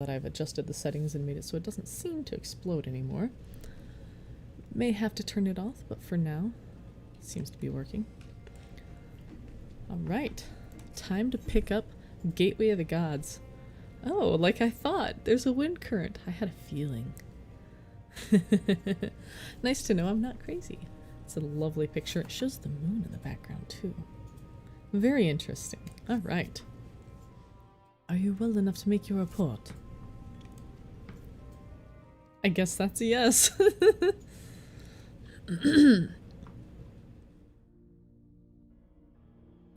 that I've adjusted the settings and made it so it doesn't seem to explode anymore. May have to turn it off, but for now, it seems to be working. Alright, time to pick up Gateway of the Gods. Oh, like I thought, there's a wind current. I had a feeling. Nice to know I'm not crazy. It's a lovely picture. It shows the moon in the background too. Very interesting. Alright. Are you well enough to make your report? I guess that's a yes.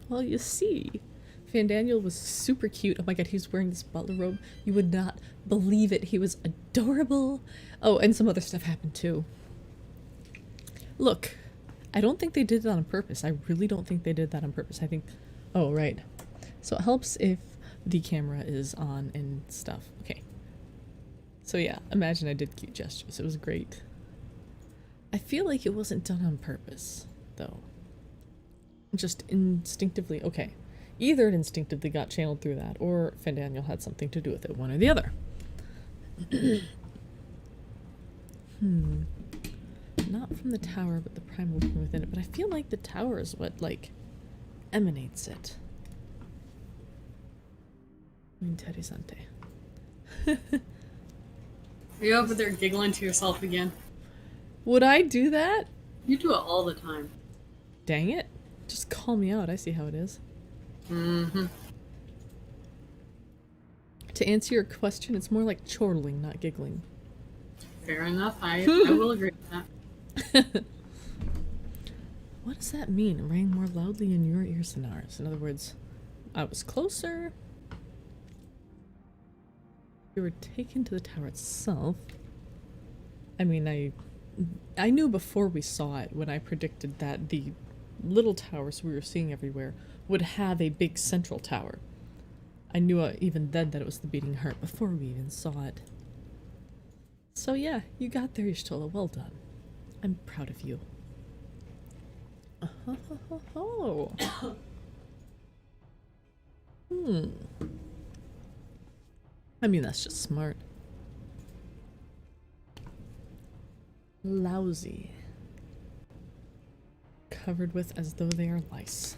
Well, you see, Fandaniel was super cute. Oh my god, he's wearing this butler robe. You would not believe it. He was adorable. Oh, and some other stuff happened too. Look, I don't think they did that on purpose. I really don't think they did that on purpose. I think... Oh, right. So it helps if the camera is on and stuff. Okay. So yeah, imagine I did cute gestures. It was great. I feel like it wasn't done on purpose, though. Just instinctively. Okay. Either it instinctively got channeled through that, or Fandaniel had something to do with it, one or the other. Not from the tower, but the primal being within it. But I feel like the tower is what, like, emanates it. Interessante. Are you over there giggling to yourself again? Would I do that? You do it all the time. Dang it. Just call me out. I see how it is. Mm-hmm. To answer your question, it's more like chortling, not giggling. Fair enough. I will agree with that. What does that mean? It rang more loudly in your ears than ours. In other words, I was closer. We were taken to the tower itself. I mean, I knew before we saw it when I predicted that the little towers we were seeing everywhere would have a big central tower. I knew even then that it was the Beating Heart before we even saw it. So yeah, you got there, Y'shtola. Well done. I'm proud of you. Oh. I mean, that's just smart. Lousy. Covered with as though they are lice.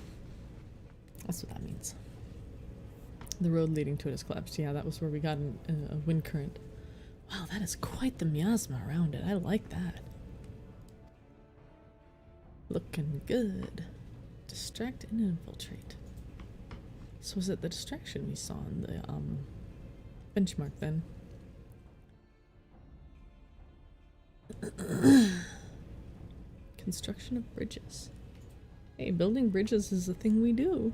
That's what that means. The road leading to it has collapsed. Yeah, that was where we got a wind current. Wow, that is quite the miasma around it. I like that. Looking good. Distract and infiltrate. So was it the distraction we saw in the benchmark then? Construction of bridges. Hey, building bridges is a thing we do.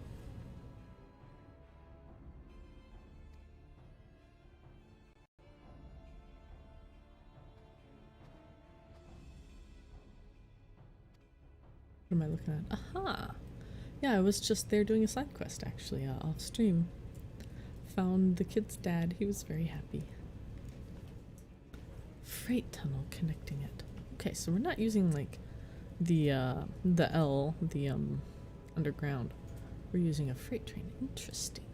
What am I looking at? Aha! Yeah, I was just there doing a side quest actually, off stream. Found the kid's dad. He was very happy. Freight tunnel connecting it. Okay, so we're not using like the underground. We're using a freight train. Interesting.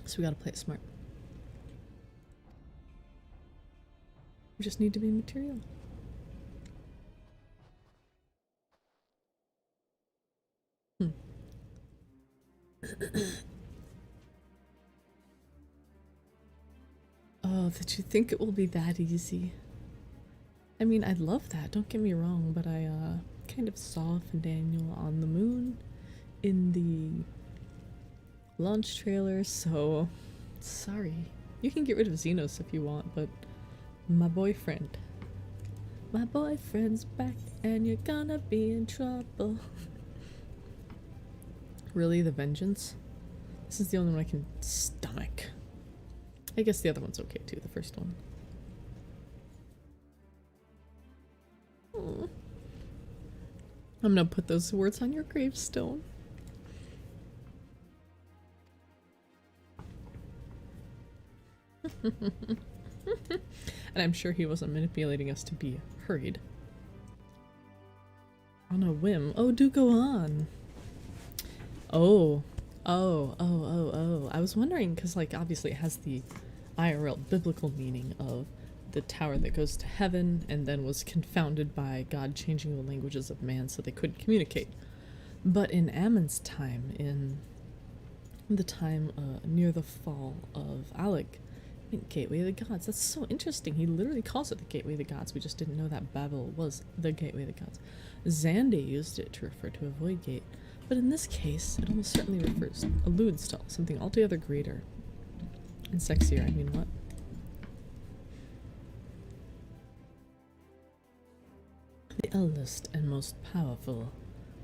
So we gotta play it smart. We just need to be material. Oh, that you think it will be that easy. I mean, I love that, don't get me wrong, but I kind of saw Fandaniel on the moon in the launch trailer, so sorry. You can get rid of Xenos if you want, but my boyfriend's back and you're gonna be in trouble. Really, the vengeance? This is the only one I can stomach. I guess the other one's okay too, the first one. Aww. I'm gonna put those words on your gravestone. And I'm sure he wasn't manipulating us to be hurried. On a whim. Oh, do go on. Oh. Oh. I was wondering, because, like, obviously it has the IRL biblical meaning of the tower that goes to heaven and then was confounded by God changing the languages of man so they couldn't communicate. But in Ammon's time, in the time near the fall of Alec, Gateway of the Gods. That's so interesting. He literally calls it the Gateway of the Gods. We just didn't know that Babel was the Gateway of the Gods. Xande used it to refer to a void gate, but in this case, it almost certainly alludes to something altogether greater and sexier. I mean, what? The eldest and most powerful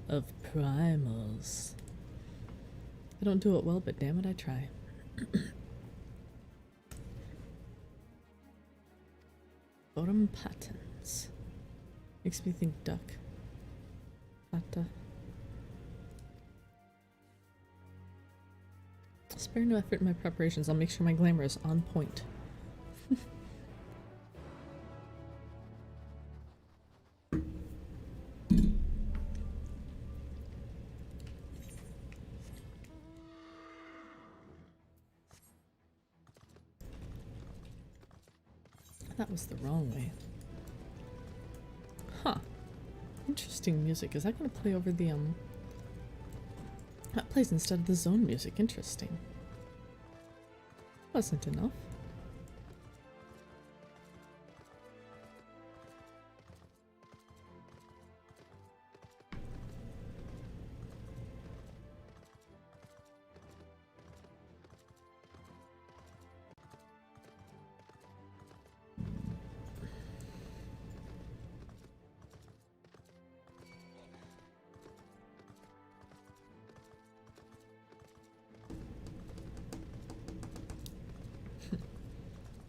of primals. I don't do it well, but damn it, I try. Bottom patterns. Makes me think duck. Fata. Spare no effort in my preparations. I'll make sure my glamour is on point. That was the wrong way. Huh. Interesting music. Is that going to play over the, That plays instead of the zone music. Interesting. Wasn't enough.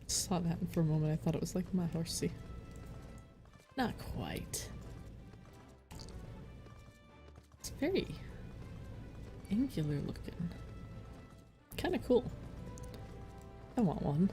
Saw that and for a moment I thought it was like my horsey. Not quite. It's very angular looking. Kinda cool. I want one.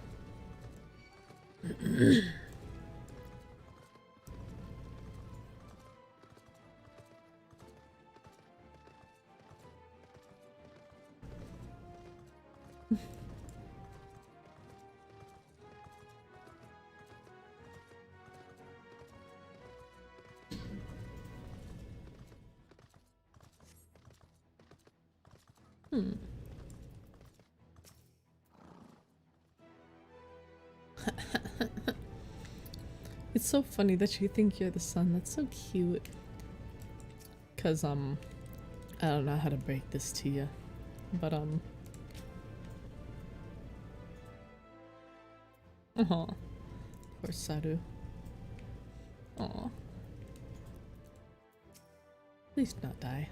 It's so funny that you think you're the sun. That's so cute. Cause I don't know how to break this to you, but poor Saru. Aw. Please do not die.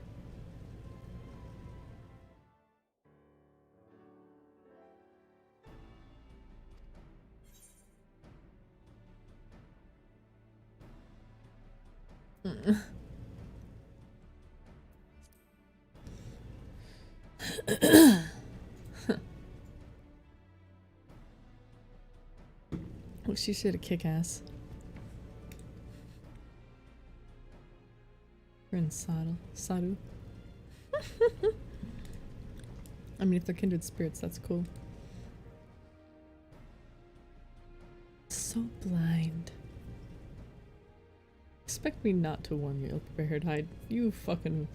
Oh, she should have kick ass. We're in Saru. I mean, if they're kindred spirits, that's cool. So blind. Expect me not to warn you, ill-prepared hide. You fucking...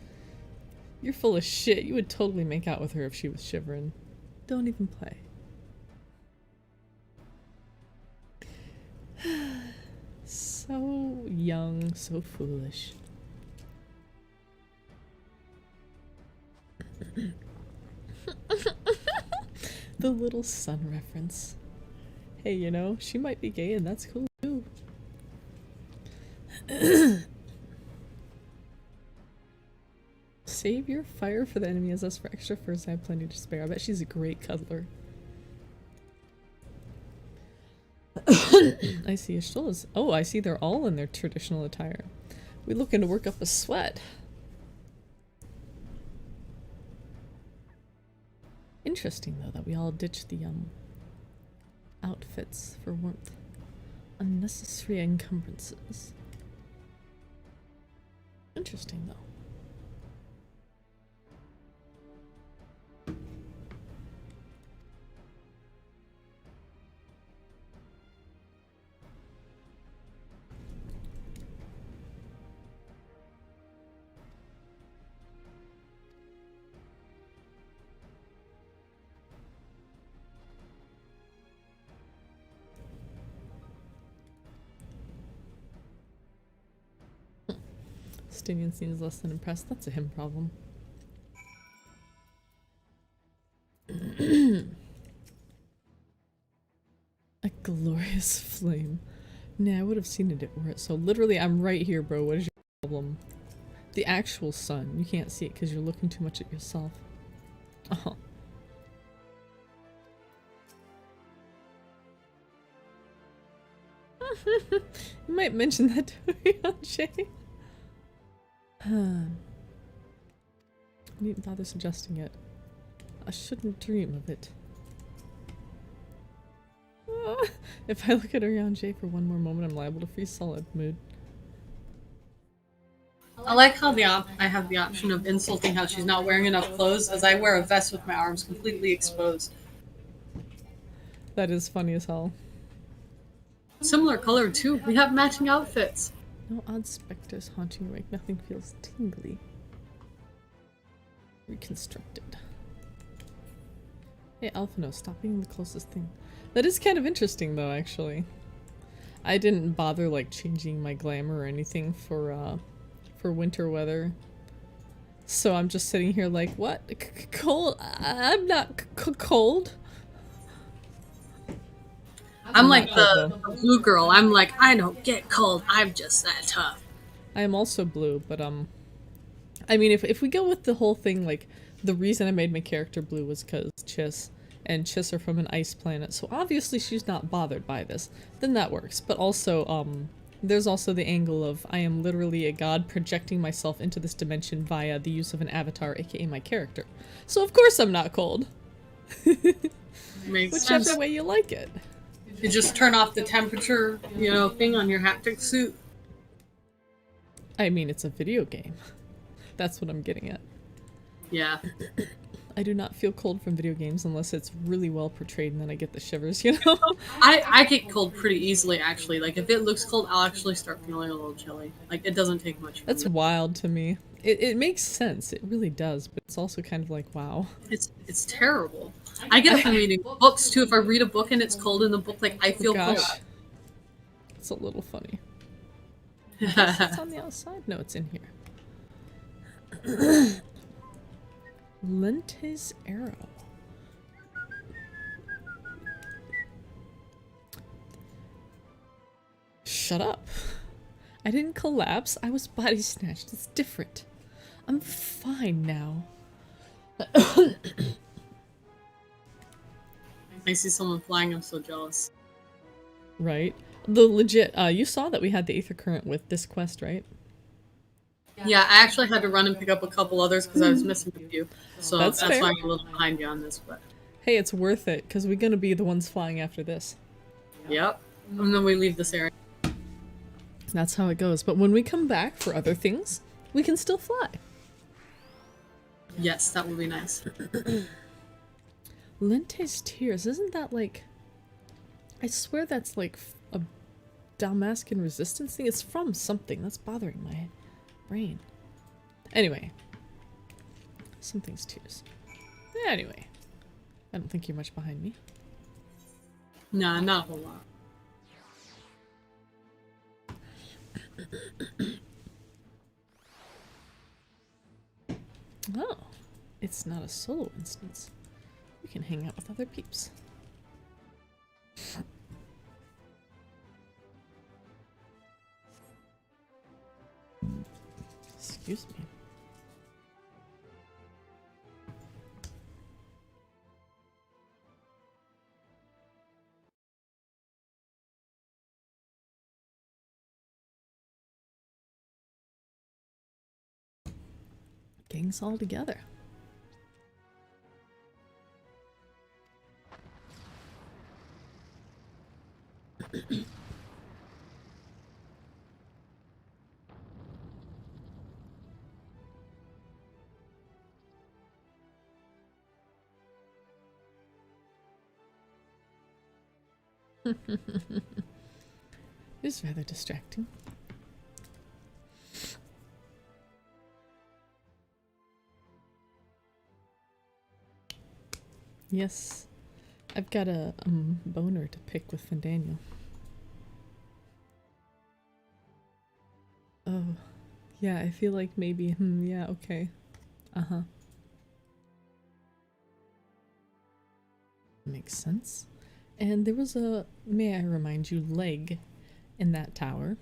You're full of shit. You would totally make out with her if she was shivering. Don't even play. So young, so foolish. The little sun reference. Hey, you know, she might be gay and that's cool too. Save your fire for the enemy as us for extra furs. I have plenty to spare. I bet she's a great cuddler. I see Ashtola's. Oh, I see they're all in their traditional attire. We looking to work up a sweat. Interesting though that we all ditched the outfits for warmth. Unnecessary encumbrances. Interesting, though. Stivian seems less than impressed. That's a him problem. A glorious flame. Nah, I would have seen it were it. So literally, I'm right here, bro. What is your problem? The actual sun. You can't see it because you're looking too much at yourself. Oh. You might mention that to me on Jay. I needn't bother suggesting it. I shouldn't dream of it. If I look at Ariane J for one more moment, I'm liable to freeze solid mood. I like how I have the option of insulting how she's not wearing enough clothes, as I wear a vest with my arms completely exposed. That is funny as hell. Similar color too. We have matching outfits. No odd specters haunting your wake. Nothing feels tingly. Reconstructed. Hey, Alphino, stop being the closest thing. That is kind of interesting, though, actually. I didn't bother, like, changing my glamour or anything for winter weather. So I'm just sitting here like, what? Cold? I'm not cold. I'm like the blue girl. I'm like, I don't get cold. I'm just that tough. I am also blue, but I mean, if we go with the whole thing, like, the reason I made my character blue was because Chiss and Chiss are from an ice planet, so obviously she's not bothered by this. Then that works. But also, there's also the angle of I am literally a god projecting myself into this dimension via the use of an avatar, aka my character. So of course I'm not cold. Makes Whichever sense. way you like it. You just turn off the temperature, thing on your haptic suit. I mean, it's a video game. That's what I'm getting at. Yeah. I do not feel cold from video games unless it's really well portrayed and then I get the shivers, you know? I get cold pretty easily, actually. Like, if it looks cold, I'll actually start feeling a little chilly. Like, it doesn't take much. That's wild to me. It makes sense. It really does, but it's also kind of like, wow. It's terrible. I get it from reading books, too. If I read a book and it's cold in the book, like, I feel cold. It's a little funny. It's on the outside? No, it's in here. Lente's arrow. Shut up. I didn't collapse. I was body snatched. It's different. I'm fine now. I see someone flying, I'm so jealous. Right? The legit, you saw that we had the Aether Current with this quest, right? Yeah, I actually had to run and pick up a couple others because I was missing a few. So That's why fair. I'm a little behind you on this, but... Hey, it's worth it, because we're gonna be the ones flying after this. Yep. And then we leave this area. That's how it goes. But when we come back for other things, we can still fly. Yes, that would be nice. Lente's Tears, isn't that like... I swear that's like a Dalmascan resistance thing. It's from something that's bothering my brain. Anyway. Something's Tears. Yeah, anyway. I don't think you're much behind me. Nah, not a whole lot. Oh. It's not a solo instance. We can hang out with other peeps. Excuse me. Gang's all together. It's rather distracting. Yes, I've got a boner to pick with Fandaniel. Oh, yeah, I feel like maybe, yeah, okay. Uh-huh. Makes sense. And there was a, may I remind you, leg in that tower.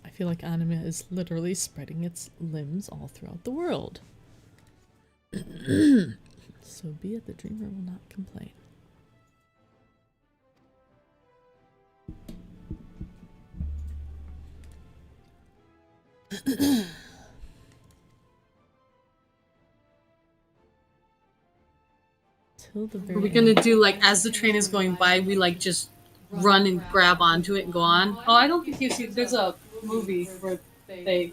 I feel like Anima is literally spreading its limbs all throughout the world. So be it, the dreamer will not complain. Till the very Are we gonna end. do like as the train is going by, we like just run and grab onto it and go on? Oh, I don't think you see. There's a movie where they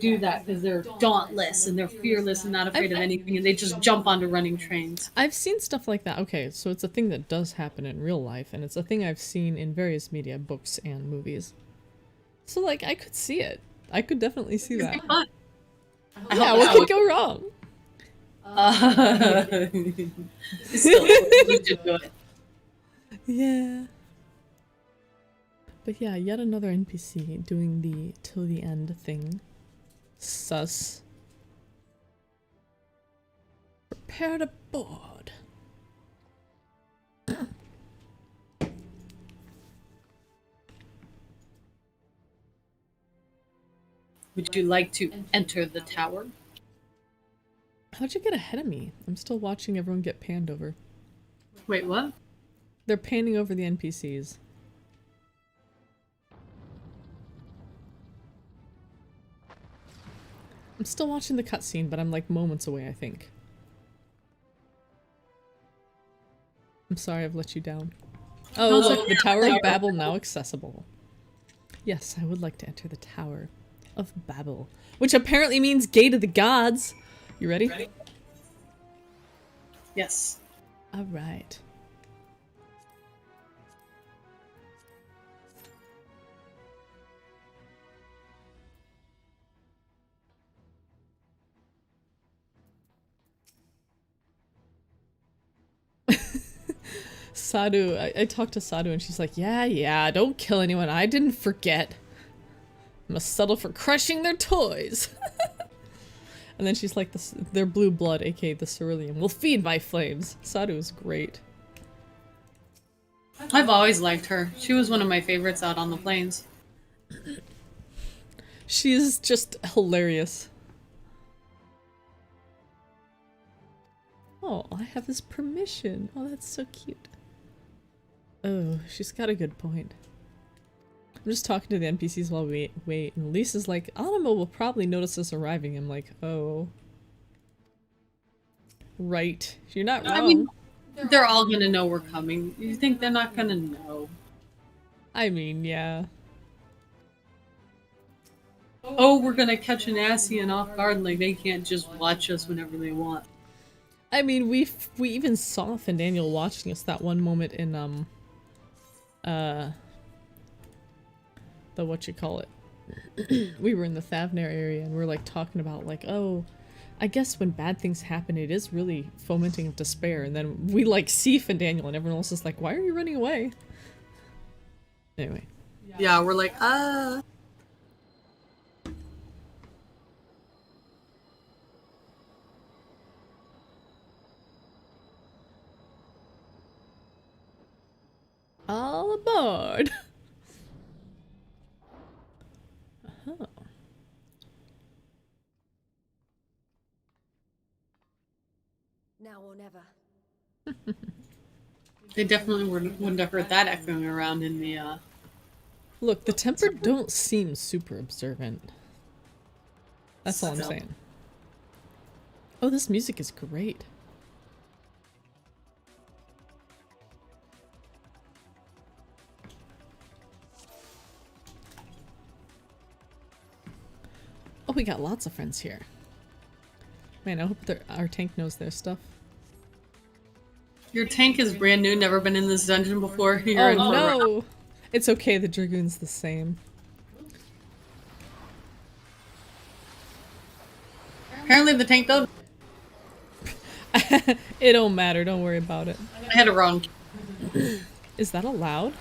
do that because they're dauntless and they're fearless and not afraid of anything, and they just jump onto running trains. I've seen stuff like that. Okay, so it's a thing that does happen in real life, and it's a thing I've seen in various media, books and movies. So, like, I could see it. I could definitely see It'd that. be fun. Yeah, what could go wrong? Still, we should do it. Yeah. But yeah, yet another NPC doing the till the end thing. Sus. Prepare to board. Would you like to enter the tower? How'd you get ahead of me? I'm still watching everyone get panned over. Wait, what? They're panning over the NPCs. I'm still watching the cutscene, but I'm like moments away, I think. I'm sorry I've let you down. Oh, look, the Tower of Babel now accessible. Yes, I would like to enter the Tower of Babel, which apparently means Gate of the Gods. You ready? Yes. All right. Sadhu, I talked to Sadhu and she's like, yeah, don't kill anyone. I didn't forget. Must settle for crushing their toys. And then she's like, their blue blood, aka the cerulean, will feed my flames. Sadhu is great. I've always liked her. She was one of my favorites out on the plains. She is just hilarious. Oh, I have his permission. Oh, that's so cute. Oh, she's got a good point. I'm just talking to the NPCs while we wait, and Lisa's like, Anima will probably notice us arriving. I'm like, oh. Right. You're not wrong. I mean, they're all gonna know we're coming. You think they're not gonna know? I mean, yeah. Oh, we're gonna catch an Asian off guard, like they can't just watch us whenever they want. I mean, we even saw Fandaniel watching us that one moment in, the whatchamacallit. We were in the Thavnair area and we're like talking about like, oh, I guess when bad things happen it is really fomenting despair, and then we like see Fandaniel and everyone else is like, why are you running away? Anyway. Yeah, we're like, All aboard! Oh. Now or never. They definitely wouldn't have heard that echoing around in the, Look, the Tempered don't seem super observant. That's all I'm Still. saying. Oh, this music is great. Oh, we got lots of friends here. Man, I hope our tank knows their stuff. Your tank is brand new, never been in this dungeon before. You're in Oh for a round. no! It's okay, the Dragoon's the same. Apparently the tank don't. It don't matter, don't worry about it. I had a wrong. Is that allowed?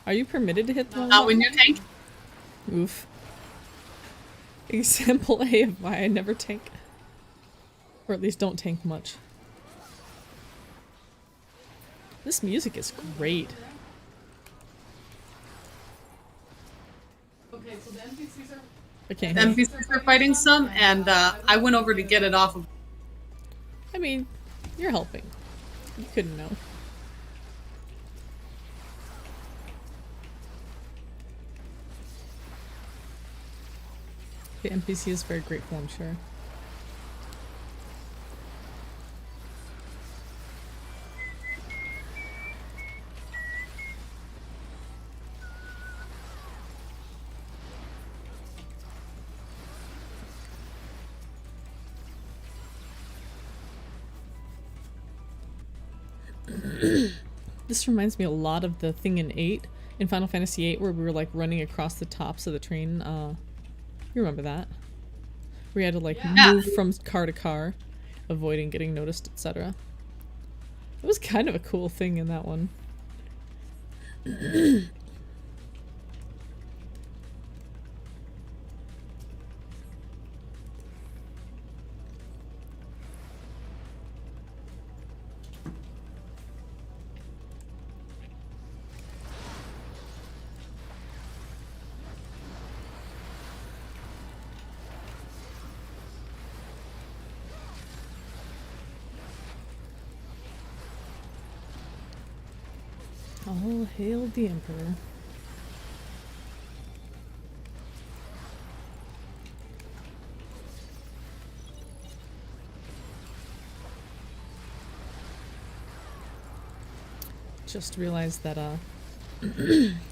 Are you permitted to hit the wrong Not when button? you tank. Oof. Example A of why I never tank. Or at least don't tank much. This music is great. Okay. The NPCs are fighting some, and I went over to get it off of. I mean, you're helping. You couldn't know. The NPC is very grateful, I'm sure. This reminds me a lot of the thing in 8, in Final Fantasy 8, where we were like running across the tops of the train. You remember that? We had to like move from car to car, avoiding getting noticed, etc. It was kind of a cool thing in that one. All hail the Emperor. Just realized that I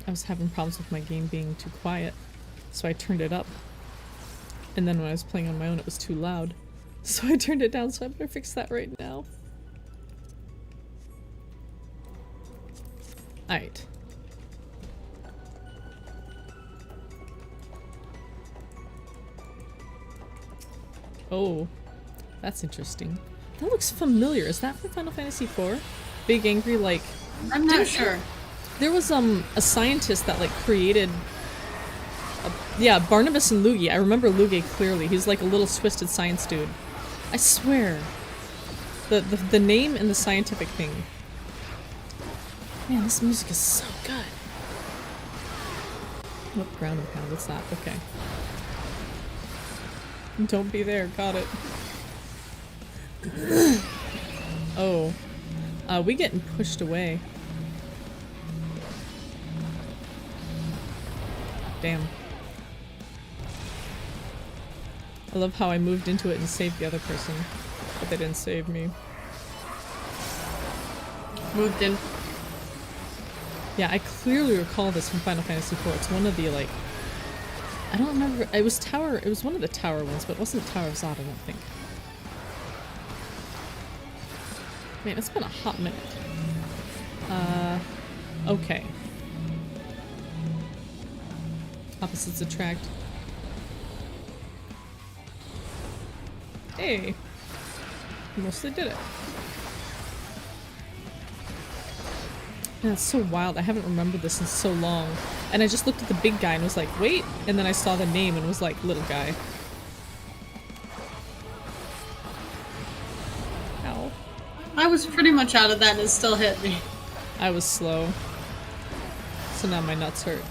was having problems with my game being too quiet, so I turned it up. And then when I was playing on my own, it was too loud. So I turned it down, so I better fix that right now. Alright. Oh, that's interesting. That looks familiar. Is that from Final Fantasy IV? Big angry, like... I'm not sure. There was a scientist that like created... yeah, Barnabas and Luigi. I remember Luigi clearly. He's like a little twisted science dude. I swear. The name and the scientific thing. Man, this music is so good. What ground and pound? What's that? Okay. Don't be there. Got it. Oh. We getting pushed away. Damn. I love how I moved into it and saved the other person, but they didn't save me. Moved in. Yeah, I clearly recall this from Final Fantasy IV. It's one of the, like... I don't remember... It was one of the tower ones, but it wasn't Tower of Zod, I don't think. Man, it's been a hot minute. Okay. Opposites attract. Hey! You mostly did it. Man, it's so wild. I haven't remembered this in so long. And I just looked at the big guy and was like, wait! And then I saw the name and was like, little guy. Ow. I was pretty much out of that and it still hit me. I was slow. So now my nuts hurt.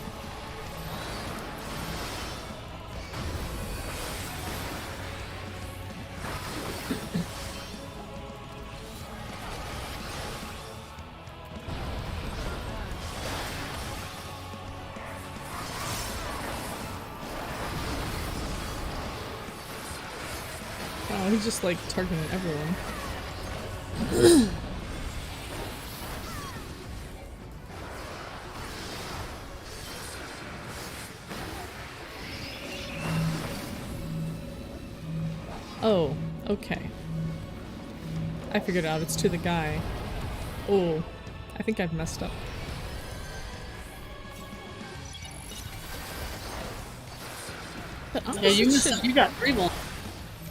Oh, he's just like targeting everyone. Oh, okay. I figured it out. It's to the guy. Oh, I think I've messed up. But Yeah, you opposites missed, should, you got 3 volts.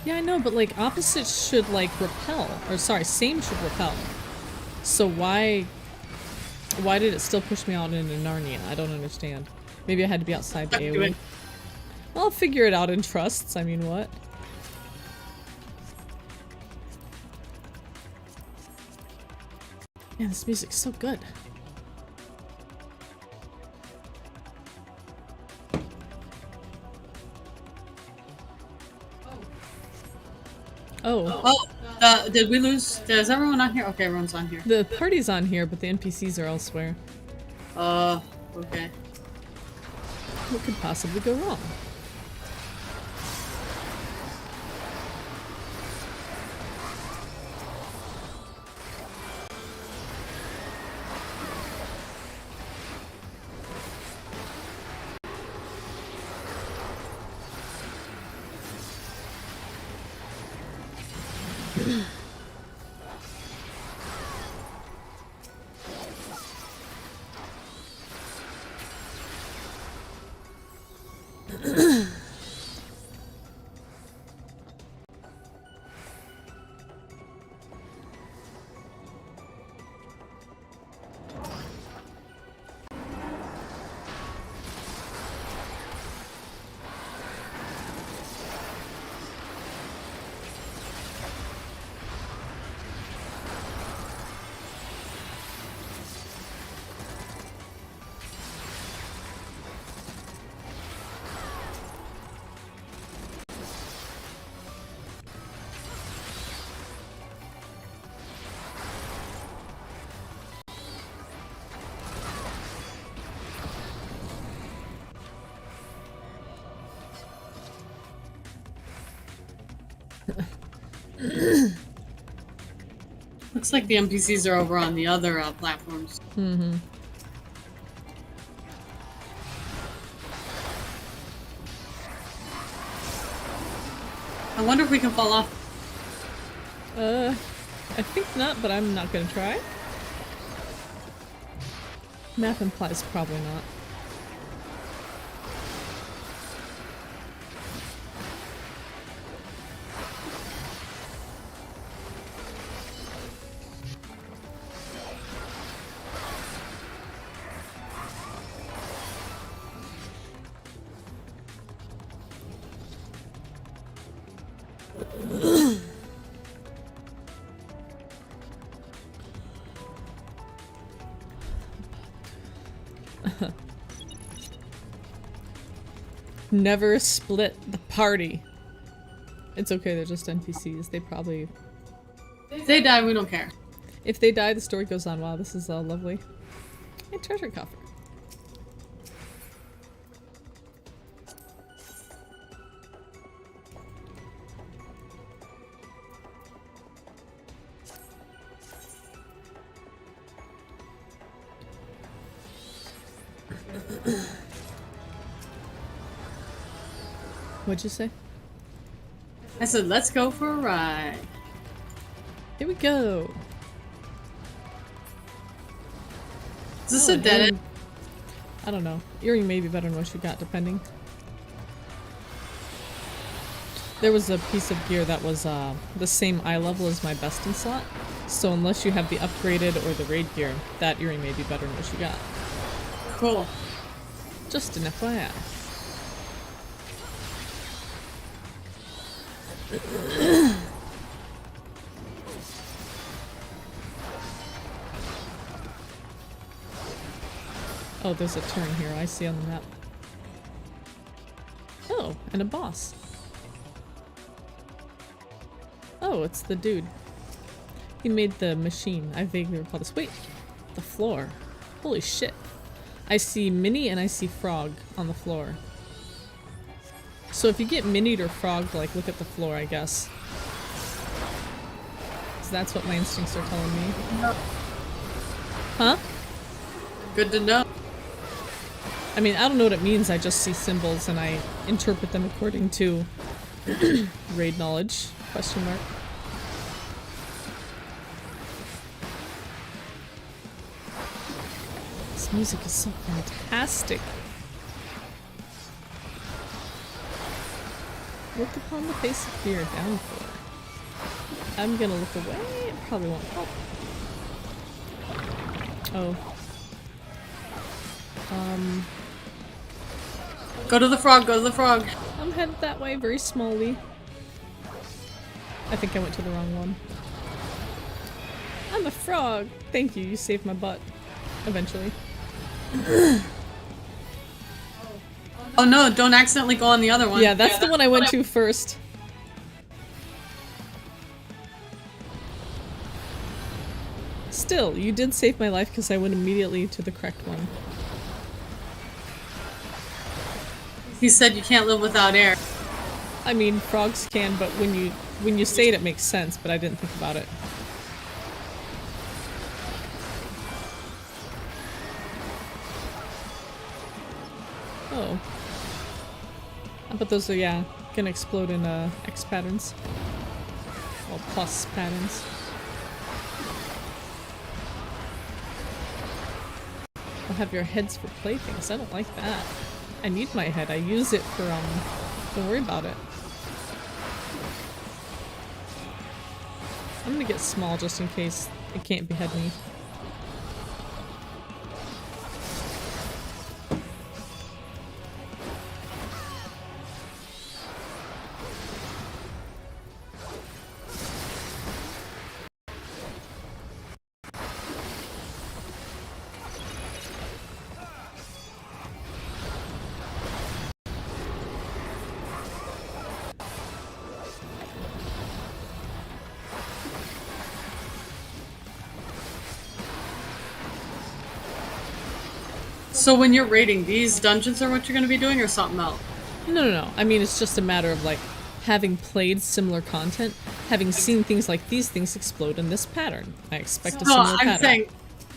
yeah, I know, but like opposites should like repel, or sorry, same should repel. So why did it still push me out into Narnia? I don't understand. Maybe I had to be outside the Do AoE. it. I'll figure it out in trusts. I mean, what? Man, this music's so good. Oh, Oh, did we lose? Is everyone on here? Okay, everyone's on here. the party's on here, but the NPCs are elsewhere. Okay. What could possibly go wrong? Looks like the NPCs are over on the other platforms. Mm-hmm. I wonder if we can fall off. I think not, but I'm not gonna try. Math implies probably not. Never split the party. It's okay, they're just NPCs. They probably... If they die, we don't care. If they die, the story goes on. Wow, this is lovely. A treasure coffer. What'd you say? I said, let's go for a ride. Here we go. Is this Oh, a dead end? I don't know. Earring may be better than what you got, depending. There was a piece of gear that was the same eye level as my best in slot. So unless you have the upgraded or the raid gear, that earring may be better than what you got. Cool. Just an FYI. Oh, there's a turn here. I see on the map. Oh, and a boss. Oh, it's the dude. He made the machine. I vaguely recall this. Wait, the floor. Holy shit. I see Minnie and I see Frog on the floor. So if you get Minnie or Frog, like, look at the floor, I guess. So that's what my instincts are telling me. Huh? Good to know. I mean, I don't know what it means. I just see symbols and I interpret them according to raid knowledge, question mark. music is so fantastic. Look upon the face of fear, down for. I'm gonna look away. It probably won't help. Oh. Go to the frog, go to the frog. I'm headed that way very smallly. I think I went to the wrong one. I'm a frog! Thank you, you saved my butt. Eventually. Oh no, don't accidentally go on the other one. Yeah, that's the one I went to first. Still, you did save my life because I went immediately to the correct one. He said you can't live without air. I mean, frogs can, but when you say it, it makes sense, but I didn't think about it. Oh. But those are, yeah, gonna explode in X patterns. Well, plus patterns. I'll have your heads for playthings. I don't like that. I need my head. I use it for, don't worry about it. I'm gonna get small just in case it can't behead me. So when you're raiding, these dungeons are what you're gonna be doing or something else? No. I mean, it's just a matter of, like, having played similar content, having seen things like these things explode in this pattern. I expect a No, similar I'm pattern. saying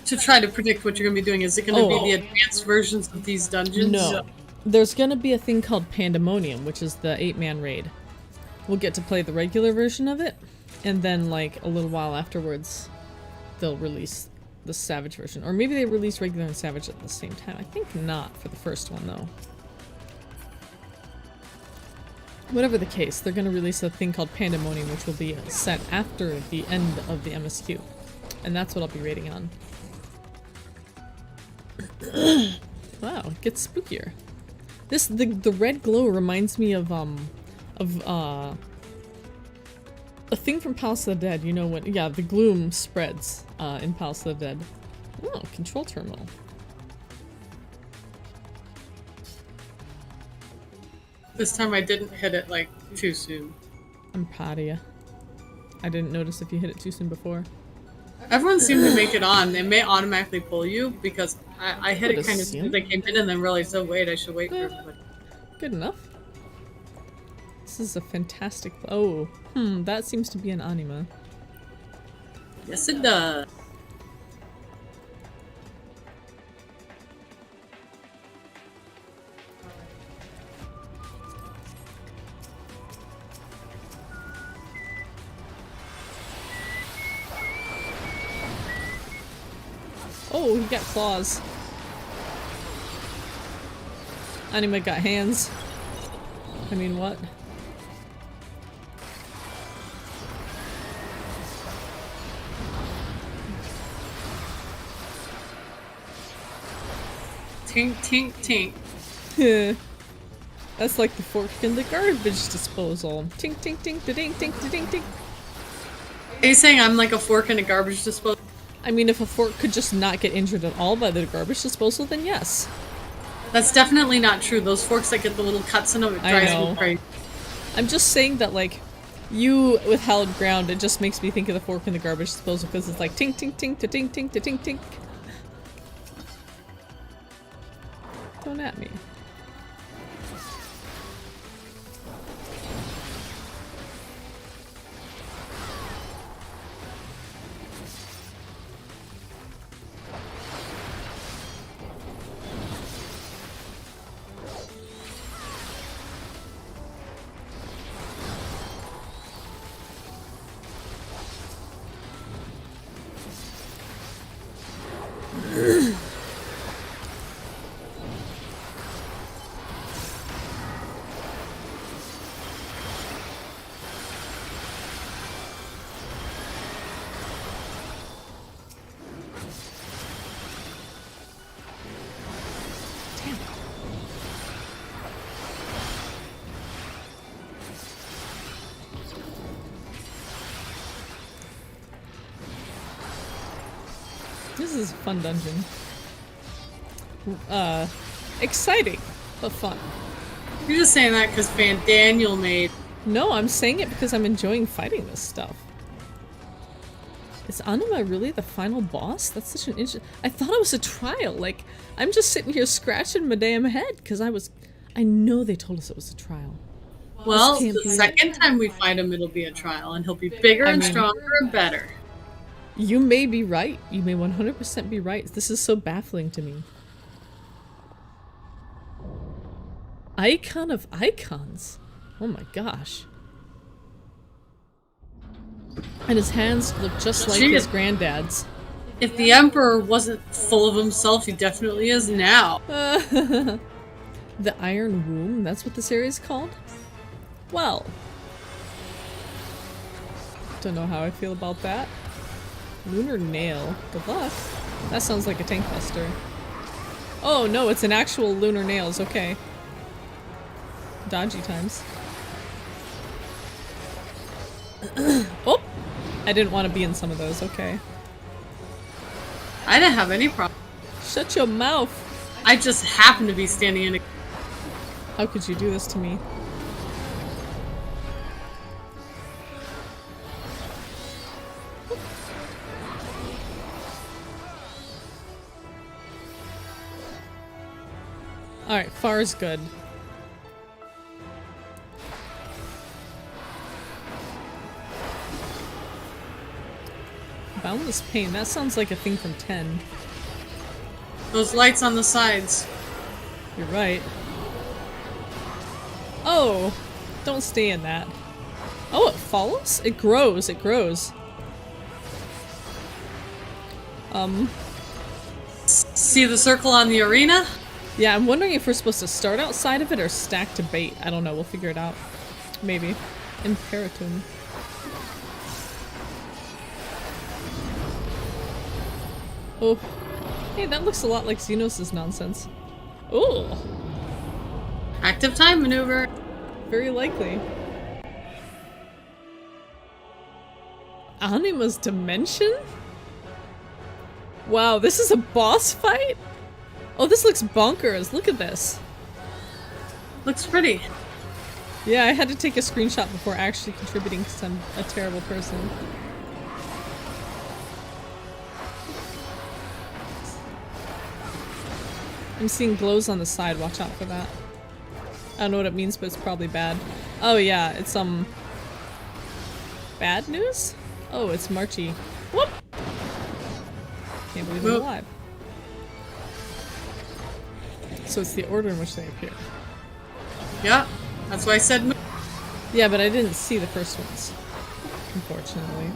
to try to predict what you're gonna be doing. Is it gonna Oh. be the advanced versions of these dungeons? No. There's gonna be a thing called Pandemonium, which is the 8-man raid. We'll get to play the regular version of it, and then, like, a little while afterwards, they'll release the Savage version. Or maybe they release regular and Savage at the same time. I think not for the first one, though. Whatever the case, they're gonna release a thing called Pandemonium, which will be set after the end of the MSQ. And that's what I'll be raiding on. Wow, it gets spookier. The red glow reminds me of a thing from Palace of the Dead, you know when, yeah, the gloom spreads, in Palace of the Dead. Oh, control terminal. This time I didn't hit it, like, too soon. I'm proud of you. I didn't notice if you hit it too soon before. Everyone seemed to make it on. It may automatically pull you because I hit Would it kind of assume. as I came in and then realized, oh wait, I should wait for Eh. everybody. Good enough. This is a fantastic. Oh, that seems to be an anima. Yes, it does. Oh, he got claws. Anima got hands. I mean, what? Tink, tink, tink. That's like the fork in the garbage disposal. Tink, tink, tink, da-ding, tink, da-ding, tink. Are you saying I'm like a fork in a garbage disposal? I mean, if a fork could just not get injured at all by the garbage disposal, then yes. That's definitely not true. Those forks that get the little cuts in them, it I drives know. me crazy. I'm just saying that, like, you with hallowed ground, it just makes me think of the fork in the garbage disposal because it's like tink, tink, tink, da-ding, tink, da-ding, tink. Don't at me. This is a fun dungeon. Exciting, but fun. You're just saying that because Van Daniel made. No, I'm saying it because I'm enjoying fighting this stuff. Is Anima really the final boss? That's such an interesting. I thought it was a trial. Like, I'm just sitting here scratching my damn head because I know they told us it was a trial. Well, can't the be it. second time we fight him, it'll be a trial, and he'll be bigger and mean- stronger and better. You may be right. You may 100% be right. This is so baffling to me. Icon of icons. Oh my gosh. And his hands look just like Gee. his granddad's. If the Emperor wasn't full of himself, he definitely is now. The Iron Womb, that's what this area is called? Well. Don't know how I feel about that. Lunar Nail. Good luck. That sounds like a tank buster. Oh no, it's an actual lunar nails, okay. Dodgy times. Oh! I didn't want to be in some of those, okay. I didn't have any problem. Shut your mouth! I just happened to be standing in a. How could you do this to me? Alright, far is good. Boundless Pain, that sounds like a thing from 10. Those lights on the sides. You're right. Oh! Don't stay in that. Oh, it follows? It grows, it grows. See the circle on the arena? Yeah, I'm wondering if we're supposed to start outside of it or stack to bait. I don't know, we'll figure it out. Maybe. Imperatum. Oh. Hey, that looks a lot like Xenos' nonsense. Oh! Active time maneuver. Very likely. Anima's Dimension? Wow, this is a boss fight? Oh, this looks bonkers. Look at this. Looks pretty. Yeah, I had to take a screenshot before actually contributing because I'm a terrible person. I'm seeing glows on the side, watch out for that. I don't know what it means, but it's probably bad. Oh yeah, it's bad news? Oh, it's Marchie. Whoop! Can't believe I'm Whoop. alive. So it's the order in which they appear. Yeah, that's why I said move. Yeah, but I didn't see the first ones, unfortunately.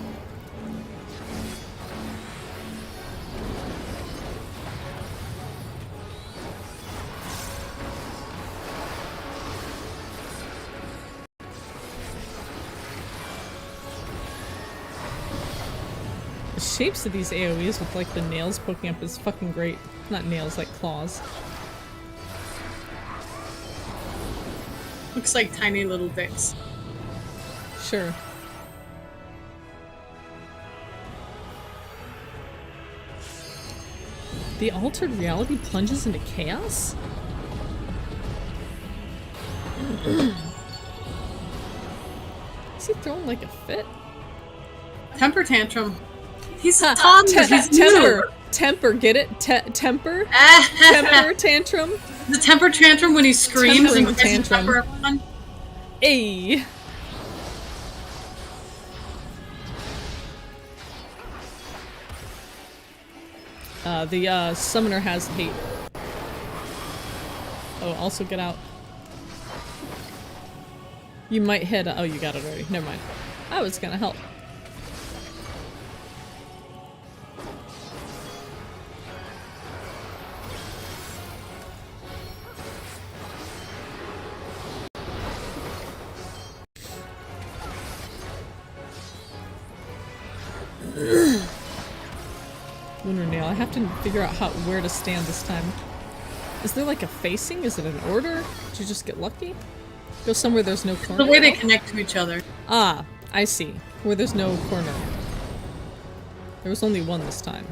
The shapes of these AoEs with like the nails poking up is fucking great. Not nails, like claws. Looks like tiny little dicks. Sure. The altered reality plunges into chaos? Is he throwing like a fit? Temper tantrum. He's a Ha, toddler. He's temper! new. Temper, get it? Temper? Ah, Temper tantrum? the temper tantrum when he screams and Tempering tries to tantrum. temper everyone. Ayy! The summoner has hate. Oh, also get out. You might hit. Oh, you got it already. Never mind. I was gonna help. Lunar Nail. I have to figure out where to stand this time. Is there like a facing? Is it an order? Did you just get lucky? Go somewhere there's no corner. The way they connect to each other. Ah, I see. Where there's no corner. There was only one this time.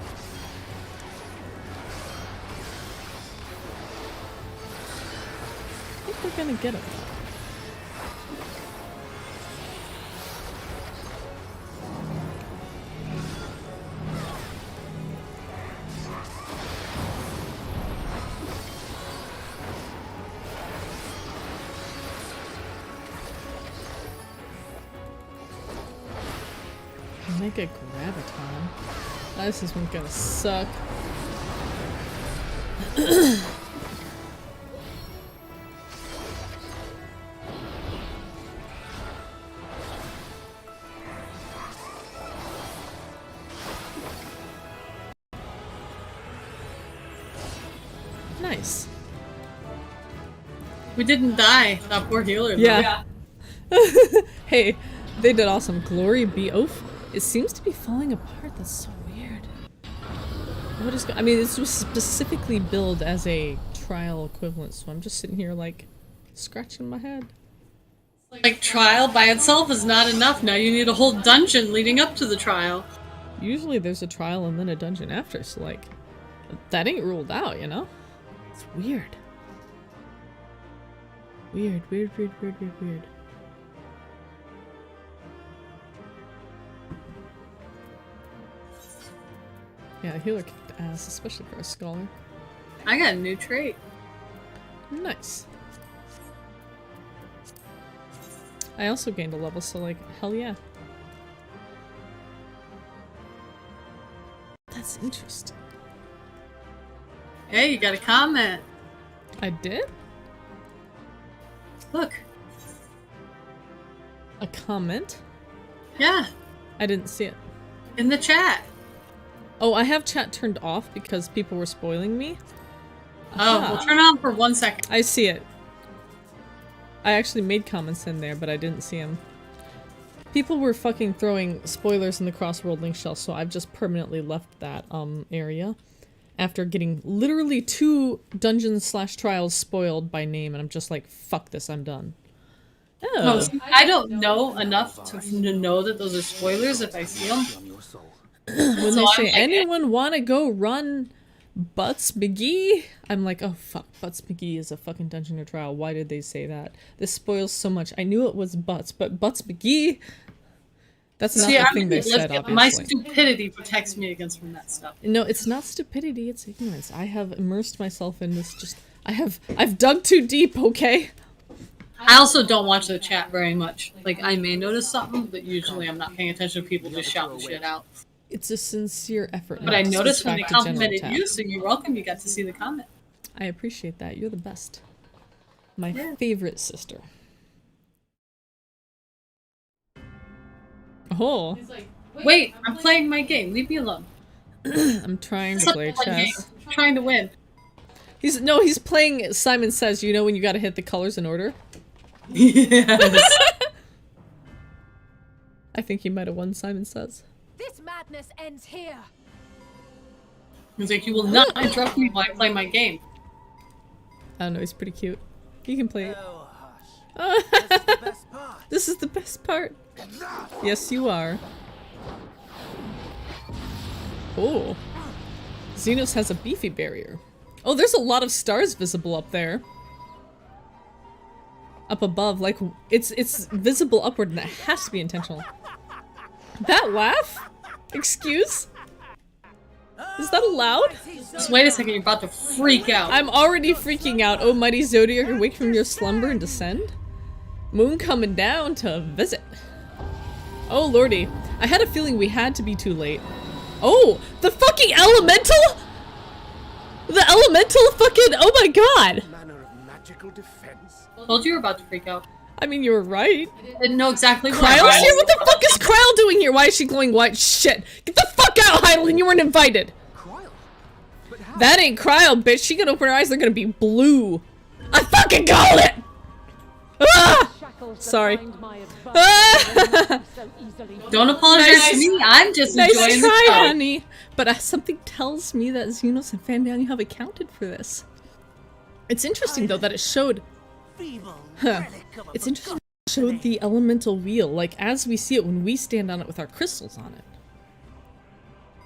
gonna get him? Mega Graviton. This is gonna suck. Nice. We didn't die. That poor healer. though. Yeah. Hey, they did awesome. Glory be oaf. It seems to be falling apart. That's so weird. What is? I mean, this was specifically billed as a trial equivalent, so I'm just sitting here like scratching my head. Like, trial by itself is not enough. Now you need a whole dungeon leading up to the trial. Usually there's a trial and then a dungeon after, so like, that ain't ruled out, you know? It's weird. Weird. Yeah, the healer kicked ass, especially for a scholar. I got a new trait. Nice. I also gained a level, so like, hell yeah. That's interesting. Hey, you got a comment. I did? Look. A comment? Yeah, I didn't see it. in the chat. Oh, I have chat turned off because people were spoiling me. Oh, Aha. we'll turn it on for 1 second. I see it. I actually made comments in there, but I didn't see them. People were fucking throwing spoilers in the Crossworld link shell, so I've just permanently left that area after getting literally 2 dungeons/trials spoiled by name, and I'm just like, fuck this, I'm done. Oh, see, I don't know enough to know that those are spoilers if I see them. When So they I'm say, like, anyone want to go run Butts McGee? I'm like, oh fuck, Butts McGee is a fucking dungeon or trial. Why did they say that? This spoils so much. I knew it was Butts, but Butts McGee? That's not See, the I'm thing they gonna said, lift it. My obviously. stupidity protects me against from that stuff. No, it's not stupidity, it's ignorance. I have immersed myself in this just... I've dug too deep, okay? I also don't watch the chat very much. Like, I may notice something, but usually I'm not paying attention to people just shouting shit out. It's a sincere effort. But not I to noticed switch when they back to general complimented tab. you, so you're welcome. You got to see the comment. I appreciate that. You're the best. My Yeah. favorite sister. Oh, Wait, I'm playing my game. Leave me alone. I'm trying to play chess. I'm trying to win. He's playing Simon Says, you know when you gotta hit the colors in order? Yes. I think he might have won Simon Says. This madness ends here. He's like, you will not interrupt me while I play my game. I don't know, he's pretty cute. He can play it. Oh, hush. This is the best part. This is the best part. Yes, you are. Oh. Xenos has a beefy barrier. Oh, there's a lot of stars visible up there. Up above, like, it's visible upward and that has to be intentional. That laugh? Excuse? Is that allowed? Just wait a second, you're about to freak out. I'm already freaking out. Oh, mighty Zodiac, awake from your slumber and descend? Moon coming down to visit. Oh, lordy. I had a feeling we had to be too late. Oh, the fucking elemental? The elemental fucking, oh my god. Manner of magical defense. Told you were about to freak out. I mean, you were right. Didn't know exactly what. Kryle's here? What the fuck is Kryle doing here? Why is she glowing white? Shit. Get the fuck out, Hydaelyn. You weren't invited. Kryle? But how? That ain't Kryle, bitch. She gonna open her eyes. They're gonna be blue. I fucking called it! Ah! Sorry. Ah! Don't apologize to me. I'm just Nice enjoying try, the show. honey. But something tells me that Xenos and Fandown, you have accounted for this. It's interesting, though, that it showed... Feeble Huh. relic of a It's interesting that it showed the elemental wheel, like, as we see it when we stand on it with our crystals on it.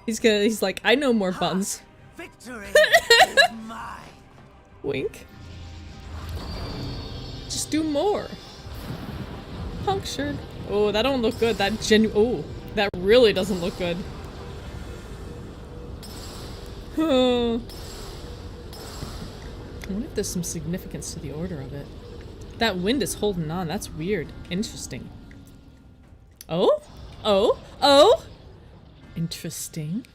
He's like, I know more buttons. victory is mine. Wink. Just do more. Punctured. Oh, that don't look good. Oh, that really doesn't look good. I wonder if there's some significance to the order of it. That wind is holding on. That's weird. Interesting. Oh? Oh? Oh? Interesting.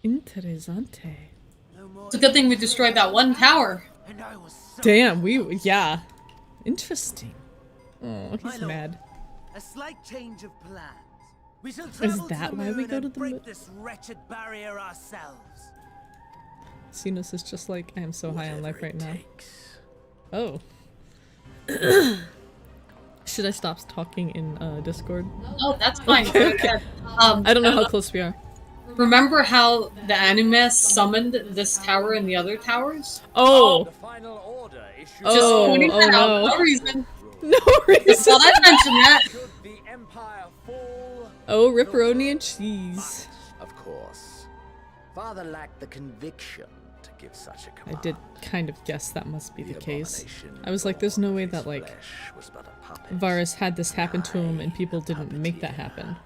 Interessante. No more It's a good thing we destroyed that one tower. and I was so Damn, yeah. Interesting. Oh, My he's lord, mad. a slight change of plans. We shall travel that to the why we moon go to and the break moon? this wretched barrier ourselves. Sinus is just like, I am so high on life right now. Takes. Oh. Should I stop talking in Discord? Oh, that's fine. Okay. I don't know how close we are. Remember how the Animus summoned this tower and the other towers? Oh! The final order issued Just Oh, pointing oh that out no. for no reason. No Just reason! thought I'd mention that. should the empire fall. Oh, ripperoni and cheese. Of course. Father lacked the conviction to give such a I command. did kind of guess that must be the case. abomination I was like, there's no way born that, of like, flesh was but a puppet. Varus had this happen to him and I, people the didn't make that puppeteer. happen.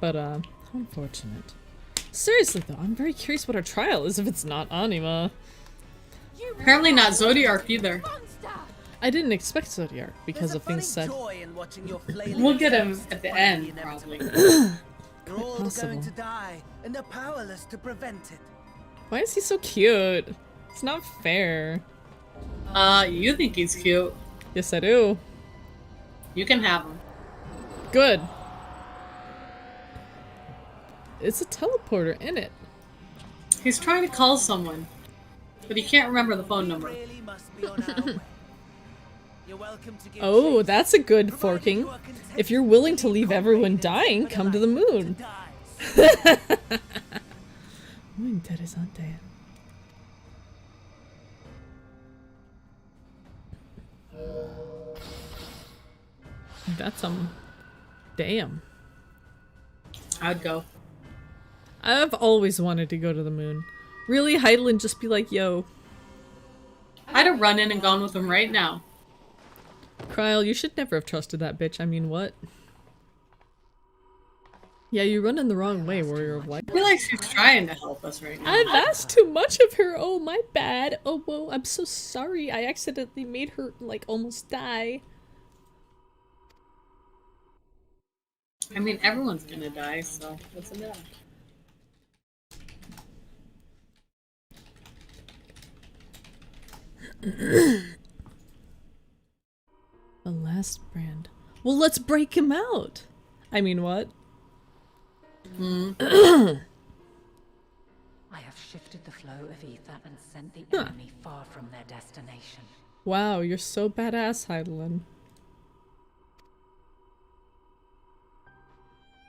But, how unfortunate. Seriously though, I'm very curious what our trial is if it's not Anima. Apparently not Zodiark either. Monster! I didn't expect Zodiark because There's of a funny things said. joy in watching your flailing We'll get him attempts at the to fight end, inevitable. probably. You're all possible. going to die, and they're powerless to prevent it. Why is he so cute? It's not fair. You think he's cute. Yes, I do. You can have him. Good. It's a teleporter in it. He's trying to call someone, but he can't remember the phone number. Really must be on our way. You're welcome to give Oh, chase, that's a good provided forking. you are content If you're willing to be leave everyone incorporated dying, with a come to the life moon. that dies. Muy interesante. That's damn. I'd go. I've always wanted to go to the moon. Really, Heidelin just be like, yo, I'd have run in and gone with him right now. Kryl, you should never have trusted that bitch. I mean, what? Yeah, you're running the wrong way, Warrior of Light. I feel like she's trying to help us right now. I've asked too much of her. Oh, my bad. Oh, whoa, I'm so sorry. I accidentally made her, like, almost die. I mean, everyone's gonna die, so what's it matter? The last brand. Well, let's break him out. I mean, what? I have shifted the flow of ether and sent the Huh. enemy far from their destination. Wow, you're so badass, Heidelin.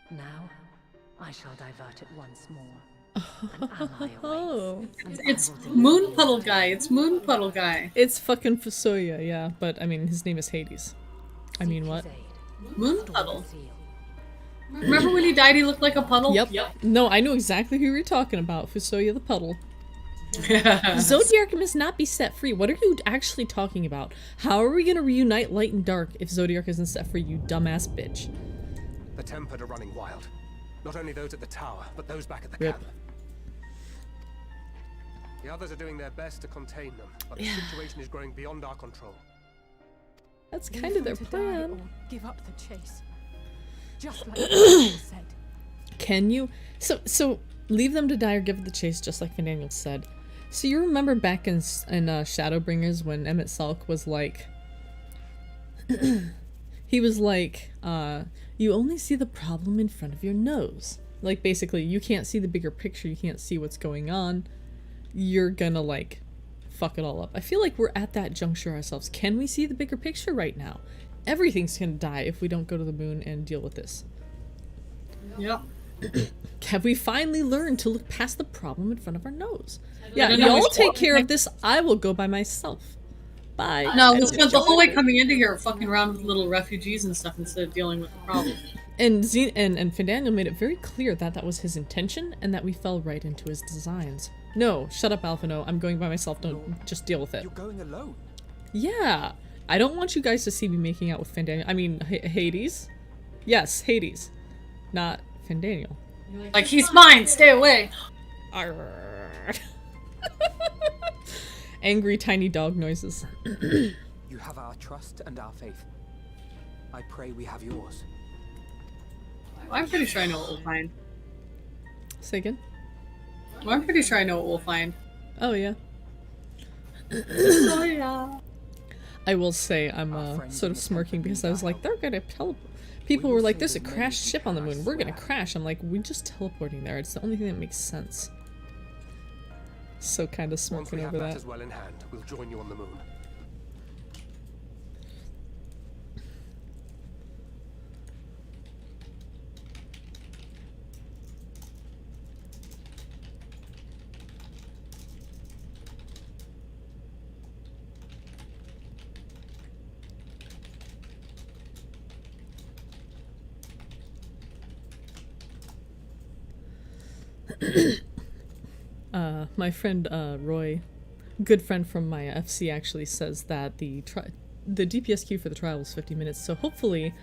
Now, I shall divert it once more. An ally Oh. awaits, and It's I will deliver Moon the Puddle attack. Guy. It's Moon Puddle Guy. It's fucking Fusoya, yeah, but I mean, his name is Hades. I mean, Seek what? his aid. Moon Restore Puddle. the seal. Remember when he died? He looked like a puddle. Yep. No, I knew exactly who you were talking about. Fusoya the puddle. Zodiark must not be set free. What are you actually talking about? How are we gonna reunite light and dark if Zodiark isn't set free, you dumbass bitch? The Tempered are running wild. Not only those at the tower, but those back at the Rip. camp. The others are doing their best to contain them, but the situation is growing beyond our control. That's kind of their plan. Give up the chase. Just like Daniel said. Can you? So leave them to die or give it the chase, just like Daniel said. So you remember back in Shadowbringers when Emmett Salk was like, he was like, you only see the problem in front of your nose. Like basically, you can't see the bigger picture. You can't see what's going on. You're gonna like fuck it all up. I feel like we're at that juncture ourselves. Can we see the bigger picture right now? Everything's gonna die if we don't go to the moon and deal with this. Yep. Have we finally learned to look past the problem in front of our nose? Yeah, don't know y'all which take one. care of this. I will go by myself. Bye. No, And we spent the whole way coming into here fucking around with little refugees and stuff instead of dealing with the problem. and Findaniel made it very clear that that was his intention and that we fell right into his designs. No, shut up, Alpha. No, I'm going by myself. Don't just deal with it. You're going alone. Yeah, I don't want you guys to see me making out with Fandaniel. I mean, Hades. Yes, Hades, not Fandaniel. Like, he's mine, stay away. Arrgh. Angry tiny dog noises. You have our trust and our faith. I pray we have yours. I'm pretty sure I know what we'll find. Say again? Well, I'm pretty sure I know what we'll find. Oh yeah. Oh yeah. I will say I'm sort of smirking because I was like, they're gonna teleport. People were like, there's a crashed ship on the moon. We're gonna crash. I'm like, we're just teleporting there. It's the only thing that makes sense. So kind of Once we smirking have over that. matters well in hand, we'll join you on the moon. My friend Roy, good friend from my FC, actually says that the DPS queue for the trial was 50 minutes. So hopefully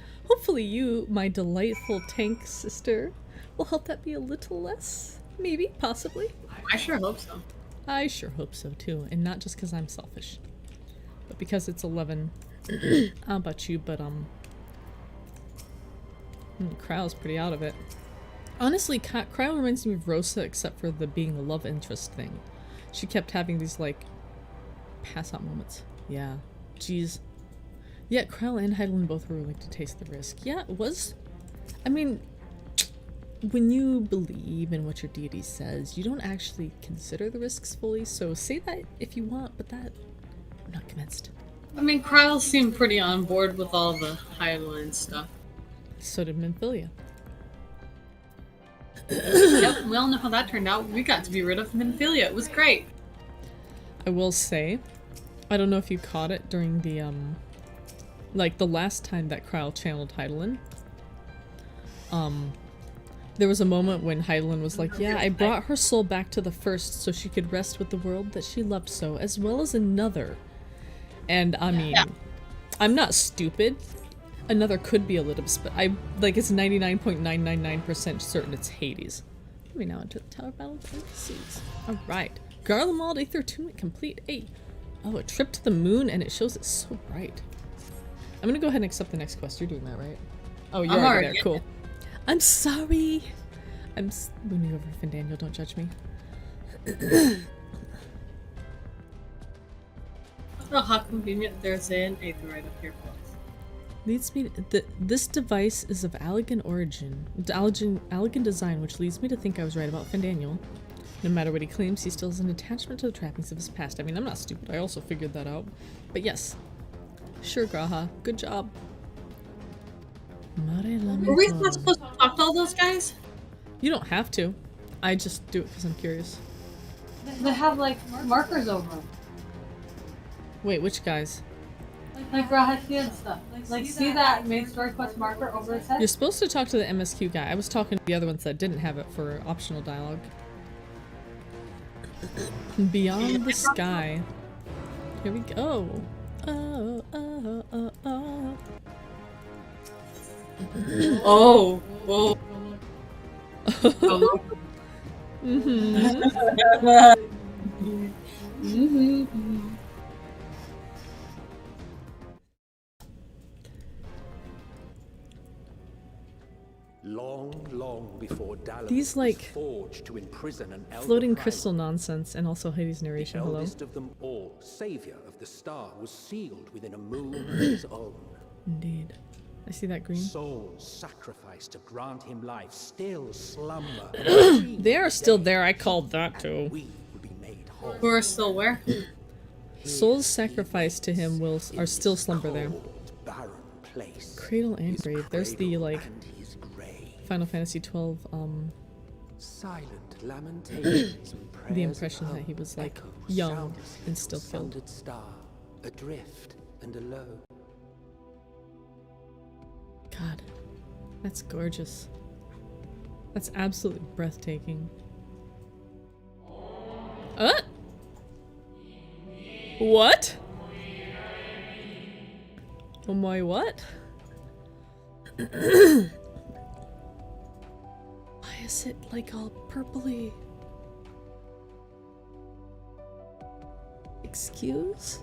you, my delightful tank sister, will help that be a little less. Maybe, possibly. I sure hope so. I sure hope so too, and not just because I'm selfish, but because it's 11. I don't know about you, but Cryo's pretty out of it. Honestly, Cryo reminds me of Rosa, except for the being the love interest thing. She kept having these, like, pass-out moments. Yeah. Jeez. Yeah, Cryo and Heidelin both were willing to taste the risk. Yeah, it was... I mean, when you believe in what your deity says, you don't actually consider the risks fully, so say that if you want, but that... I'm not convinced. I mean, Kryle seemed pretty on board with all the Hylian stuff. So did Minfilia. Yep, we all know how that turned out. We got to be rid of Minfilia. It was great. I will say, I don't know if you caught it during the, like, the last time that Kryle channeled Heidelin. There was a moment when Heidelin was like, yeah, I brought her soul back to the first so she could rest with the world that she loved so, as well as another. And, I mean, I'm not stupid. Another could be a little bit, but it's 99.999% certain it's Hades. We now enter the Tower Battle of NPCs. Alright. Garlemald Aether Attunement complete. Hey. Oh, a trip to the moon, and it shows it's so bright. I'm gonna go ahead and accept the next quest. You're doing that, right? Oh, you're already there. Cool. I'm sorry. I'm mooning over Fandaniel. Don't judge me. Oh, how convenient there's an Aether right up here for us. Leads me to, this device is of Allegan origin, Allegan design, which leads me to think I was right about Fandaniel. No matter what he claims, he still has an attachment to the trappings of his past. I mean, I'm not stupid, I also figured that out. But yes. Sure, Graha. Good job. Were we not supposed to talk to all those guys? You don't have to. I just do it because I'm curious. They have, like, markers over them. Wait, which guys? Like Rahashi and stuff. Like, see that main story quest marker over his head? You're supposed to talk to the MSQ guy. I was talking to the other ones that didn't have it for optional dialogue. Beyond the sky. Here we go. Oh, oh, oh, oh. Oh, whoa. Oh. Long before Dalamud These, like, was forged to imprison an elder floating primal, crystal nonsense, and also Hades' narration. the Hello. eldest of them all, savior of the star, was sealed within a moon of his own. Indeed. I see that green. Souls sacrificed to grant him life still slumber. They are still there. I called that too. We will be made whole. Who are still where? Souls sacrificed to him are still slumber there. Cold, barren place. Cradle and His grave. There's the, cradle like, and his grave. Final Fantasy 12, Silent lamentations and prayers the of impression that hope he was, like, echo young soundlessly and from still killed. sundered star, adrift and alone. God. That's gorgeous. That's absolutely breathtaking. What? Oh my what? Why is it like all purpley? Excuse?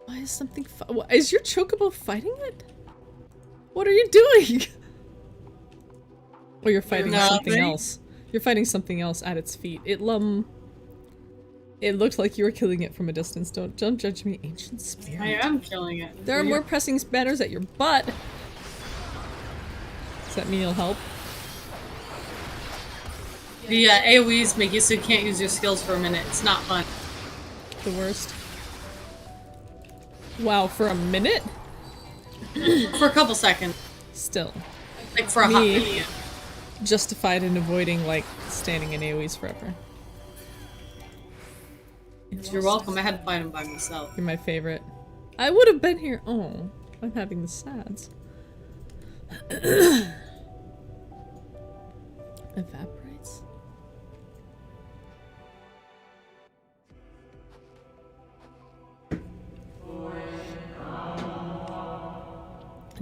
Why is something is your chocobo fighting it? What are you doing? Or you're fighting something else. You're fighting something else at its feet. It looked like you were killing it from a distance. Don't judge me, ancient spirit. I am killing it. There are more pressing matters at your butt. Does that mean it'll help? The AoEs make it so you can't use your skills for a minute. It's not fun. The worst. Wow, for a minute? For a couple seconds. Still. Like for a hot minute. Justified in avoiding, like, standing in AoEs forever. You're welcome. I had to fight him by myself. You're my favorite. I would have been here. Oh, I'm having the sads. Evaporates?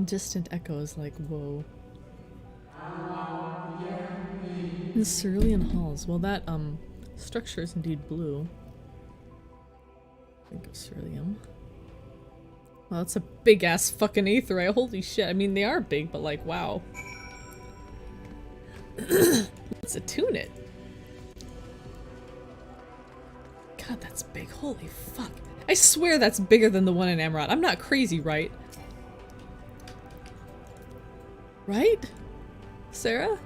Distant echoes like, whoa. In Cerulean halls. Well, that, structure is indeed blue. Think of Ceruleum. Well, that's a big-ass fucking aetheryte. Holy shit. I mean, they are big, but like, wow. Let's attune it. God, that's big. Holy fuck. I swear that's bigger than the one in Amarat. I'm not crazy, right? Right? Sarah?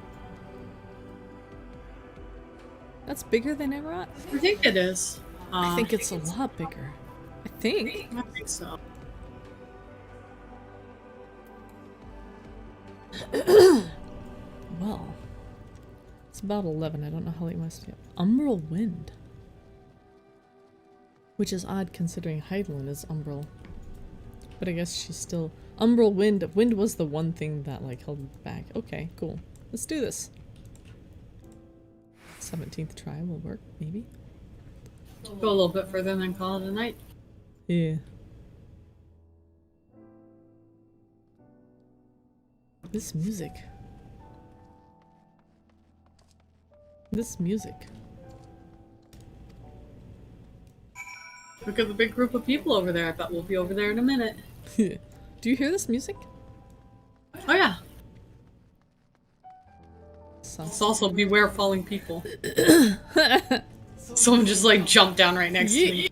That's bigger than Amarat? I think it is. I think it's a lot bigger. I think. I think so. Well, it's about 11. I don't know how late you want us to get. Umbral Wind. Which is odd considering Heidelin is Umbral. But I guess she's still... Umbral Wind. Wind was the one thing that, like, held back. Okay, cool. Let's do this. 17th try will work, maybe? Go a little bit further and then call it a night. Yeah. This music. This music. Look at the big group of people over there. I bet we'll be over there in a minute. Do you hear this music? Oh yeah. Sounds It's also beware falling people. Someone just like jumped down right next to me.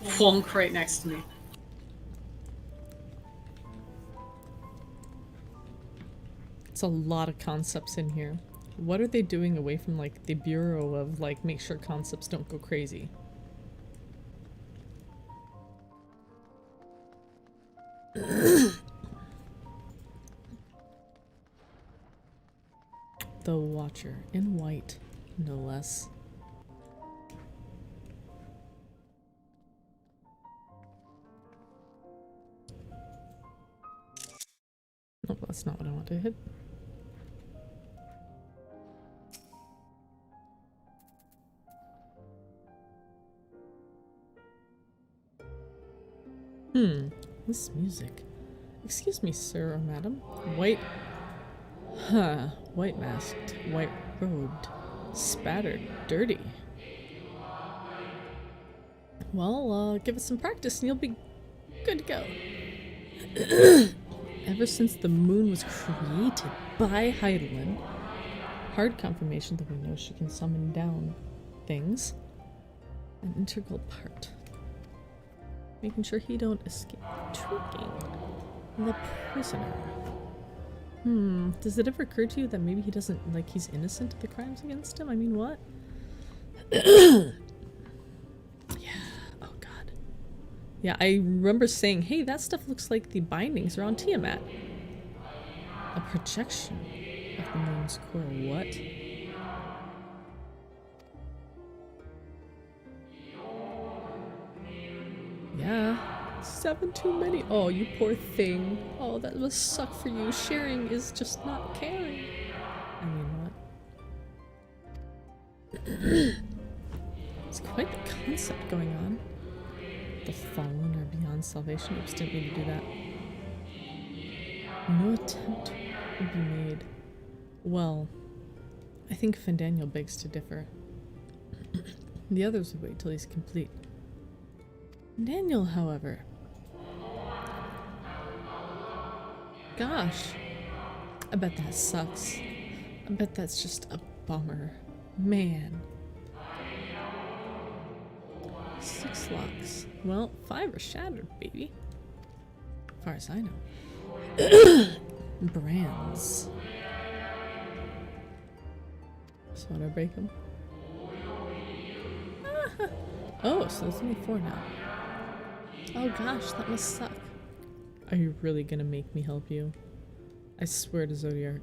Plunk right next to me. It's a lot of concepts in here. What are they doing away from like the bureau of like make sure concepts don't go crazy? The Watcher in white, no less. Nope, that's not what I want to hit. This music. Excuse me, sir or madam. White. Huh. White masked, white robed, spattered, dirty. Well, give us some practice and you'll be good to go. Ever since the moon was created by Heidelin, hard confirmation that we know she can summon down things. An integral part. Making sure he don't escape tricking the prisoner. Does it ever occur to you that maybe he doesn't, like, he's innocent of the crimes against him? I mean, what? Yeah, oh god. Yeah, I remember saying, hey, that stuff looks like the bindings around Tiamat. A projection of the moon's core. What? Yeah. 7 too many. Oh, you poor thing. Oh, that must suck for you. Sharing is just not caring. I mean, what? It's quite the concept going on. The fallen or beyond salvation. Oops, didn't mean to do that. No attempt would be made. Well, I think Fandaniel begs to differ. The others would wait till he's complete. Daniel, however. Gosh. I bet that sucks. I bet that's just a bummer. Man. 6 locks. Well, 5 are shattered, baby. As far as I know. Brands. So I break them. Oh, so there's only 4 now. Oh gosh, that must suck. Are you really gonna make me help you? I swear to Zodiark.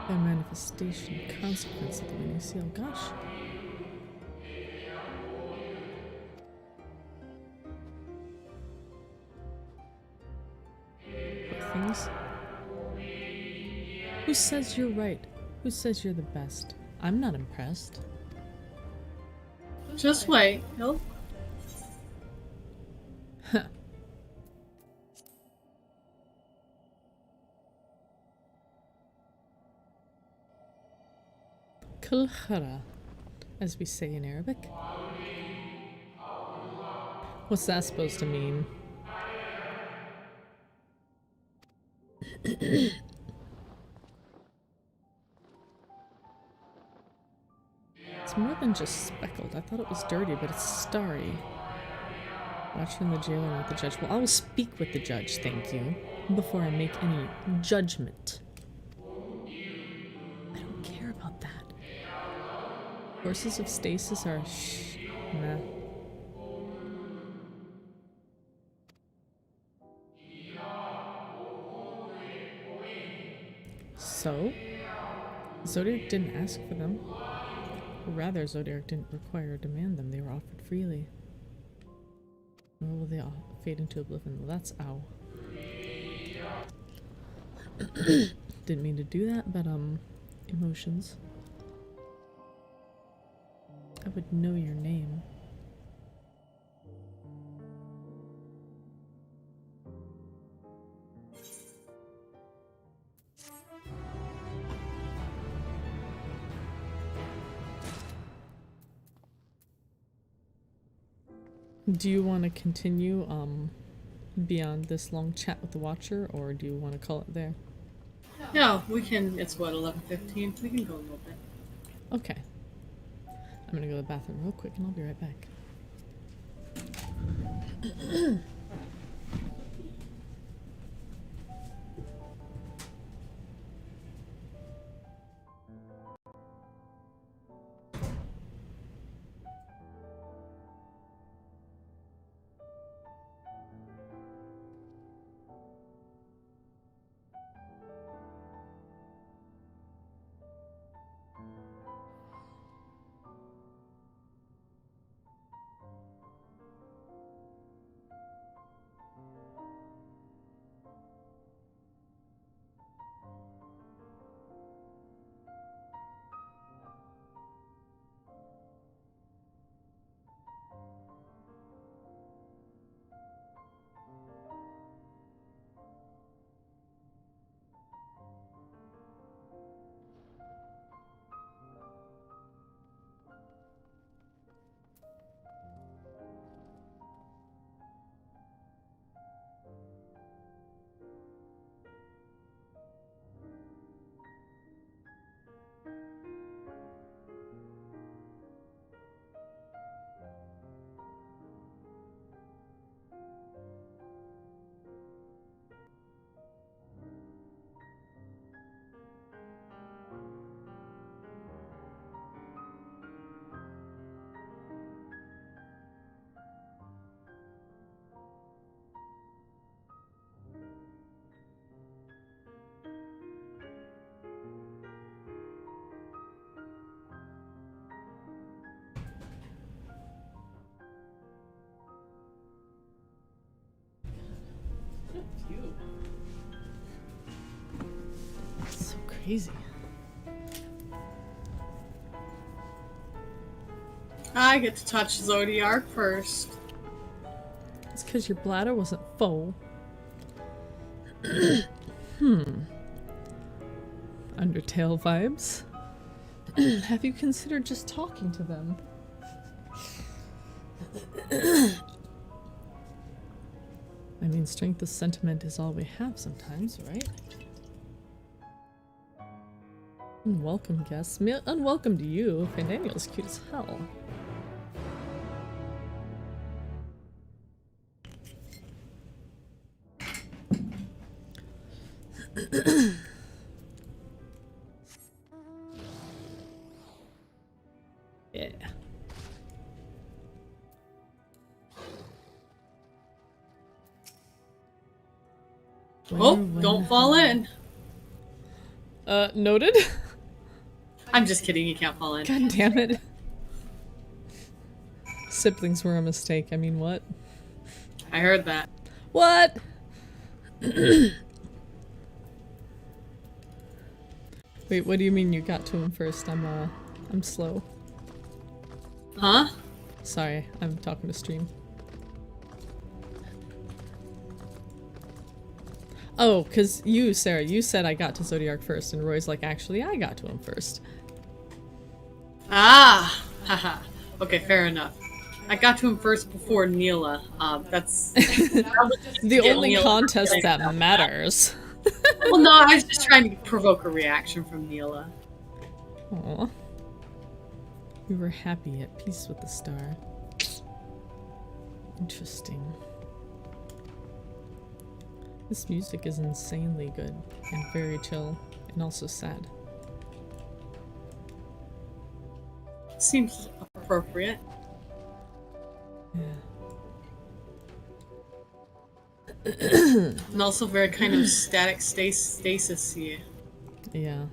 By manifestation, consequence of the winning seal. Gosh. What things? Who says you're right? Who says you're the best? I'm not impressed. Just wait. Nope. Huh. Kulkhara, as we say in Arabic. What's that supposed to mean? It's more than just speckled. I thought it was dirty, but it's starry. Watch from the jailer, not the judge. Well, I will speak with the judge, thank you, before I make any judgment. I don't care about that. Forces of stasis are nah. So? Zodiark didn't ask for them. Or rather, Zodiark didn't require or demand them. They were offered freely. Or will they all fade into oblivion? Well, that's ow. Didn't mean to do that, but, emotions. I would know your name. Do you want to continue beyond this long chat with the Watcher, or do you want to call it there? No, we can. It's what, 11:15. We can go a little bit. Okay. I'm gonna go to the bathroom real quick and I'll be right back. crazy. I get to touch Zodiark first. It's because your bladder wasn't full. Undertale vibes. Have you considered just talking to them? I mean, strength of sentiment is all we have sometimes, right? Unwelcome guests. Unwelcome to you. Fandaniel's cute as hell. Yeah. Oh, don't fall in. Noted? I'm just kidding, you can't fall in. God damn it. Siblings were a mistake. I mean, what? I heard that. What? Wait, what do you mean you got to him first? I'm slow. Huh? Sorry, I'm talking to stream. Oh, cause you, Sarah, you said I got to Zodiark first, and Roy's like, actually, I got to him first. Ah! Haha. Okay, fair enough. I got to him first before Neela. That's... The only contest that matters. Well, no, I was just trying to provoke a reaction from Neela. Aw. We were happy at peace with the star. Interesting. This music is insanely good and very chill and also sad. Seems appropriate. Yeah. And also very kind of static stasis-y. Yeah.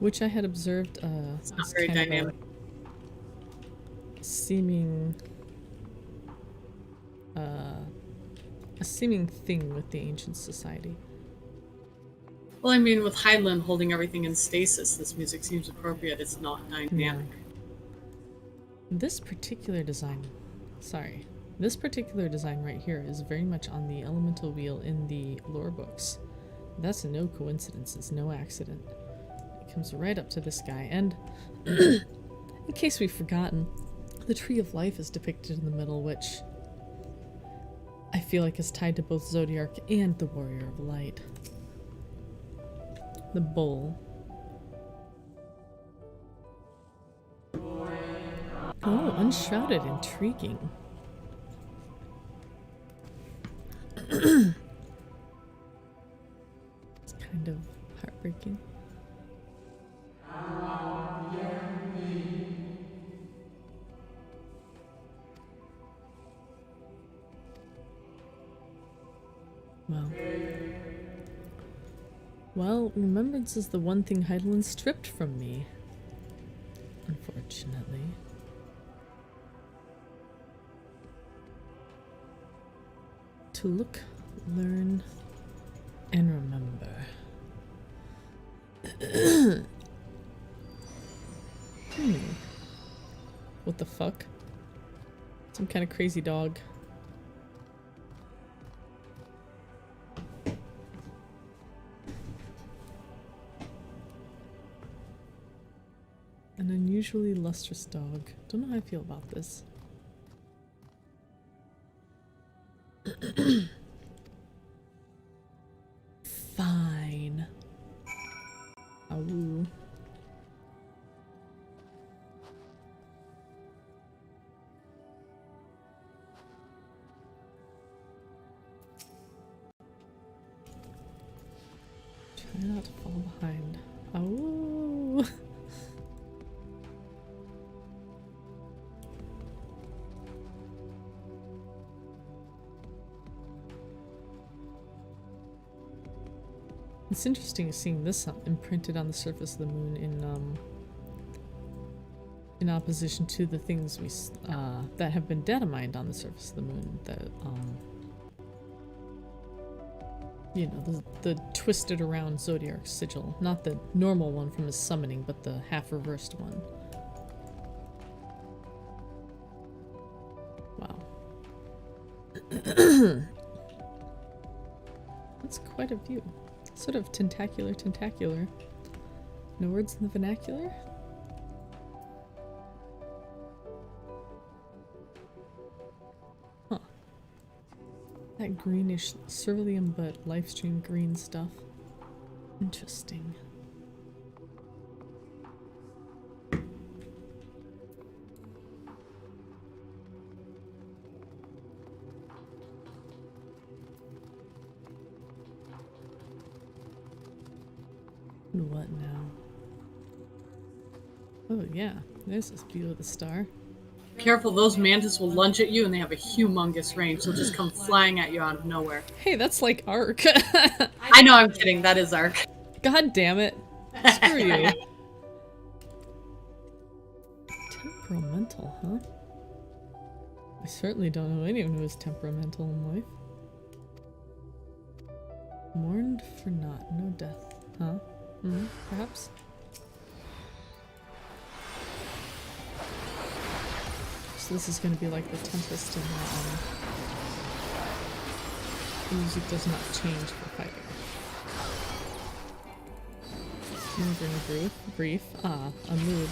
Which I had observed It's not as very kind dynamic. of a seeming thing with the ancient society. Well, I mean, with Hydaelyn holding everything in stasis, this music seems appropriate. It's not dynamic. This particular design, this particular design right here is very much on the elemental wheel in the lore books. That's no coincidence, it's no accident. It comes right up to this guy, and in case we've forgotten, the Tree of Life is depicted in the middle, which I feel like is tied to both Zodiark and the Warrior of Light. The bowl. Oh, unshrouded, intriguing. It's kind of heartbreaking. Well, remembrance is the one thing Hydaelyn stripped from me. Unfortunately. To look, learn, and remember. What the fuck? Some kind of crazy dog. An unusually lustrous dog. Don't know how I feel about this. Fine. Ow. Try not to fall behind. Oh. It's interesting seeing this imprinted on the surface of the moon in opposition to the things we that have been datamined on the surface of the moon. That You know, the twisted around Zodiac sigil. Not the normal one from his summoning, but the half-reversed one. Wow. That's quite a view. Sort of tentacular. No words in the vernacular? Huh. That greenish cerulean but livestream green stuff. Interesting. What now? Oh yeah, there's this view of the star. Careful, those mantis will lunge at you and they have a humongous range. They'll just come flying at you out of nowhere. Hey, that's like Ark. I know, I'm kidding. That is Ark. God damn it. Screw you. Temperamental, huh? I certainly don't know anyone who is temperamental in life. Mourned for naught, no death, huh? Perhaps? So this is gonna be like the Tempest in that the music does not change for fighting. Moving brief. Ah, a mood.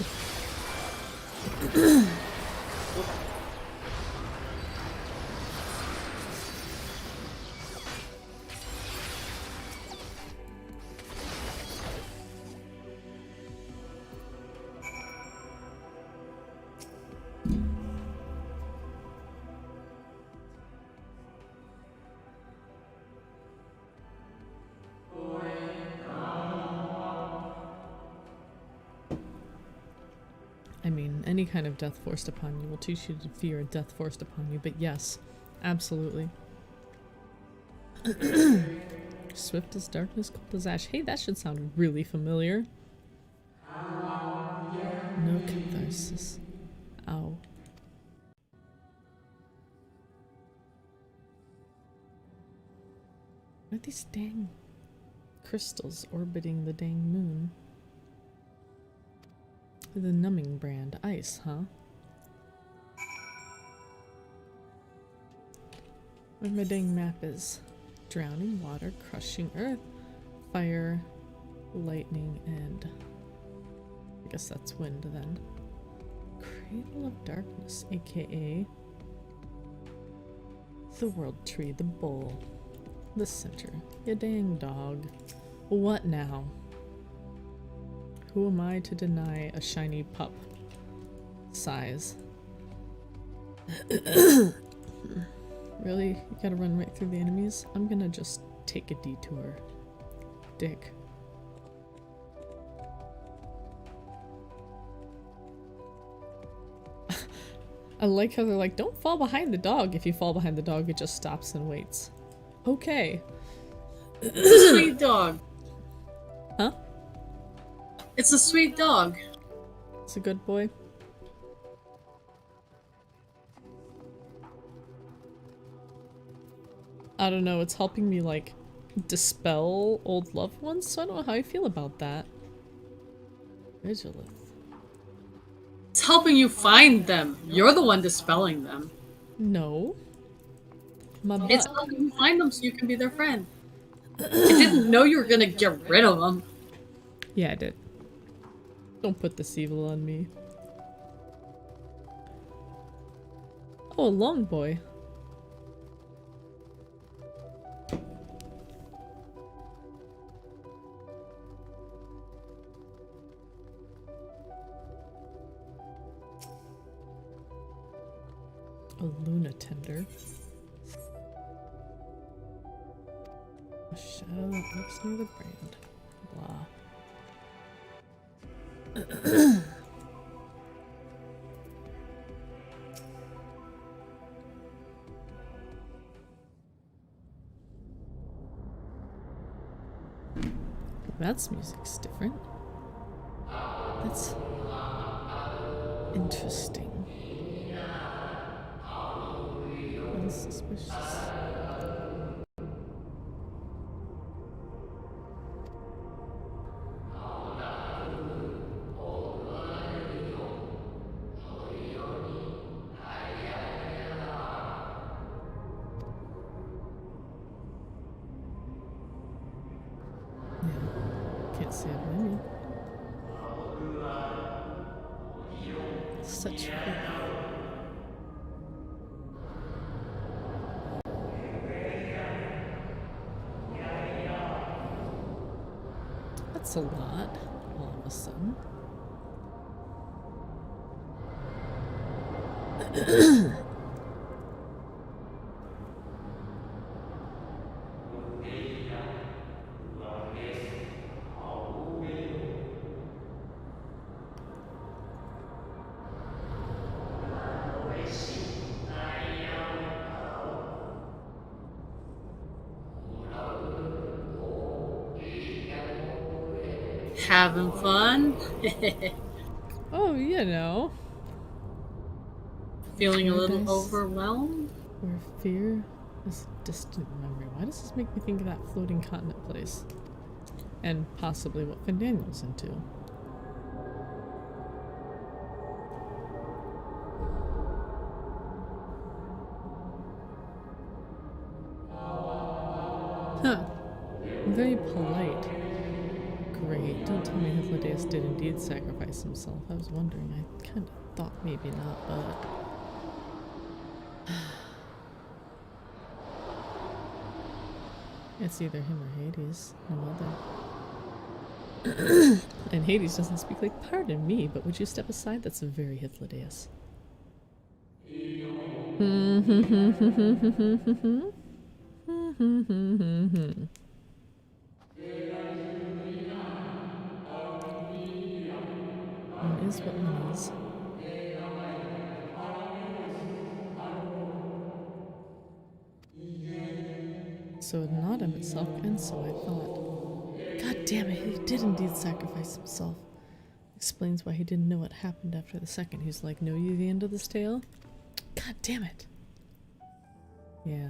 I mean, any kind of death forced upon you will teach you to fear death forced upon you, but yes, absolutely. Swift as darkness, cold as ash. Hey, that should sound really familiar. No catharsis. Ow. What are these dang crystals orbiting the dang moon? The numbing brand. Ice, huh? Where my dang map is. Drowning water, crushing earth, fire, lightning, and I guess that's wind then. Cradle of darkness, aka the world tree, the bowl, the center. Ya dang dog. What now? Who am I to deny a shiny pup size? Really? You gotta run right through the enemies? I'm gonna just take a detour. Dick. I like how they're like, don't fall behind the dog. If you fall behind the dog, it just stops and waits. Okay. It's a sweet dog. Huh? It's a sweet dog. It's a good boy. I don't know, it's helping me, like, dispel old loved ones, so I don't know how I feel about that. Vigilith. It's helping you find them. You're the one dispelling them. No. My butt. It's helping you find them so you can be their friend. I didn't know you were gonna get rid of them. Yeah, I did. Don't put this evil on me. Oh, a long boy. A Luna tender. A shadow that looks near the brand. Blah. That's music's different. That's interesting. Unsuspicious. see it maybe. Such faith. That's a lot, all of a sudden. Having fun? Oh, you know, Feeling a little Paradise. overwhelmed? where fear is a distant memory. Why does this make me think of that floating continent place? And possibly what Finn Daniel's into. Huh. Very polite. Great. Don't tell me Hythlodaeus did indeed sacrifice himself. I was wondering. I kind of thought maybe not, but... It's either him or Hades. No other. And Hades doesn't speak like, pardon me, but would you step aside? That's a very Hythlodaeus. One is what one is. So it not him itself, and so I thought. God damn it, he did indeed sacrifice himself. Explains why he didn't know what happened after the second. He's like, know you the end of this tale? God damn it. Yeah,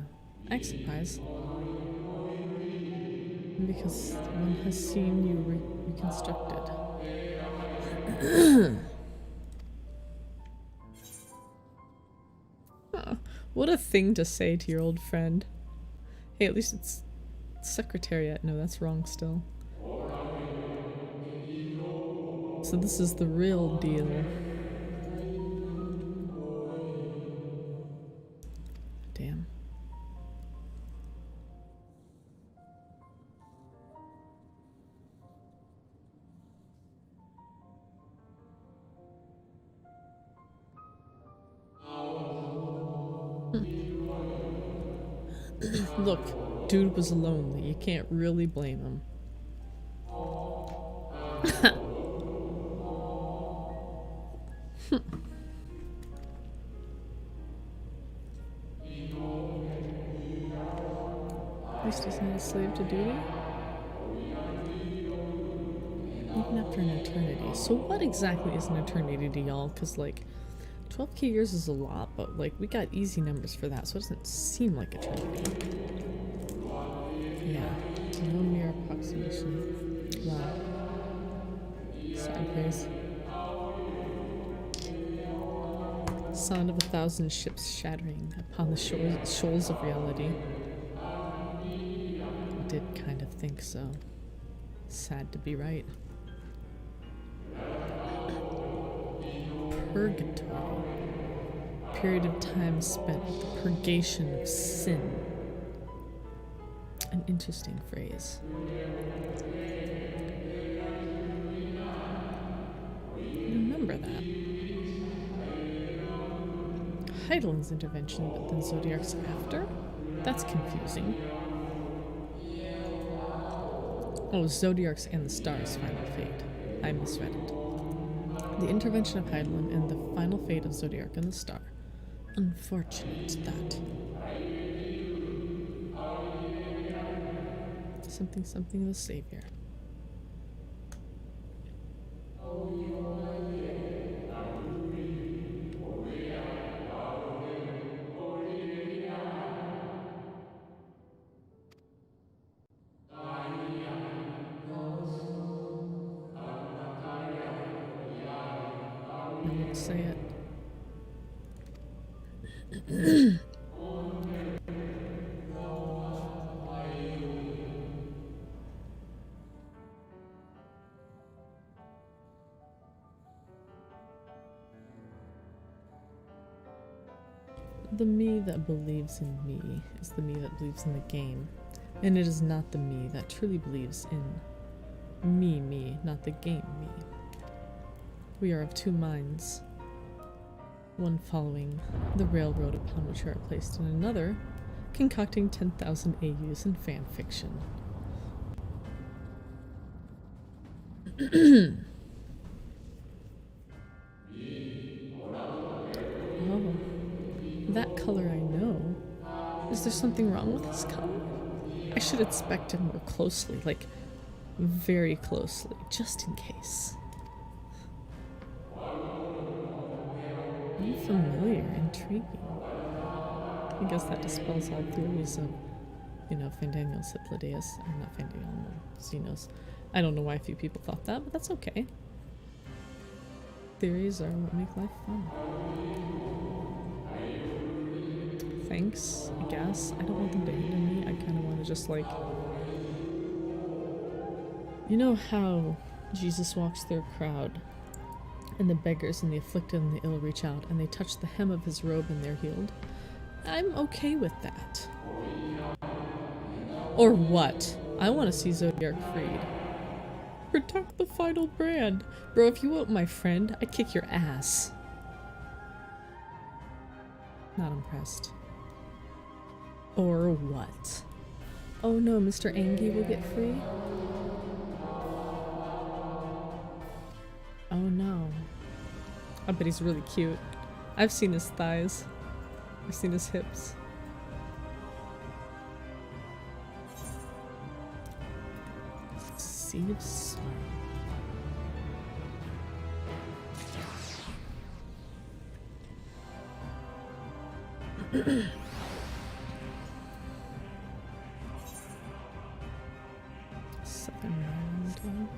I'm surprised. Because one has seen you reconstructed. Huh, what a thing to say to your old friend. Hey, at least it's Secretariat. No, that's wrong still. So this is the real deal. Damn. Look, dude was lonely. You can't really blame him. At least he's not a slave to duty. Even after an eternity. So what exactly is an eternity to y'all? Because, like, 12k years is a lot, but, like, we got easy numbers for that, so it doesn't seem like eternity. Yeah. No mere approximation. Wow. Sideways. Sound of 1,000 ships shattering upon the shoals of reality. I did kind of think so. Sad to be right. Purgatory. Period of time spent with the purgation of sin. An interesting phrase. Remember that. Heidel's intervention, but then Zodiark's after? That's confusing. Oh, Zodiark's and the Stars' final fate. I misread it. The intervention of Heidelin and the final fate of Zodiark and the Star. Unfortunate that. Something the Savior. I won't say it. The me that believes in me is the me that believes in the game. And it is not the me that truly believes in me, not the game me. We are of two minds. One following the railroad upon which we are placed, and another concocting 10,000 AUs in fan fiction. Oh, that color I know. Is there something wrong with this color? I should inspect it more closely, like very closely, just in case. Unfamiliar, intriguing. I guess that dispels all theories of, you know, Fandaniel Cyclades, or not Fandaniel, Xenos. I don't know why a few people thought that, but that's okay. Theories are what make life fun. Thanks, I guess. I don't want them to hinder me. I kind of want to just like... You know how Jesus walks through a crowd and the beggars and the afflicted and the ill reach out and they touch the hem of his robe and they're healed? I'm okay with that. Or what? I want to see Zodiark freed. Protect the final brand. Bro, if you weren't my friend, I'd kick your ass. Not impressed. Or what? Oh no, Mr. Angie will get free? Oh no. I bet he's really cute. I've seen his thighs. I've seen his hips. Seed of sorrow. Second round.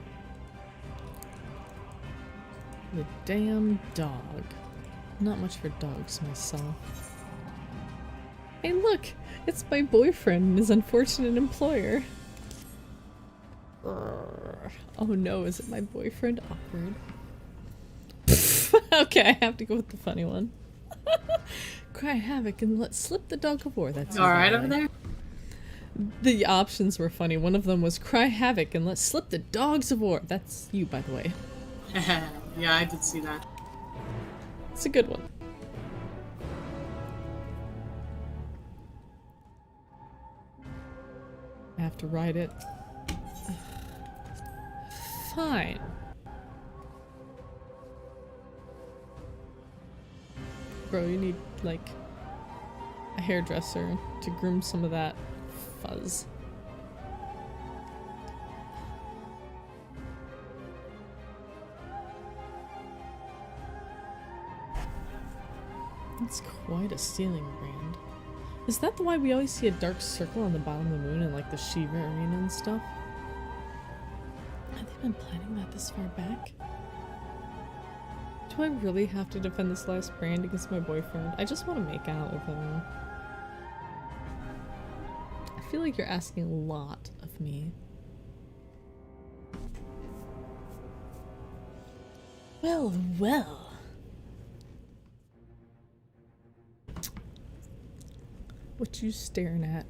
The damn dog. Not much for dogs myself. Hey look! It's my boyfriend and his unfortunate employer. Oh no, is it my boyfriend? Awkward. Okay, I have to go with the funny one. Cry havoc and let slip the dog of war. That's Alright over there? The options were funny. One of them was cry havoc and let slip the dogs of war. That's you, by the way. Yeah, I did see that. It's a good one. I have to write it. Fine. Bro, you need, like, a hairdresser to groom some of that fuzz. That's quite a ceiling brand. Is that why we always see a dark circle on the bottom of the moon in, like, the Shiva arena and stuff? Have they been planning that this far back? Do I really have to defend this last brand against my boyfriend? I just want to make out with him. I feel like you're asking a lot of me. Well, well. What you staring at?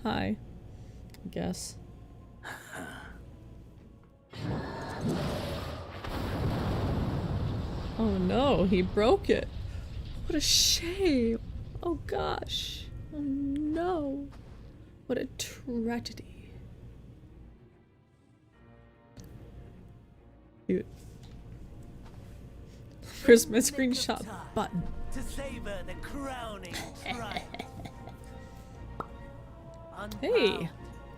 Hi. I guess. Oh no, he broke it. What a shame. Oh gosh. Oh no. What a tragedy. Cute. Where's my screenshot button? To savor the crowning triumph. Hey. Unbound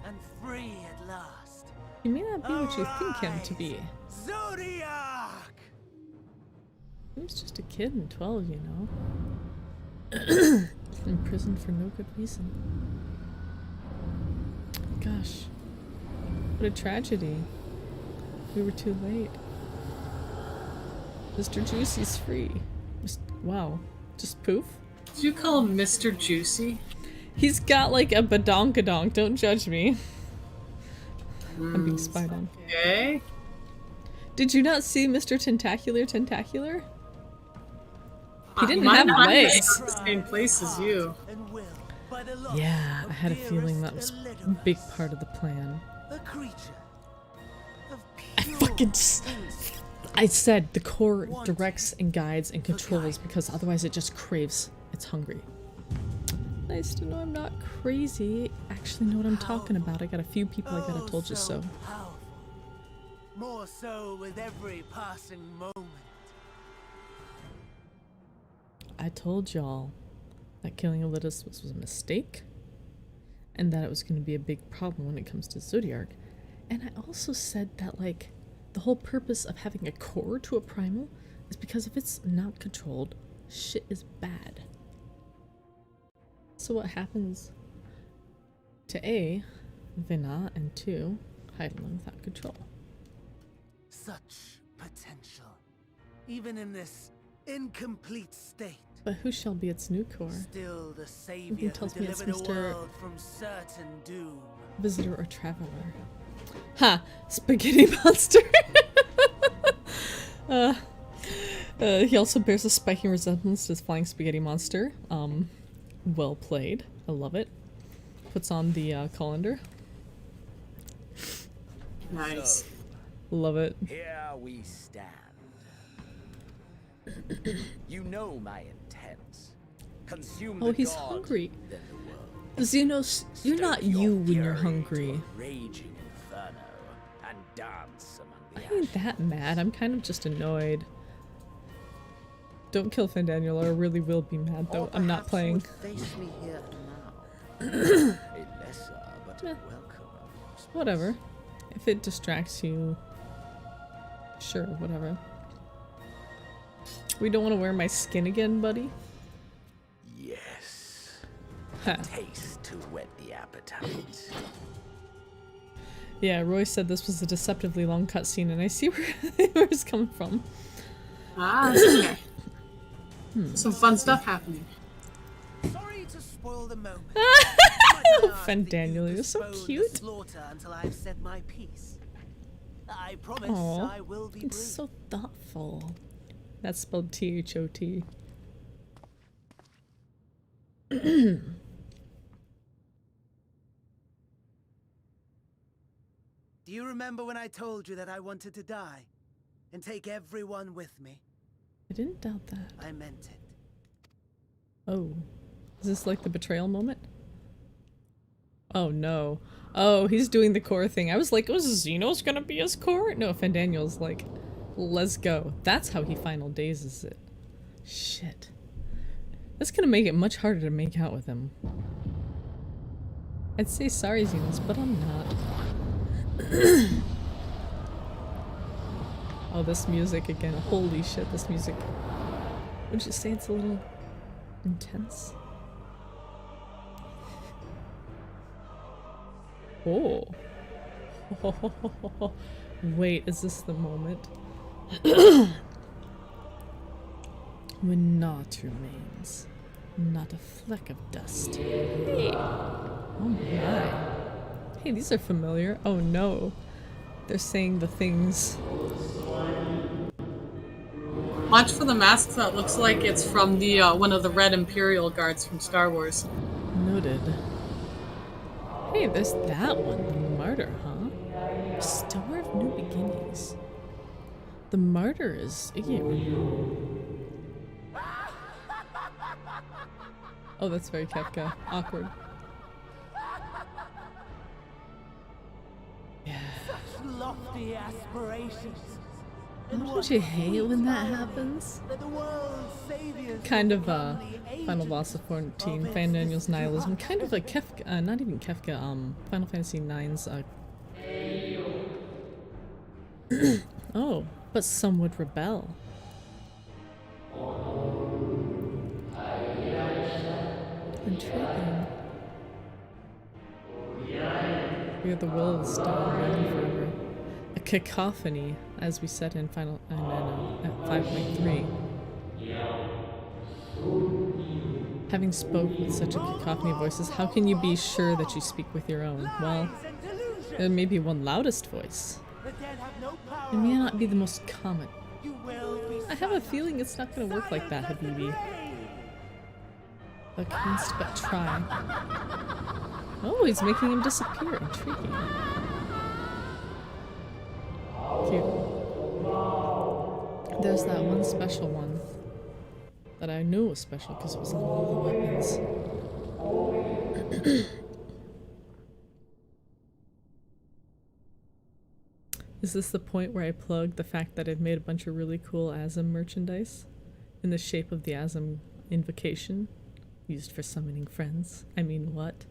and free at last. He may not be what you think him to be. Zodiark! He was just a kid in 12, you know. Imprisoned for no good reason. Gosh. What a tragedy. We were too late. Mr. Juicy's free. Wow. Just poof? Did you call him Mr. Juicy? He's got like a badonkadonk. Don't judge me. I'm being spied on. Okay. Did you not see Mr. Tentacular Tentacular? He didn't Mine- have mine was legs. the same place as you. And will, by the loss Yeah, I had a of feeling that Garrus was the a big Littlest, part of the plan. a creature of I pure fucking instinct. I said the core directs and guides and controls because otherwise it just craves. It's hungry. Nice to know I'm not crazy. Actually know what I'm talking about. I got a few people I gotta told you so. Powerful. More so with every passing moment. I told y'all that killing Elidis was a mistake and that it was going to be a big problem when it comes to Zodiark. And I also said that, like, the whole purpose of having a core to a primal is because if it's not controlled, shit is bad. So what happens to A, Vina, and 2, Heidelin without control? Such potential. Even in this incomplete state. But who shall be its new core? Still the savior who tells me it's delivered a Mr. world from certain doom. Visitor or traveler? Ha! Spaghetti monster! He also bears a striking resemblance to his flying spaghetti monster. Well played. I love it. Puts on the colander. Nice. Love it. Here we stand. You know my intents. Consume Oh, the he's god, hungry. then the world. Xenos, you're not Stoke your you when you're fury hungry. to a raging inferno and dance among the I ain't that mad. I'm kind of just annoyed. Don't kill Fandaniel or I really will be mad though. Or I'm not perhaps playing. would face me here and now. A lesser but Eh. welcome of Whatever. If it distracts you, sure, whatever. We don't want to wear my skin again, buddy? Yes. Ha. Taste to whet the appetite. Yeah, Roy said this was a deceptively long cutscene, and I see where it's coming from. Ah, that's okay. Some fun stuff happening. Sorry to spoil the moment. Might I ask that you Fandaniel, you're so postpone the cute. slaughter until I've said my piece. I promise Aw, I will be it's brief. so thoughtful. That's spelled T-H-O-T. Do you remember when I told you that I wanted to die and take everyone with me? I didn't doubt that. I meant it. Oh. Is this like the betrayal moment? Oh no. Oh, he's doing the core thing. I was like, was Xenos gonna be his core? No, Fandaniel's like, let's go. That's how he final dazes it. Shit. That's gonna make it much harder to make out with him. I'd say sorry, Xenos, but I'm not. Oh, this music again. Holy shit, this music. Would you say it's a little intense? Oh. Wait, is this the moment? When naught remains, not a fleck of dust. Hey. Oh my. Hey, these are familiar. Oh no. They're saying the things. Watch for the mask that looks like it's from the one of the Red Imperial Guards from Star Wars. Noted. Hey, there's that one. The martyr, huh? Restorer of new beginnings. The martyr is... Ew. Oh, that's very Kefka. Awkward. Yeah. Lofty aspirations. Don't you hate when that happens? That the world's saviors Kind of, become the Final agents Boss of 14, of its Fandaniel's nihilism. Kind of like Kefka, not even Kefka, Final Fantasy IX's, oh, but some would rebel. Intriguing. We are the wolves dying forever. A cacophony, as we said in Final at 5.3. Having spoke with such a cacophony of voices, how can you be sure that you speak with your own? Well, lies and delusions. there may be one loudest voice. The dead have no power It may over not be the most common. you. Will be I have a feeling it's not gonna work like that, Habibi. Against but try. Oh, he's making him disappear. Intriguing. Cute. There's that one special one that I knew was special because it was on all the weapons. Is this the point where I plug the fact that I've made a bunch of really cool Asm merchandise in the shape of the Asm invocation used for summoning friends? I mean, what?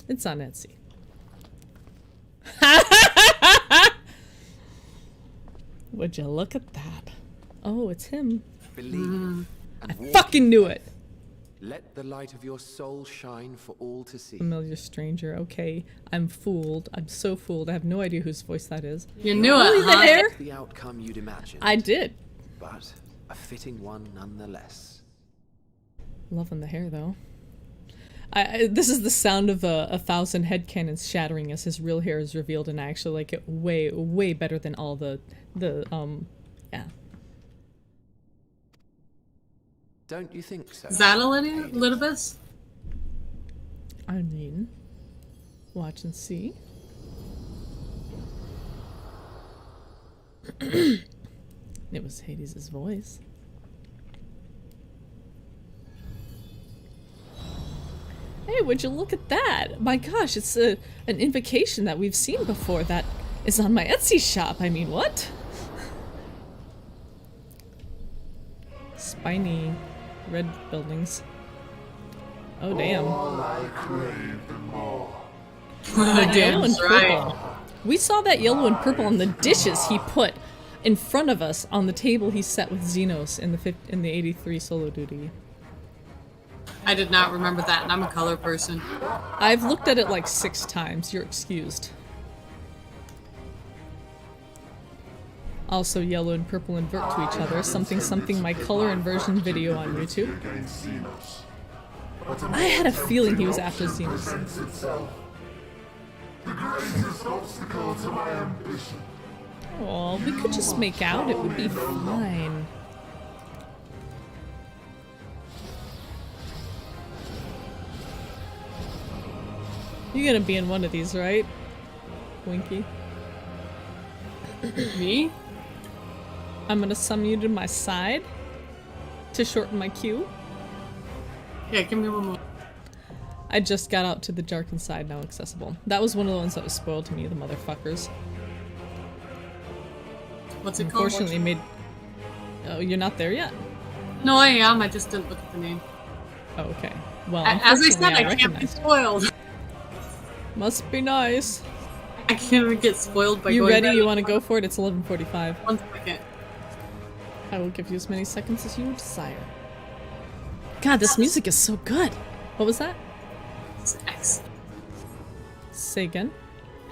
It's on Etsy. Would you look at that? Oh, it's him. Believe I fucking knew it! Let the light of your soul shine for all to see. Familiar stranger. Okay, I'm fooled. I'm so fooled. I have no idea whose voice that is. You knew Really, it, the huh? hair? The outcome you'd imagined. I did. But a fitting one nonetheless. Loving the hair, though. This is the sound of a thousand headcanons shattering as his real hair is revealed, and I actually like it way, way better than all the yeah. Don't you think so? Is that a little bit? I mean, watch and see. It was Hades' voice. Hey, would you look at that? My gosh, it's an invocation that we've seen before that is on my Etsy shop. I mean, what? Spiny red buildings. Oh, damn. Yellow and purple. We saw that yellow and purple on the dishes he put in front of us on the table he set with Xenos in the 83 solo duty. I did not remember that, and I'm a color person. I've looked at it like 6 times. You're excused. Also, yellow and purple invert to each other. Something my color inversion video on YouTube. I had a feeling he was after Xenos. Oh, we could just make out. It would be fine. You're gonna be in one of these, right? Winky. Me? I'm gonna summon you to my side to shorten my queue. Yeah, give me one more. I just got out to the darkened side, now accessible. That was one of the ones that was spoiled to me, the motherfuckers. What's it called? Unfortunately made... Oh, you're not there yet? No, I am. I just didn't look at the name. Oh, okay. Well, As I said, unfortunately, I can't be recognized. spoiled. Must be nice. I can't even get spoiled by You going ready? back. You want to go for it? It's 11:45. 1 second. I will give you as many seconds as you desire. God, this music is so good. What was that? It's excellent. Say again.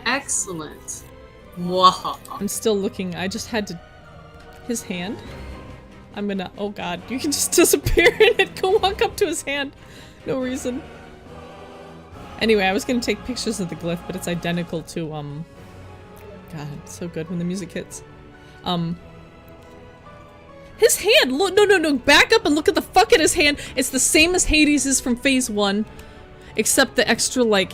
Excellent. Wow. I'm still looking. I just had to... His hand? I'm gonna... Oh god, you can just disappear in it. Go walk up to his hand. No reason. Anyway, I was gonna take pictures of the glyph, but it's identical to, God, it's so good when the music hits. His hand! Look, no, back up and look at the fuck at his hand! It's the same as Hades' from Phase 1, except the extra, like,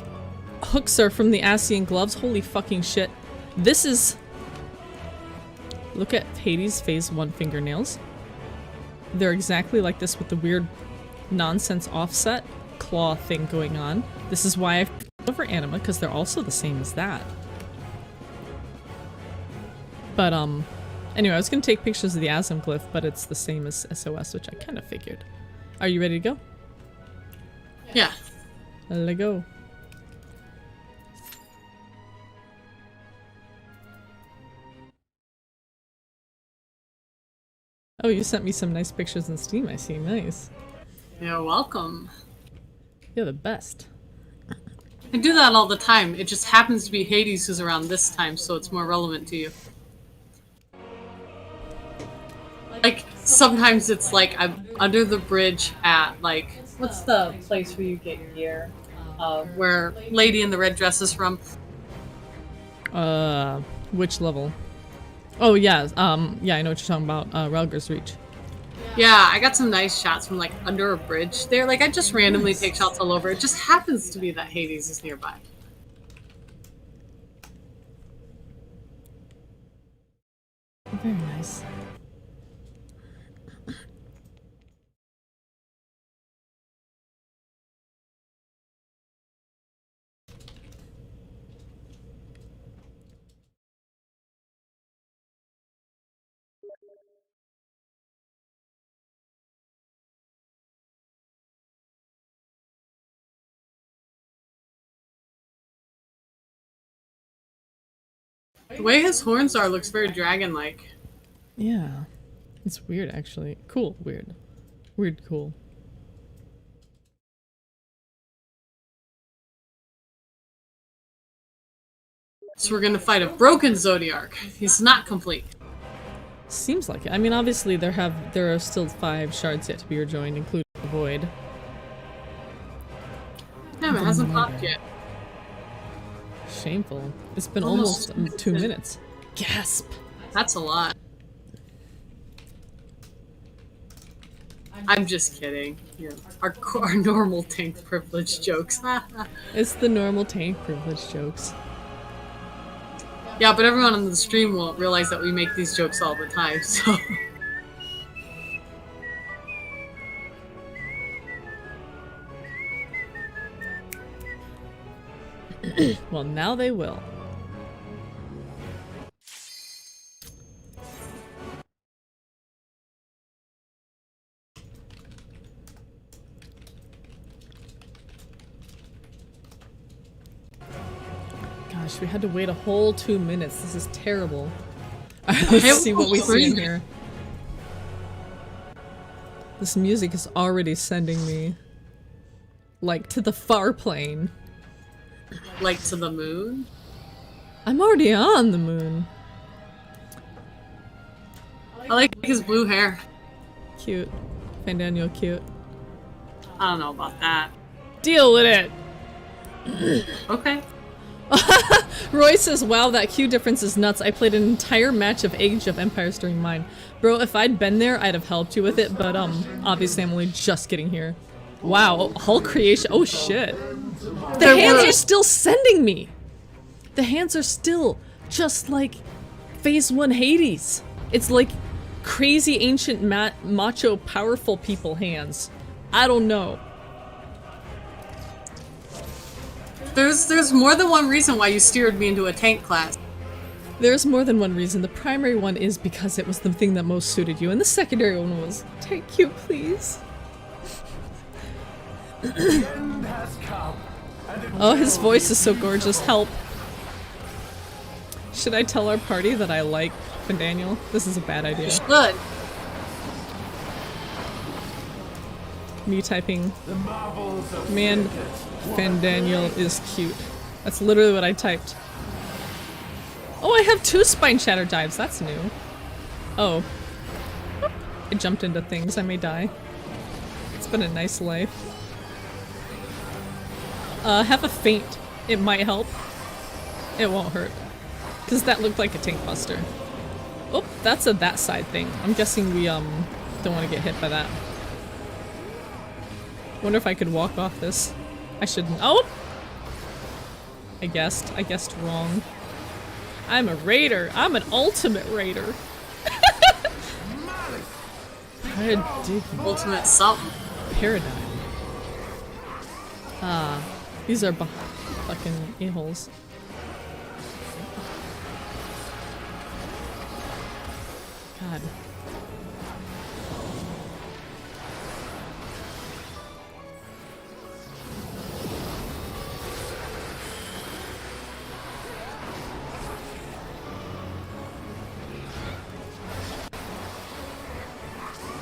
hooks are from the Asian gloves. Holy fucking shit. This is... Look at Hades' Phase 1 fingernails. They're exactly like this with the weird nonsense offset claw thing going on. This is why I've over Anima, because they're also the same as that. But, anyway, I was gonna take pictures of the Asm glyph, but it's the same as SOS, which I kind of figured. Are you ready to go? Yeah. Let's go. Oh, you sent me some nice pictures in Steam, I see. Nice. You're welcome. You're the best. I do that all the time. It just happens to be Hades who's around this time, so it's more relevant to you. Like, sometimes it's like I'm under the bridge at, like, what's the place where you get gear? Where Lady in the Red Dress is from. Which level? Oh yeah, yeah, I know what you're talking about. Relger's Reach. Yeah, I got some nice shots from like under a bridge there. Like I just randomly take shots all over. It just happens to be that Hades is nearby. Very nice. The way his horns are looks very dragon-like. Yeah. It's weird, actually. Cool, weird. Weird, cool. So we're gonna fight a broken Zodiark. He's not complete. Seems like it. I mean, obviously there are still 5 shards yet to be rejoined, including the Void. Damn, it hasn't popped yet. Shameful. It's been Almost almost 2 minutes. Gasp! That's a lot. I'm just kidding. Yeah, our normal tank privilege jokes. It's the normal tank privilege jokes. Yeah, but everyone on the stream won't realize that we make these jokes all the time, so... Well, now they will. Gosh, we had to wait a whole 2 minutes. This is terrible. Let's see what we see in here. This music is already sending me, like, to the far plane. Like to the moon? I'm already on the moon. I like his blue hair. Cute. Fandaniel cute. I don't know about that. Deal with it! Okay. Roy says, wow, that Q difference is nuts. I played an entire match of Age of Empires during mine. Bro, if I'd been there, I'd have helped you with it, but obviously I'm only just getting here. Wow, Hull creation. Oh shit. The hands are still sending me! The hands are still just like Phase 1 Hades. It's like crazy ancient macho powerful people hands. I don't know. There's more than one reason why you steered me into a tank class. There's more than one reason. The primary one is because it was the thing that most suited you, and the secondary one was, take you, please. Oh, his voice is so gorgeous. Help. Should I tell our party that I like Fandaniel? This is a bad idea. You should. Me typing, man, Fandaniel is cute. That's literally what I typed. Oh, I have 2 spine shatter dives. That's new. Oh. I jumped into things. I may die. It's been a nice life. Have a feint. It might help. It won't hurt. Because that looked like a tank buster. Oh, that's a that side thing. I'm guessing we, don't want to get hit by that. Wonder if I could walk off this. I shouldn't. Oh! I guessed wrong. I'm a raider. I'm an ultimate raider. Ultimate something. Paradigm. Ah, these are fucking a-holes. God.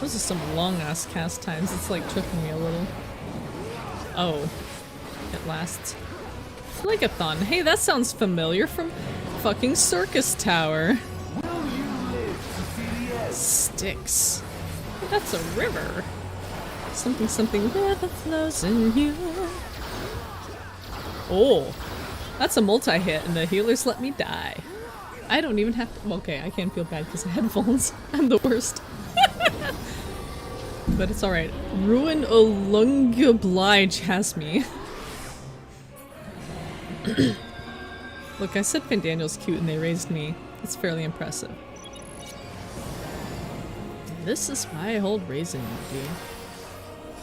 Those are some long-ass cast times. It's like tripping me a little. Oh. It lasts. Phlegathon. Hey, that sounds familiar from fucking Circus Tower. Styx. That's a river. Something something river flows in you. Oh. That's a multi-hit and the healers let me die. I don't even have to. Well, okay, I can't feel bad because of headphones. I'm the worst. But it's alright. Ruin Olungublige has me. Look, I said Fandaniel's cute and they raised me. It's fairly impressive. This is why I hold raising you, dude.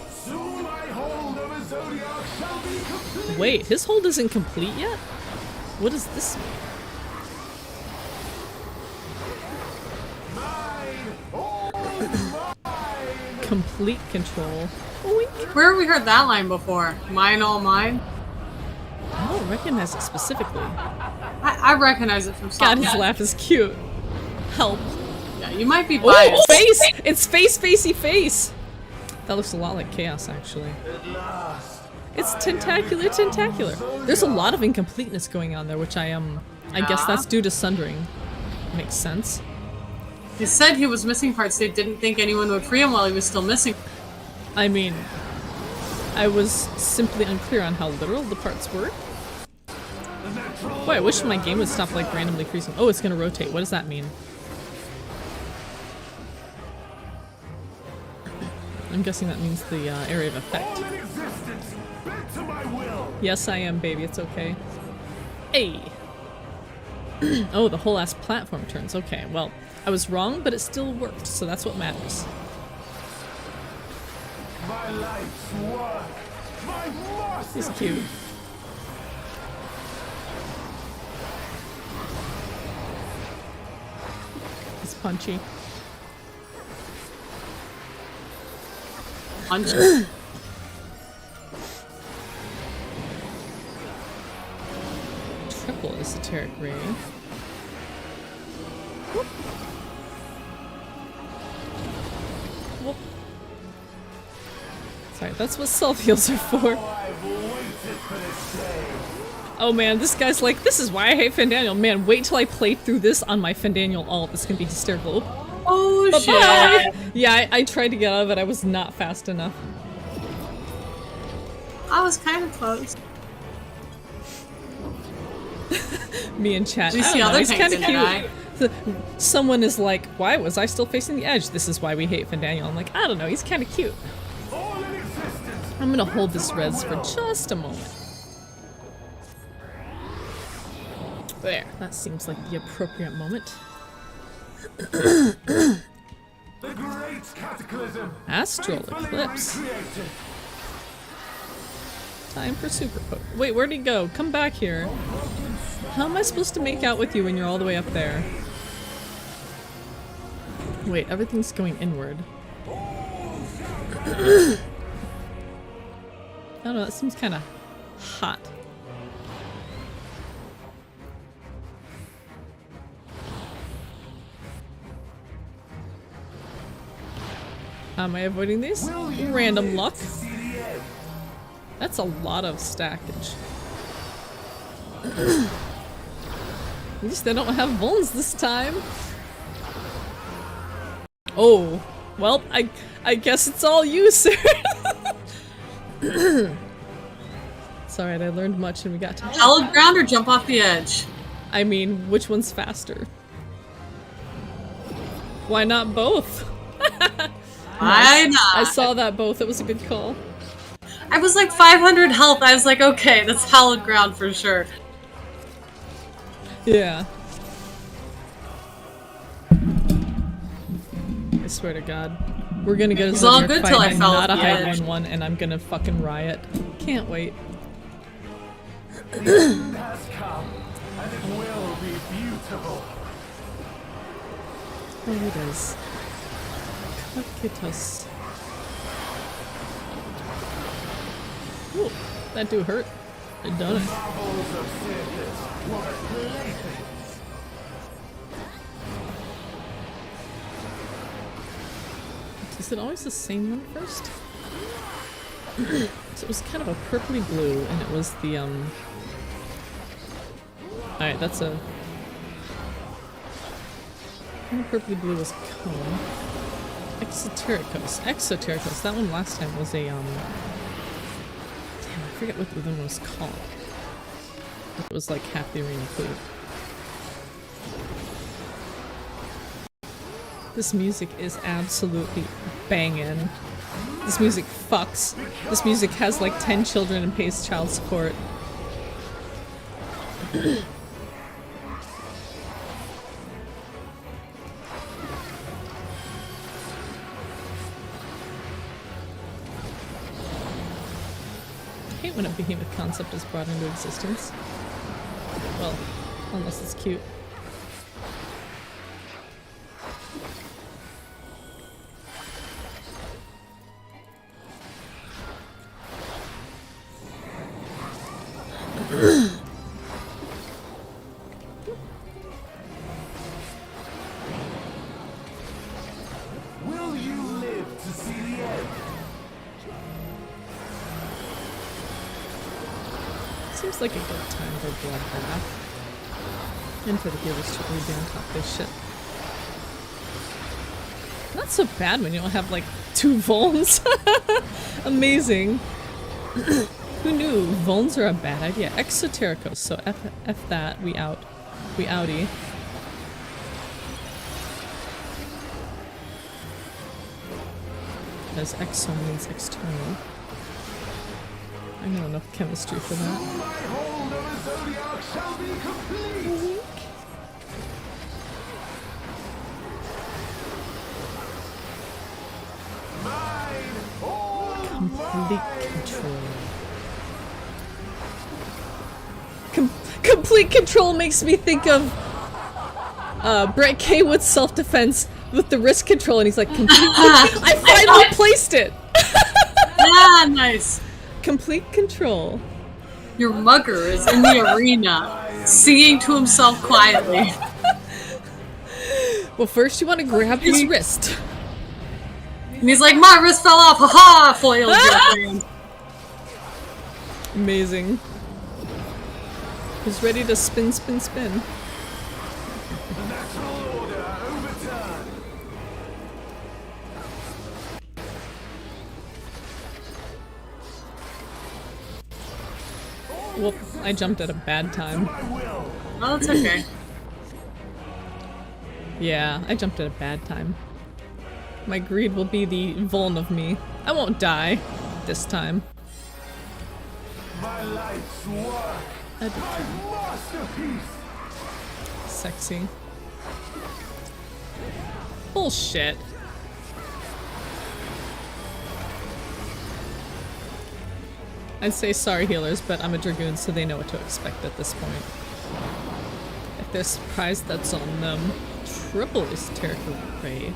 Soon my hold of a zodiac shall be complete. Wait, his hold isn't complete yet? What does this mean? Mine, all mine. Complete control. Oink. Where have we heard that line before? Mine, all mine? I don't recognize it specifically. I recognize it from God, something. his laugh is cute. Help. Yeah, you might be Oh, biased. face! It's facey face! That looks a lot like Chaos, actually. At last. It's tentacular. There's a lot of incompleteness going on there, which I guess that's due to Sundering. Makes sense. He said he was missing parts. They didn't think anyone would free him while he was still missing. I mean, I was simply unclear on how literal the parts were. Boy, I wish my game would stop like randomly freezing. Oh, it's gonna rotate. What does that mean? I'm guessing that means the area of effect. All in existence, bent to my will. Yes, I am, baby. It's okay. Hey! Oh, the whole ass platform turns. Okay, well, I was wrong, but it still worked, so that's what matters. My life's work. My masterpiece. He's cute. He's punchy. Punch. Triple esoteric ray. Whoop. Whoop. Sorry, that's what self heals are for. I've waited for this day. Oh man, this guy's like, this is why I hate Fandaniel. Man, wait till I play through this on my Fandaniel alt. It's gonna be hysterical. Oh Bye-bye! shit. Yeah, I tried to get out of it. I was not fast enough. I was kind of close. Me and chat. Did you I see don't know, other he's tanks kind in of the cute. Someone is like, why was I still facing the edge? This is why we hate Fandaniel. I'm like, I don't know, he's kind of cute. All in existence. I'm gonna hold this res for just a moment. There, that seems like the appropriate moment. The great cataclysm. Astral faithfully Eclipse. recreated. Time for super poke. Wait, where'd he go? Come back here. How am I supposed to make out with you when you're all the way up there? Wait, everything's going inward. I don't know, that seems kind of hot. How am I avoiding these? Random luck. See the end. That's a lot of stackage. At least they don't have vulns this time. Oh, well, I guess it's all you, sir. It's alright, I learned much and we got to. Solid ground or jump off the edge? I mean, which one's faster? Why not both? Why not? I saw that both. It was a good call. I was like 500 health. I was like, okay, that's solid ground for sure. Yeah. I swear to God. We're gonna get a was all Zodiac good fight till I and fell not a off the hide edge. 1-1 and I'm gonna fucking riot. Can't wait. The end has come, and it will be beautiful. Oh, it is. Cocytus. Ooh, that do hurt. It done it. Marvels of Circus were playthings. Is it always the same one first? So it was kind of a purpley blue, and it was the, Alright, that's a... kind of purpley blue was cone. Exotericos. Exotericos. That one last time was a, Damn, I forget what the other one was called. It was like half the arena food. This music is absolutely banging. This music fucks. This music has like 10 children and pays child support. I hate when a behemoth concept is brought into existence. Well, unless it's cute. Will you live to see the end? Seems like a good time for bloodbath. And for the healers to really be on top of this shit. Not so bad when you don't have like 2 vulns. Amazing. Who knew vulns are a bad idea? Exotericos, so F that, we out. We outie. Because exo means external. I know enough chemistry for that. My hold of a Zodiac shall be complete! Mine! All Complete mine! control. Complete control makes me think of Brett Kaywood's self-defense with the wrist control, and he's like, I finally placed it! Ah, nice. Complete control. Your mugger is in the arena, singing to himself quietly. Well, first you want to grab his wrist. And he's like, my wrist fell off, haha, foiled your plan. Amazing. He's ready to spin, spin, spin. The natural order overturned! Whoop, I jumped at a bad time. I will! Oh, that's okay. Yeah, I jumped at a bad time. My greed will be the vuln of me. I won't die this time. My life's work! I did My masterpiece! sexy. Bullshit. I'd say sorry healers, but I'm a Dragoon, so they know what to expect at this point. If they're surprised, that's on them. Triple Esoterical Ray.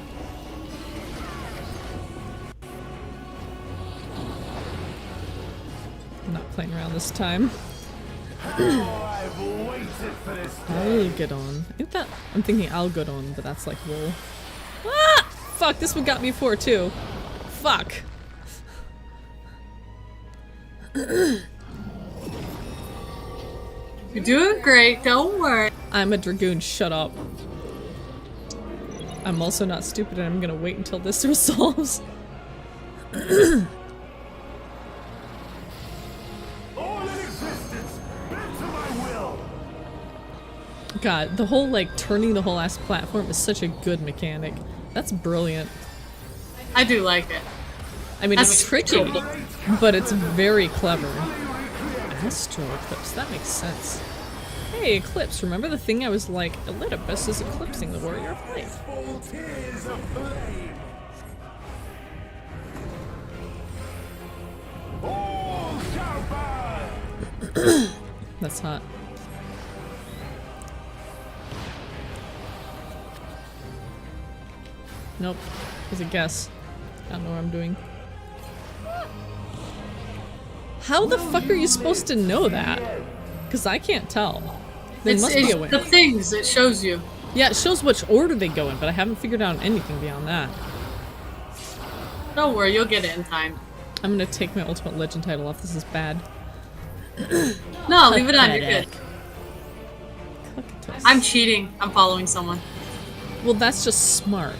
I'm not playing around this time. Oh, I've waited for this day! Algodon. I think that I'm thinking Algodon, but that's like wool. Ah! Fuck, this one got me 4 too. Fuck. You're doing great, don't worry. I'm a Dragoon, shut up. I'm also not stupid and I'm gonna wait until this resolves. All in existence, bent to my will! God, the whole like turning the whole ass platform is such a good mechanic. That's brilliant. I do like it. I mean, That's it's tricky, but it's very clever. Astral Eclipse, that makes sense. Hey, Eclipse, remember the thing I was like, Elidibus is eclipsing the Warrior of Light. Full tears of flame! All shall burn! That's hot. Nope. It's a guess. I don't know what I'm doing. How the fuck are you supposed to know that? Because I can't tell. There must be a way. The things it shows you. Yeah, it shows which order they go in, but I haven't figured out anything beyond that. Don't worry, you'll get it in time. I'm gonna take my Ultimate Legend title off. This is bad. No, leave it on, you're good. Cuckatus. I'm cheating. I'm following someone. Well, that's just smart.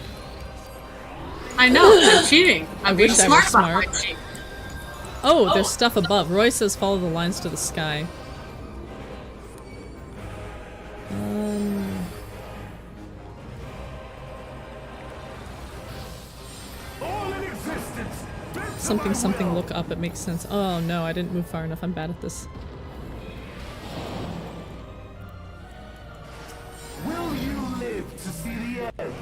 I know, I'm cheating. I'm being wish I smart were about my smart. cheat. Oh, there's stuff above. Roy says follow the lines to the sky. something something look up, it makes sense. Oh no, I didn't move far enough. I'm bad at this. Will you live to see the end?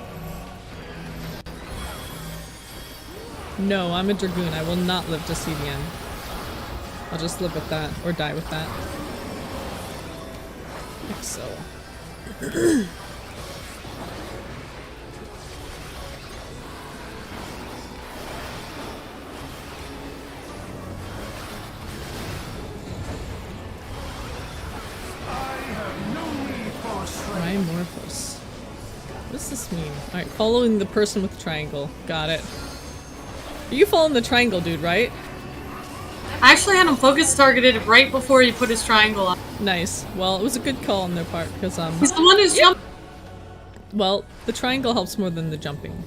No, I'm a Dragoon. I will not live to see the end. I'll just live with that, or die with that. Like so. Trimorphos. What does this mean? Alright, following the person with the triangle. Got it. Are you following the triangle, dude, right? I actually had him focus targeted right before he put his triangle on. Nice. Well, it was a good call on their part, because, He's the one who's jumping. well, the triangle helps more than the jumping.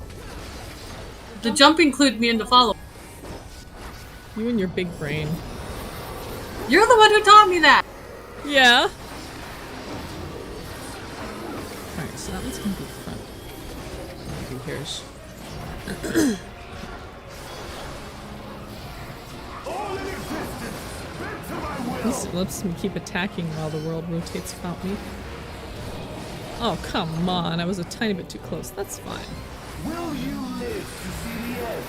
The jumping clued me into follow. You and your big brain. You're the one who taught me that. Yeah. Alright, so that one's gonna be front. Who cares? All in existence, bent to my will. This lets me keep attacking while the world rotates about me. Oh, come on. I was a tiny bit too close. That's fine. Will you live to see the end?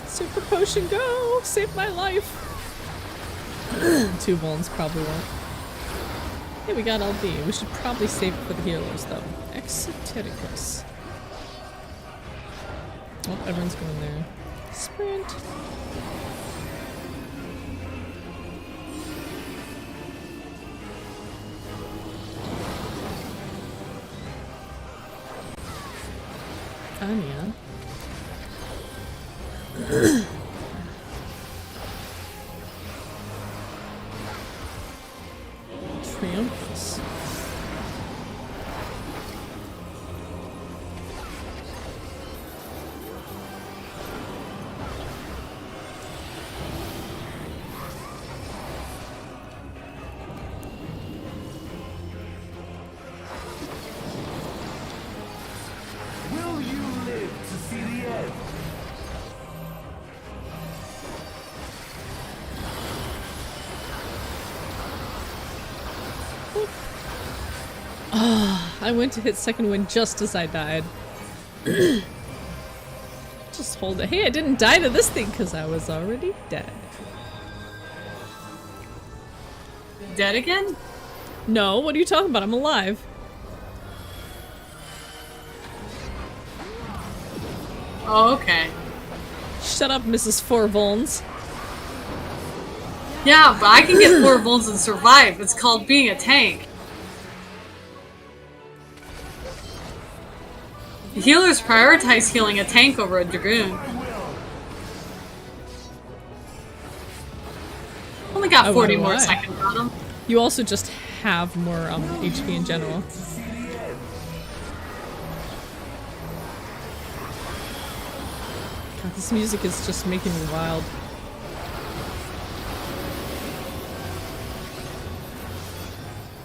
Super potion, go! Save my life! 2 bones probably won't. Hey, we got LB. We should probably save it for the healers, though. Exotericus. Oh, everyone's going there. Sprint. Anya. Triumphus. Will you live to see the end? I went to hit second wind just as I died. Just hold it. Hey, I didn't die to this thing because I was already dead. Dead again? No, what are you talking about? I'm alive. Oh, okay. Shut up, Mrs. Forvolns. Yeah, but I can get 4 bones and survive. It's called being a tank. The healers prioritize healing a tank over a dragoon. Only got I 40 wonder more why. seconds on him. You also just have more HP in general. God, this music is just making me wild.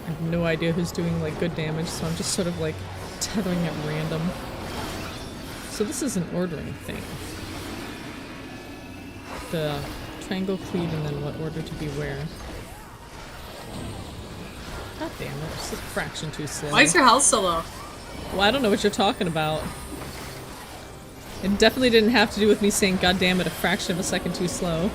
I have no idea who's doing like good damage, so I'm just sort of like tethering at random. So this is an ordering thing. The triangle cleave and then what order to be where. God damn it, it's a fraction too slow. Why is your health so low? Well, I don't know what you're talking about. It definitely didn't have to do with me saying god damn it a fraction of a second too slow.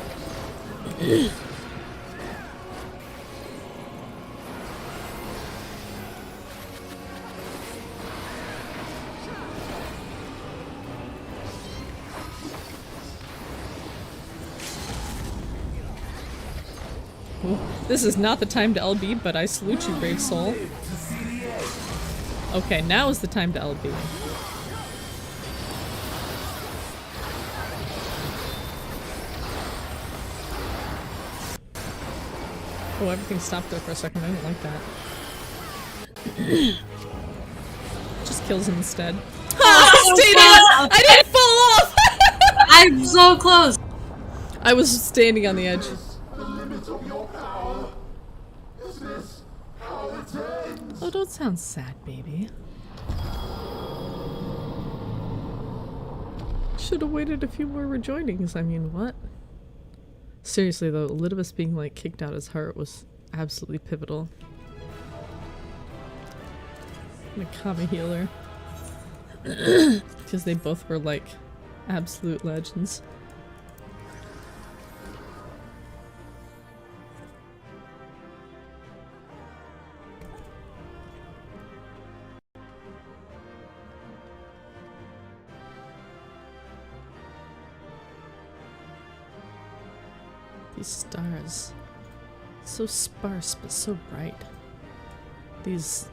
Ooh, this is not the time to LB, but I salute you, brave soul. Okay, now is the time to LB. Oh, everything stopped there for a second. I didn't like that. Just kills him instead. so Stayed close. on! I didn't fall off! I'm so close. I was standing on the edge. The limit of your power. Is this how it ends? Oh, don't sound sad, baby. Should have waited a few more rejoinings. I mean, what? Seriously though, Elidibus being like kicked out his heart was absolutely pivotal. Mikami healer. Because they both were like absolute legends. These stars. So sparse but so bright. These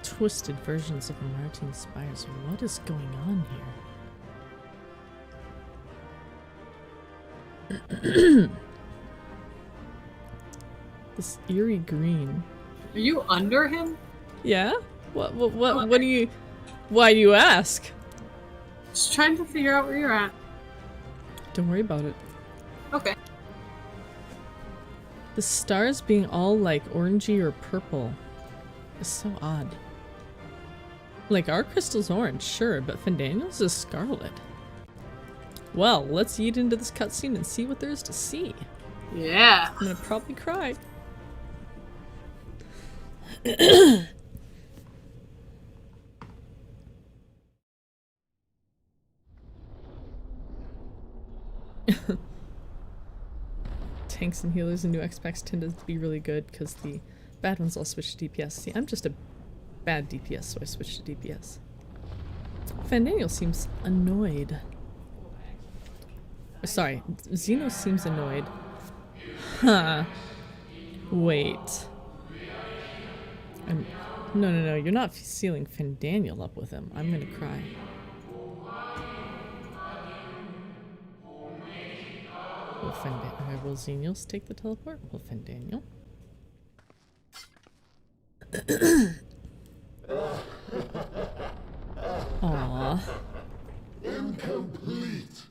twisted versions of Martin spires. What is going on here? This eerie green. Are you under him? Yeah? What do you... Why do you ask? Just trying to figure out where you're at. Don't worry about it. Okay. The stars being all like orangey or purple is so odd. Like our crystal's orange, sure, but Fandaniel's is scarlet. Well, let's eat into this cutscene and see what there is to see. Yeah. I'm gonna probably cry. Tanks and healers in new X-Packs tend to be really good because the bad ones all switch to DPS. See, I'm just a bad DPS, so I switched to DPS. Fandaniel seems annoyed. Sorry, Xeno seems annoyed. Huh. Wait. No, you're not sealing Fandaniel up with him. I'm gonna cry. Will Xenios take the teleport? Will Fandaniel? Aww. Incomplete.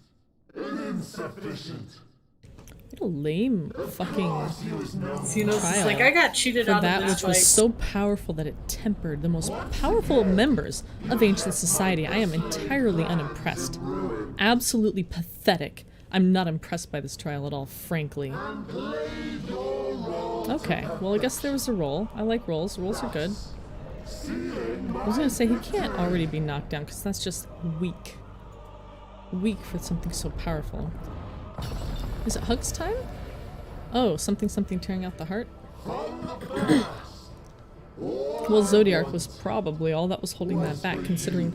Insufficient. What a lame fucking Xenos trial is like, I got cheated for out that of this which was fight. so powerful that it tempered the most powerful members of ancient society. I am entirely unimpressed. Absolutely pathetic. I'm not impressed by this trial at all, frankly. Okay, well I guess there was a roll. I like rolls. Rolls are good. I was gonna say he can't already be knocked down because that's just weak. Weak for something so powerful. Is it hugs time? Oh, something tearing out the heart? Well, Zodiark was probably all that was holding that back, considering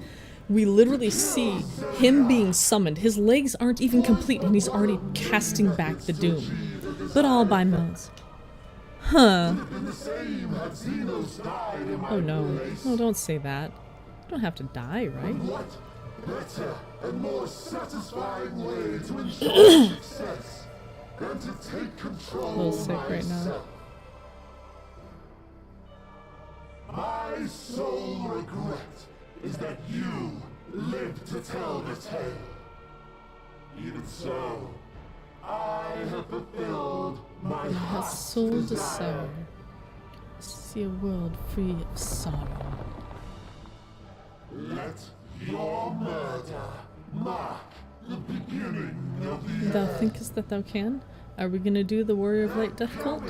we literally see him being summoned. His legs aren't even complete and he's already casting back the doom. But all by mouths. Huh. Oh no. No, don't say that. You don't have to die, right? What better and more satisfying way to ensure success than to take control A little sick right now. My sole regret is that you lived to tell the tale. Even so, I have fulfilled my Has heart's soul desire. desire. See a world free of sorrow. Let your murder mark the beginning of the Thou thinkest that thou can? Are we gonna do the Warrior of Light death cult?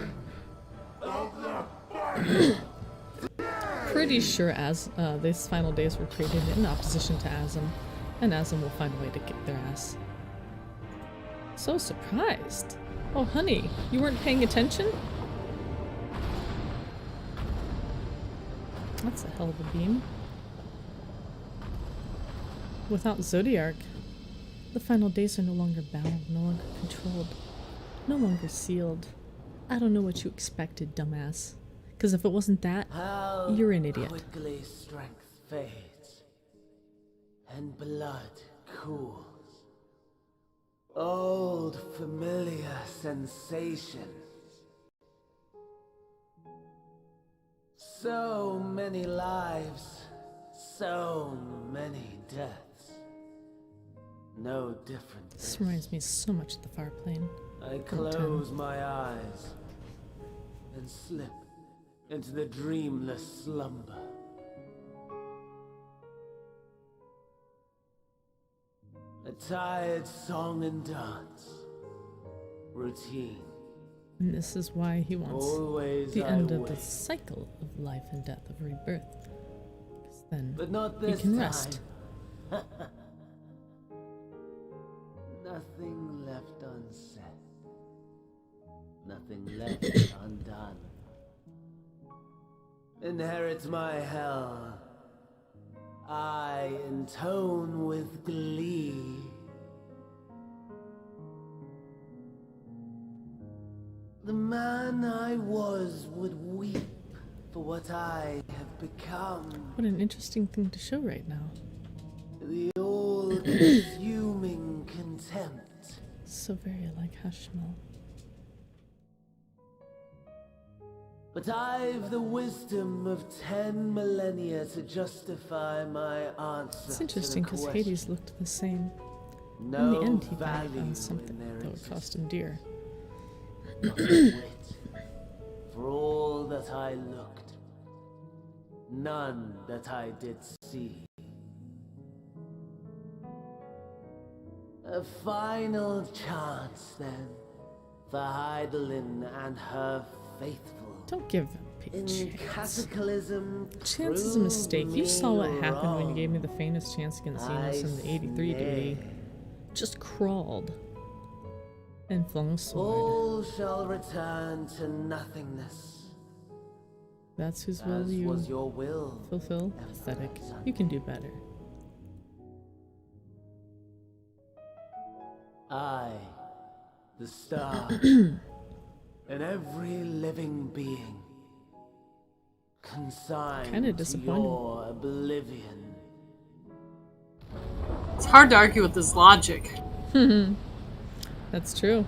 Pretty sure as these final days were created in opposition to Azim, and Azim will find a way to kick their ass. So surprised. Oh honey, you weren't paying attention? That's a hell of a beam. Without Zodiark, the final days are no longer bound, no longer controlled, no longer sealed. I don't know what you expected, dumbass. Because if it wasn't that, you're an idiot. Quickly strength fades, and blood cools. Old familiar sensations. So many lives, so many deaths. No different. This reminds me so much of the Far Plane. I close my eyes and slip into the dreamless slumber. A tired song and dance, routine. And this is why he wants Always the I end of the wait. cycle of life and death, of rebirth. 'Cause then But not you this can time. rest. Nothing left unsaid. Nothing left undone. Inherit my hell. I intone with glee. The man I was would weep for what I have become. What an interesting thing to show right now. The all-consuming contempt. So very like Hashmal. But I've the wisdom of 10 millennia to justify my answer. It's interesting because because Hades looked the same. No In the end, he value found something in their that would cost him dear. not a whit. For all that I looked, none that I did see. A final chance, then, for Heidelin and her faithful. Don't give a In chance. cataclysm, Chance is a prove mistake. You saw what me happened when you wrong. gave me the faintest chance against Xenos in the 83 duty. Just crawled. And flung a sword. All shall return to nothingness. That's whose will As you was your will. fulfill? Pathetic. You can do better. I, the star, and every living being, consigned Kinda to disappointing. your oblivion. It's hard to argue with this logic. That's true.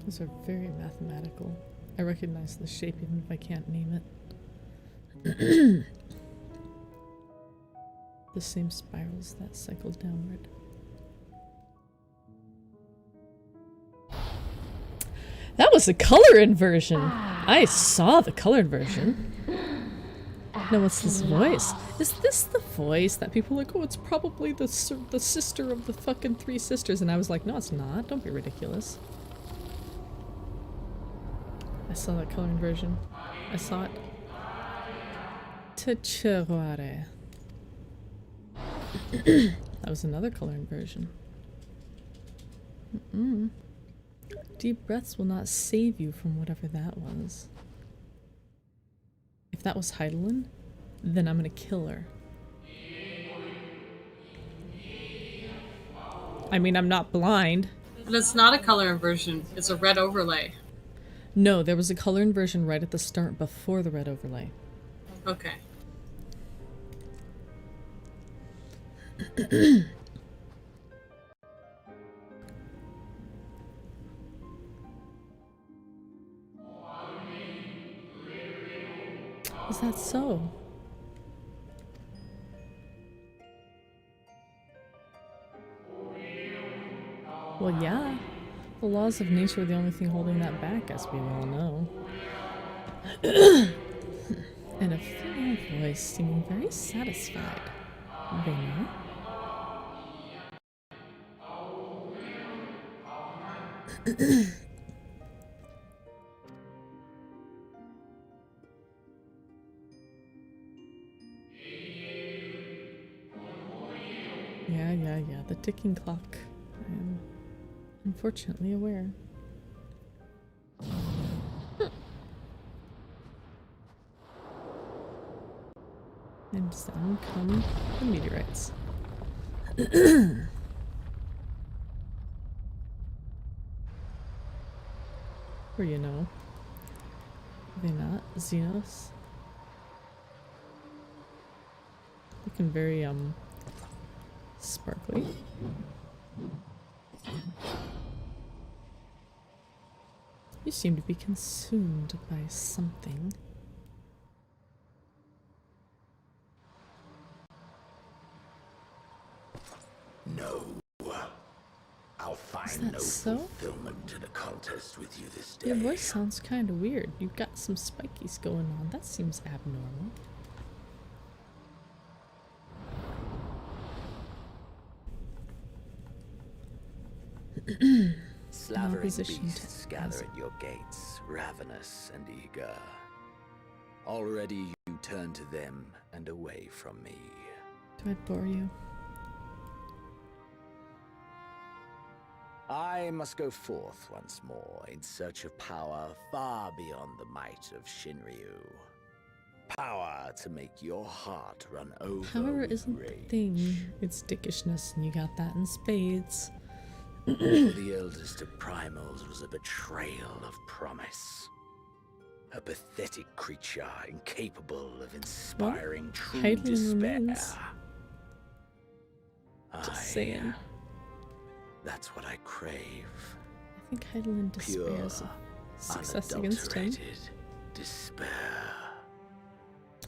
Those are very mathematical. I recognize the shape even if I can't name it. The same spirals that cycle downward. That was the color inversion! I saw the color inversion. Now what's this voice? Is this the voice that people are like, oh, it's probably the sister of the fucking three sisters? And I was like, no, it's not. Don't be ridiculous. I saw that color inversion. I saw it. Techeruare. That was another color inversion. Deep breaths will not save you from whatever that was. If that was Heidelin, then I'm gonna kill her. I mean, I'm not blind. But it's not a color inversion, it's a red overlay. No, there was a color inversion right at the start before the red overlay. Okay. Is that so? Well, yeah. The laws of nature are the only thing holding that back, as we well know. And a female voice seeming very satisfied. Vena? Yeah, the ticking clock. I am unfortunately aware. And down come the meteorites. Or you know, they not Xenos. Looking very sparkly. You seem to be consumed by something. No. I'll find that no so? fulfillment to the contest with you this day. Your voice sounds kind of weird. You've got some spikies going on. That seems abnormal. Slavering Opposition beasts to gather Azure. at your gates, ravenous and eager. Already you turn to them and away from me. Do I bore you? I must go forth once more in search of power far beyond the might of Shinryu. Power to make your heart run over Power with isn't the rage. thing. It's dickishness, and you got that in spades. For the eldest of primals was a betrayal of promise. A pathetic creature incapable of inspiring true Hydaelyn despair. remains. Just saying. That's what I crave. I think Hydaelyn despairs of success against him. Unadulterated despair.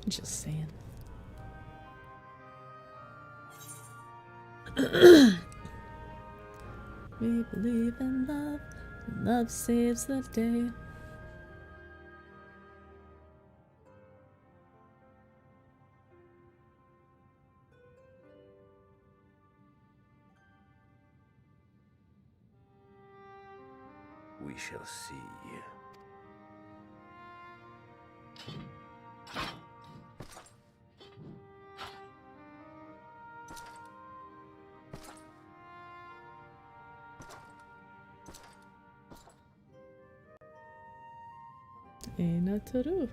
Just saying. We believe in love, and love saves the day. We shall see. Einatoru.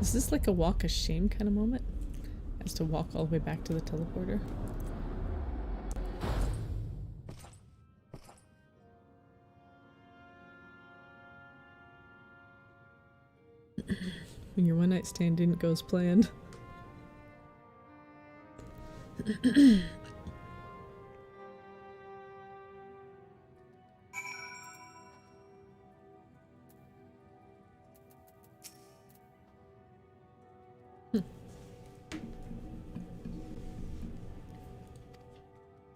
Is this like a walk of shame kind of moment? As to walk all the way back to the teleporter? When your one night stand didn't go as planned.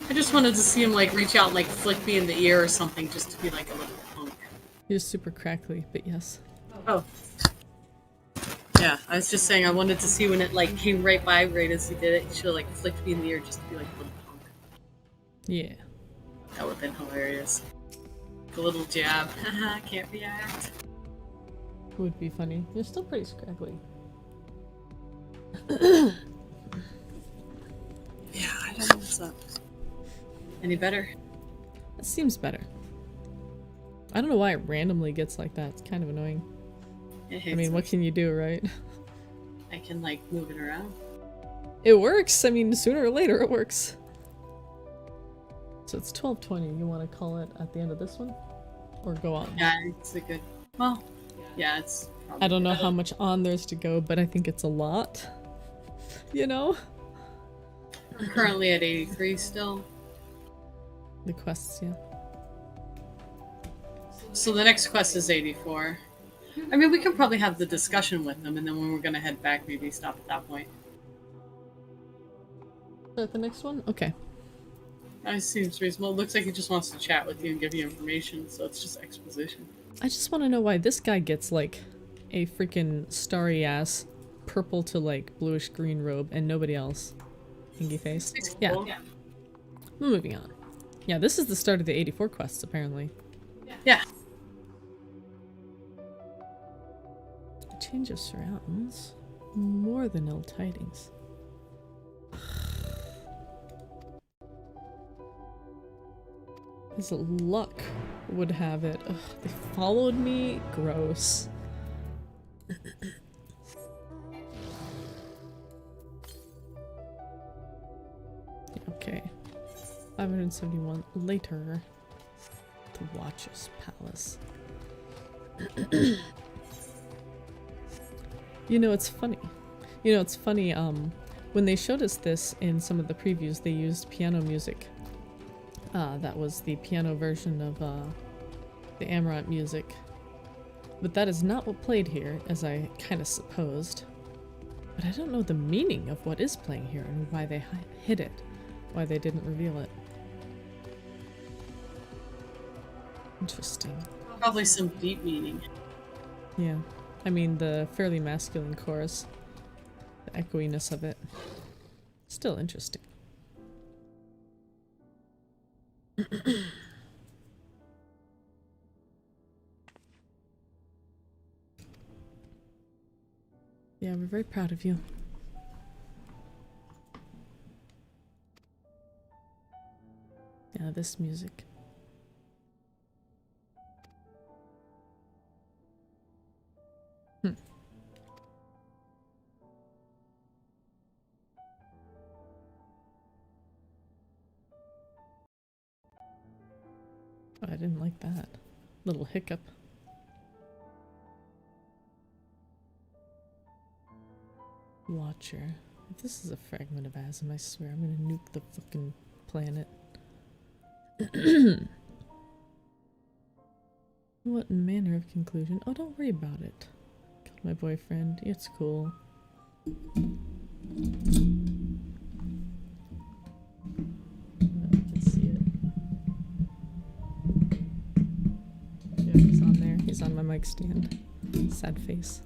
I just wanted to see him like reach out and like flick me in the ear or something just to be like a little punk. You're super crackly, but yes. Oh. Yeah, I was just saying I wanted to see when it like came right by right as he did it. He should have like flicked me in the ear just to be like a little punk. Yeah. That would have been hilarious. A little jab. Haha, can't react. Would be funny. You're still pretty scraggly. Yeah, I don't know what's up. Any better? That seems better. I don't know why it randomly gets like that. It's kind of annoying. I mean, what can you do, right? I can like move it around. It works! I mean, sooner or later it works. So it's 12:20. You want to call it at the end of this one? Or go on? Yeah, it's a good... Well, yeah, it's... I don't know how much on there's to go, but I think it's a lot. You know? I'm currently at 83 still. The quests, yeah. So the next quest is 84. I mean, we could probably have the discussion with them, and then when we're gonna head back, maybe stop at that point. Start the next one? Okay. That seems reasonable. It looks like he just wants to chat with you and give you information, so it's just exposition. I just want to know why this guy gets, like, a freaking starry-ass purple to, like, bluish-green robe, and nobody else. Hingy face. It's Yeah. cool. Moving on. Yeah, this is the start of the 84 quests, apparently. Yeah. A change of surroundings. More than ill tidings. As luck would have it. Ugh, they followed me? Gross. Okay. 571 later. The Watcher's Palace. You know, it's funny. When they showed us this in some of the previews, they used piano music. That was the piano version of the Amarant music. But that is not what played here, as I kind of supposed. But I don't know the meaning of what is playing here and why they hid it. Why they didn't reveal it. Interesting. Probably some deep meaning. Yeah. I mean, the fairly masculine chorus. The echoiness of it. Still interesting. Yeah, we're very proud of you. Yeah, this music. Oh, I didn't like that. Little hiccup. Watcher. If this is a fragment of Azim, I swear I'm gonna nuke the fucking planet. What manner of conclusion? Oh, don't worry about it. Killed my boyfriend. It's cool. I can see it. Yeah, he's on there. He's on my mic stand. Sad face.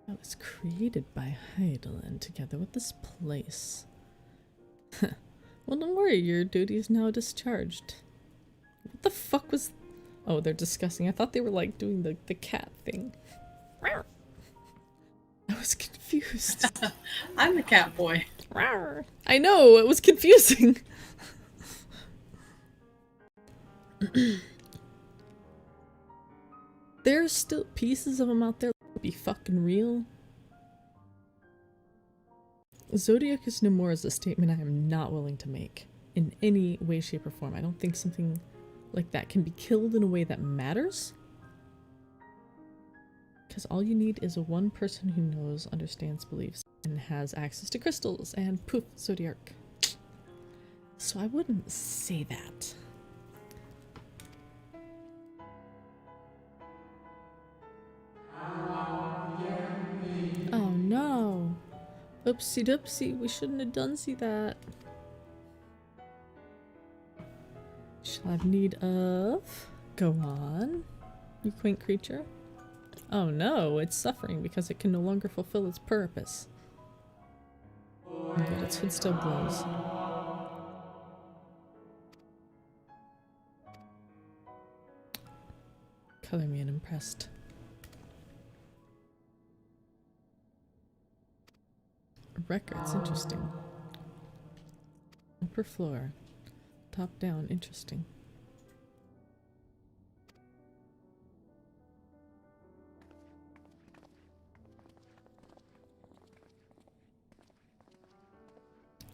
That was created by Heidelin together with this place. Well, don't worry, your duty is now discharged. What the fuck was... Oh, they're discussing. I thought they were like doing the cat thing. I was confused. I'm the cat boy. I know, it was confusing. There's still pieces of them out there that be fucking real. Zodiac is no more is a statement I am not willing to make in any way, shape, or form. I don't think something like that can be killed in a way that matters. Because all you need is a one person who knows, understands, believes, and has access to crystals, and poof, Zodiac. So I wouldn't say that. Oh no! Oopsie doopsie, we shouldn't have done that. Shall have need of... Go on, you quaint creature. Oh no, it's suffering because it can no longer fulfill its purpose. But its hood still glows. Color me unimpressed. Records, interesting. Upper floor. Top down, interesting.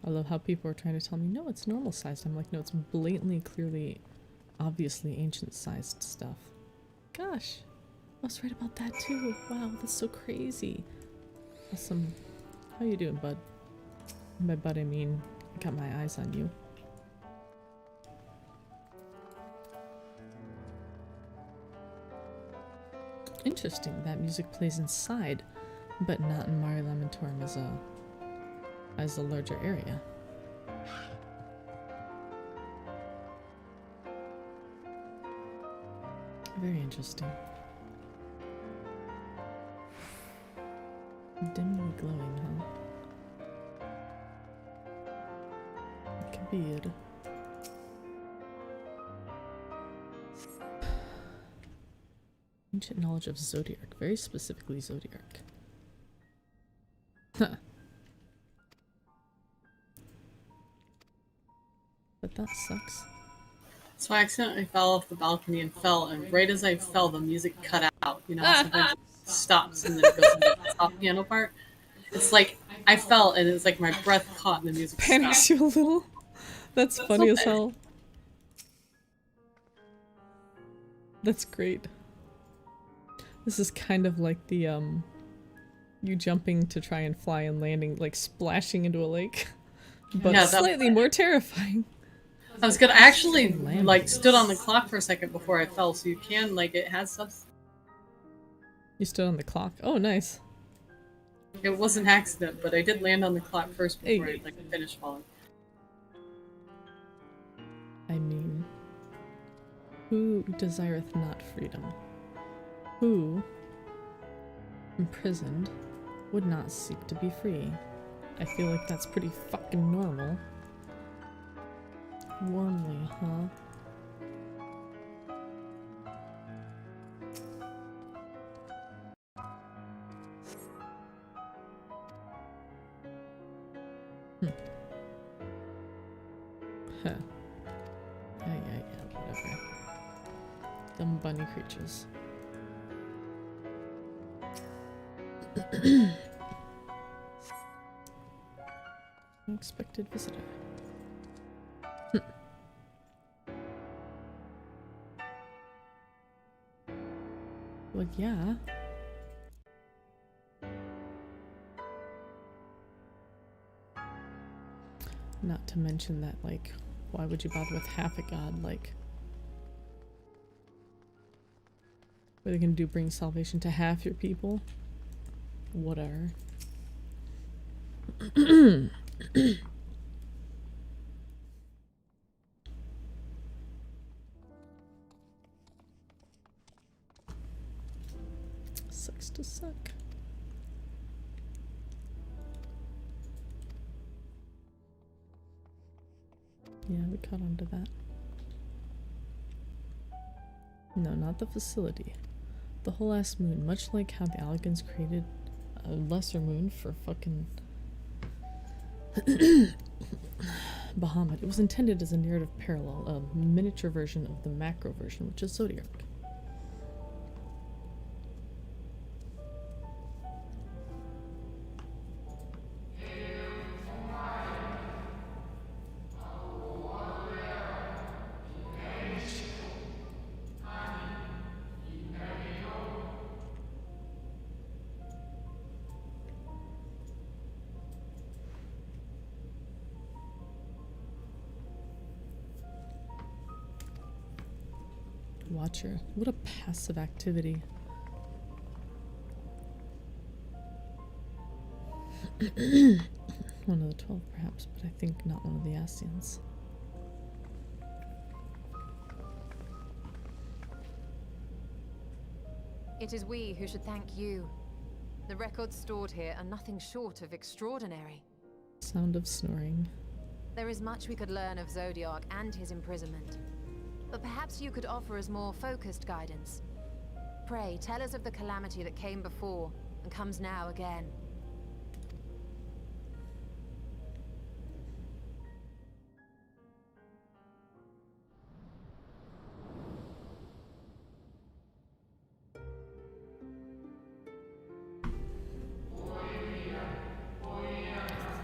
I love how people are trying to tell me, no, it's normal sized. I'm like, no, it's blatantly, clearly, obviously ancient sized stuff. Gosh, I was right about that too. Wow, that's so crazy. Awesome. How you doing, bud? By bud, I mean, I got my eyes on you. Interesting, that music plays inside, but not in Mare Lamentorum as a larger area. Very interesting. Dimly glowing, huh? Kabir. Ancient knowledge of Zodiac, very specifically Zodiac. Huh. But that sucks. So I accidentally fell off the balcony and fell, and right as I fell, the music cut out. You know, sometimes it stops and then it goes into the top piano part. It's like I fell and it's like my breath caught and the music Panics stopped. you a little? That's funny as hell. That's great. This is kind of like the, you jumping to try and fly and landing, like splashing into a lake. But Yeah, slightly more terrifying. I was gonna actually Lamb. like stood on the clock for a second before I fell, so you can like it has stuff. You stood on the clock. Oh, nice. It was an accident, but I did land on the clock first before Hey. I like finished falling. I mean, who desireth not freedom? Who, imprisoned, would not seek to be free? I feel like that's pretty fucking normal. Warmly, huh? Huh. Yeah, whatever. Dumb bunny creatures. Unexpected visitor. Well, yeah. Not to mention that, like, why would you bother with half a god? Like, what are they gonna do? Bring salvation to half your people? Whatever. Sucks to suck. Yeah, we caught on to that. No, not the facility. The whole ass moon, much like how the Alligans created a lesser moon for fucking Bahamut. It was intended as a narrative parallel, a miniature version of the macro version, which is Zodiark. Watcher. What a passive activity. One of the 12 perhaps, but I think not one of the Ascians. It is we who should thank you. The records stored here are nothing short of extraordinary. Sound of snoring. There is much we could learn of Zodiark and his imprisonment. But perhaps you could offer us more focused guidance. Pray, tell us of the calamity that came before and comes now again.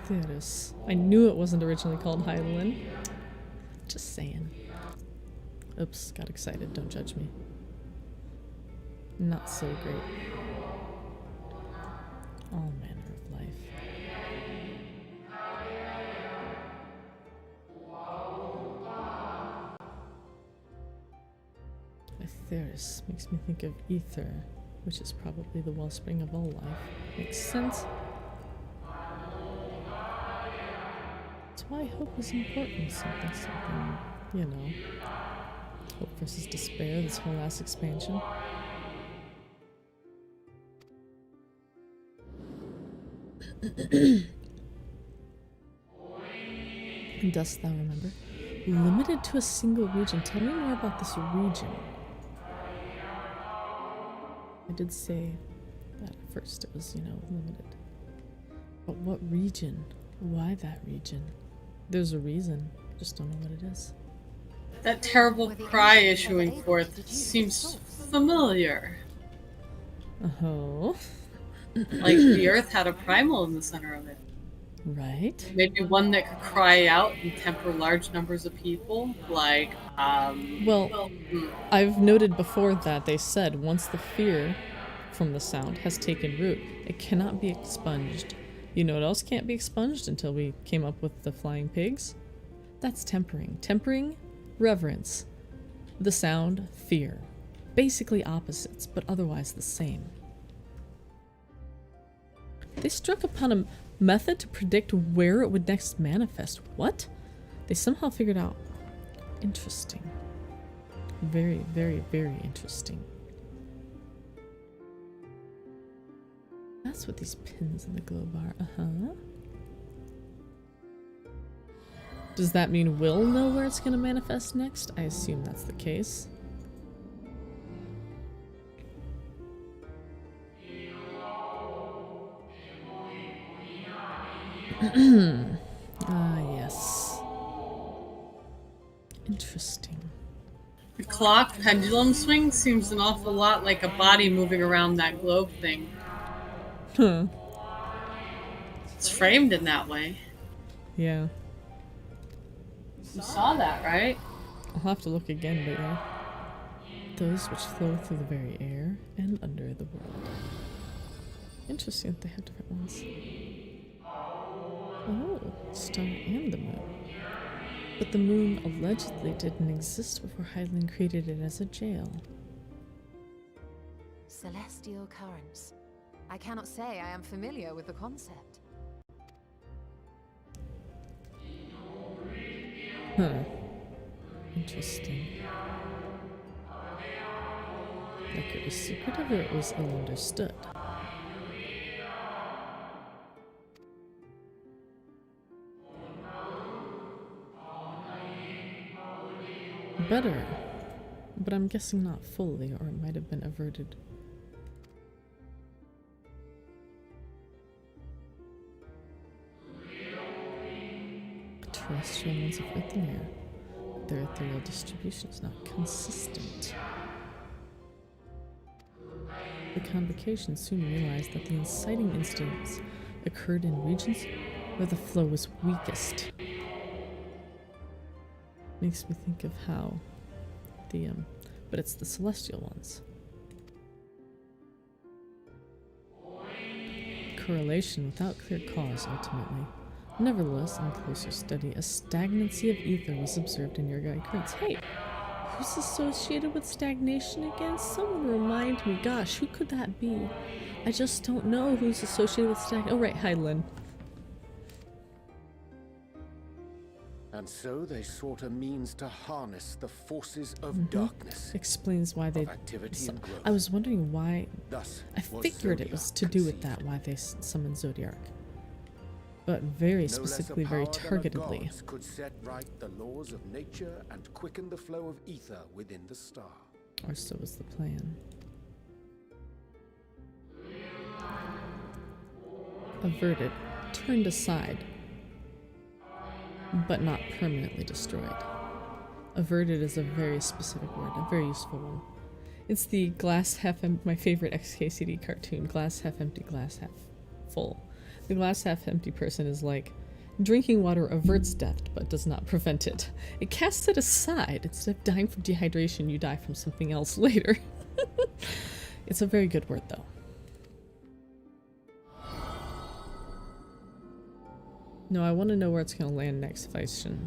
Theodos. I knew it wasn't originally called Hydaelyn. Just saying. Oops, got excited. Don't judge me. Not so great. All manner of life. Aetheris makes me think of ether, which is probably the wellspring of all life. Makes sense. That's why hope is important. Something, you know. Hope versus despair, this whole ass expansion. And dost thou remember? Limited to a single region. Tell me more about this region. I did say that at first it was, you know, limited. But what region? Why that region? There's a reason. Just don't know what it is. That terrible cry issuing forth seems familiar. Oh. Like the Earth had a primal in the center of it. Right. Maybe one that could cry out and temper large numbers of people. Like, Well, I've noted before that they said once the fear from the sound has taken root, it cannot be expunged. You know what else can't be expunged until we came up with the flying pigs? That's tempering. Tempering, reverence. The sound, fear. Basically opposites, but otherwise the same. They struck upon a method to predict where it would next manifest. What? They somehow figured out. Interesting. Very, very, very interesting. That's what these pins in the globe are. Uh-huh. Does that mean we'll know where it's going to manifest next? I assume that's the case. Ah, yes. Interesting. The clock pendulum swing seems an awful lot like a body moving around that globe thing. Huh. It's framed in that way. Yeah. You saw that, right? I'll have to look again, but yeah. Those which flow through the very air and under the world. Interesting that they have different ones. Oh, star and the moon. But the moon allegedly didn't exist before Hydaelyn created it as a jail. Celestial currents. I cannot say I am familiar with the concept. Huh. Interesting. Like it was secretive or it was ill understood. Better, but I'm guessing not fully, or it might have been averted. Terrestrial ones of earth and air. Their ethereal distribution is not consistent. The convocation soon realized that the inciting incidents occurred in regions where the flow was weakest. Makes me think of how the, but it's the celestial ones. Correlation without clear cause, ultimately. Nevertheless, on closer study, a stagnancy of ether was observed in nearby currents. Hey, who's associated with stagnation again? Someone remind me. Gosh, who could that be? I just don't know who's associated with stagnation. Oh, right, Hydaelyn. And so they sought a means to harness the forces of darkness. Explains why they. Activity and growth. I was wondering why. Thus I figured it was to do with that. Why they summoned Zodiark, but very specifically, very targetedly. Could set right the laws of nature and quicken the flow of ether within the star. Or so was the plan. Averted, turned aside, but not permanently destroyed. Averted is a very specific word, a very useful one. It's the glass half empty, my favorite XKCD cartoon, glass half empty, glass half full. The glass half empty person is like, drinking water averts death, but does not prevent it. It casts it aside. Instead of dying from dehydration, you die from something else later. It's a very good word, though. No, I want to know where it's going to land next, Feistion.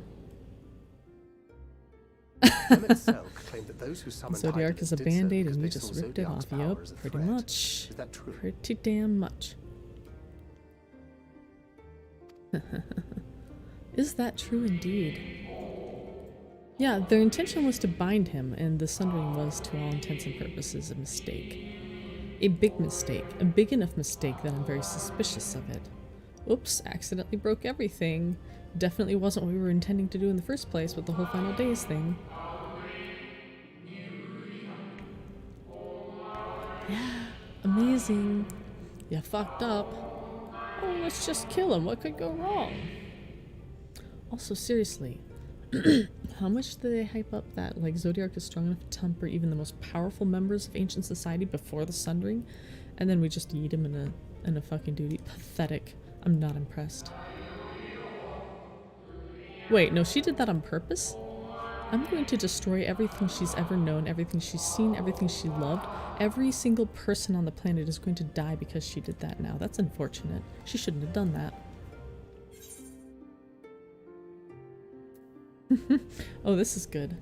Zodiark is a band-aid and you just ripped it off. Yup, pretty much. Is that true? Pretty damn much. Is that true indeed? Yeah, their intention was to bind him, and the Sundering was, to all intents and purposes, a mistake. A big mistake. A big enough mistake that I'm very suspicious of it. Oops, accidentally broke everything. Definitely wasn't what we were intending to do in the first place with the whole Final Days thing. Yeah, amazing. You fucked up. Oh, let's just kill him. What could go wrong? Also, seriously, how much do they hype up that, like, Zodiark is strong enough to temper even the most powerful members of ancient society before the Sundering, and then we just eat him in a fucking duty? Pathetic. I'm not impressed. Wait, no, she did that on purpose? I'm going to destroy everything she's ever known, everything she's seen, everything she loved. Every single person on the planet is going to die because she did that now. That's unfortunate. She shouldn't have done that. Oh, this is good.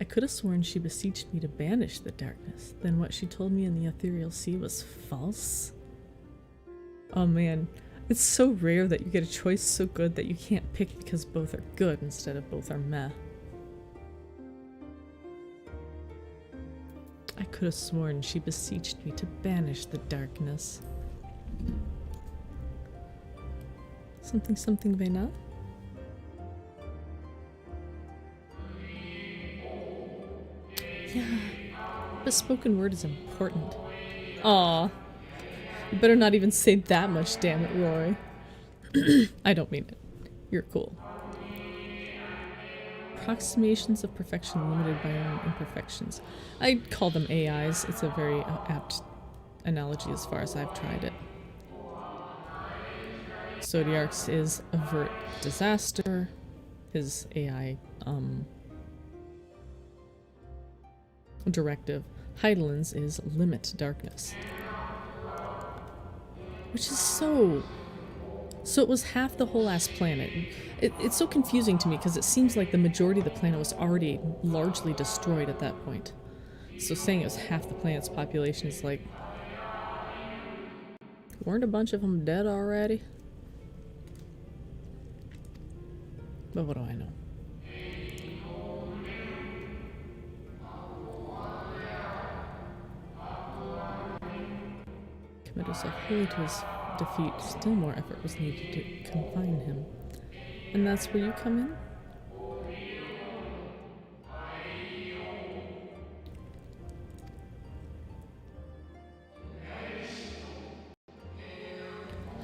I could have sworn she beseeched me to banish the darkness. Then what she told me in the ethereal sea was false? Oh man, it's so rare that you get a choice so good that you can't pick because both are good instead of both are meh. I could have sworn she beseeched me to banish the darkness. Something something Vena? Yeah, the spoken word is important. Aw. You better not even say that much, damn it, Roy. I don't mean it. You're cool. Approximations of perfection limited by our own imperfections. I call them AIs. It's a very apt analogy as far as I've tried it. Zodiark's is avert disaster. His AI directive. Heidelin's is limit darkness. Which is so it was half the whole ass planet. It's so confusing to me because it seems like the majority of the planet was already largely destroyed at that point. So saying it was half the planet's population is like, weren't a bunch of them dead already? But what do I know? Commit herself wholly to his defeat. Still more effort was needed to confine him. And that's where you come in?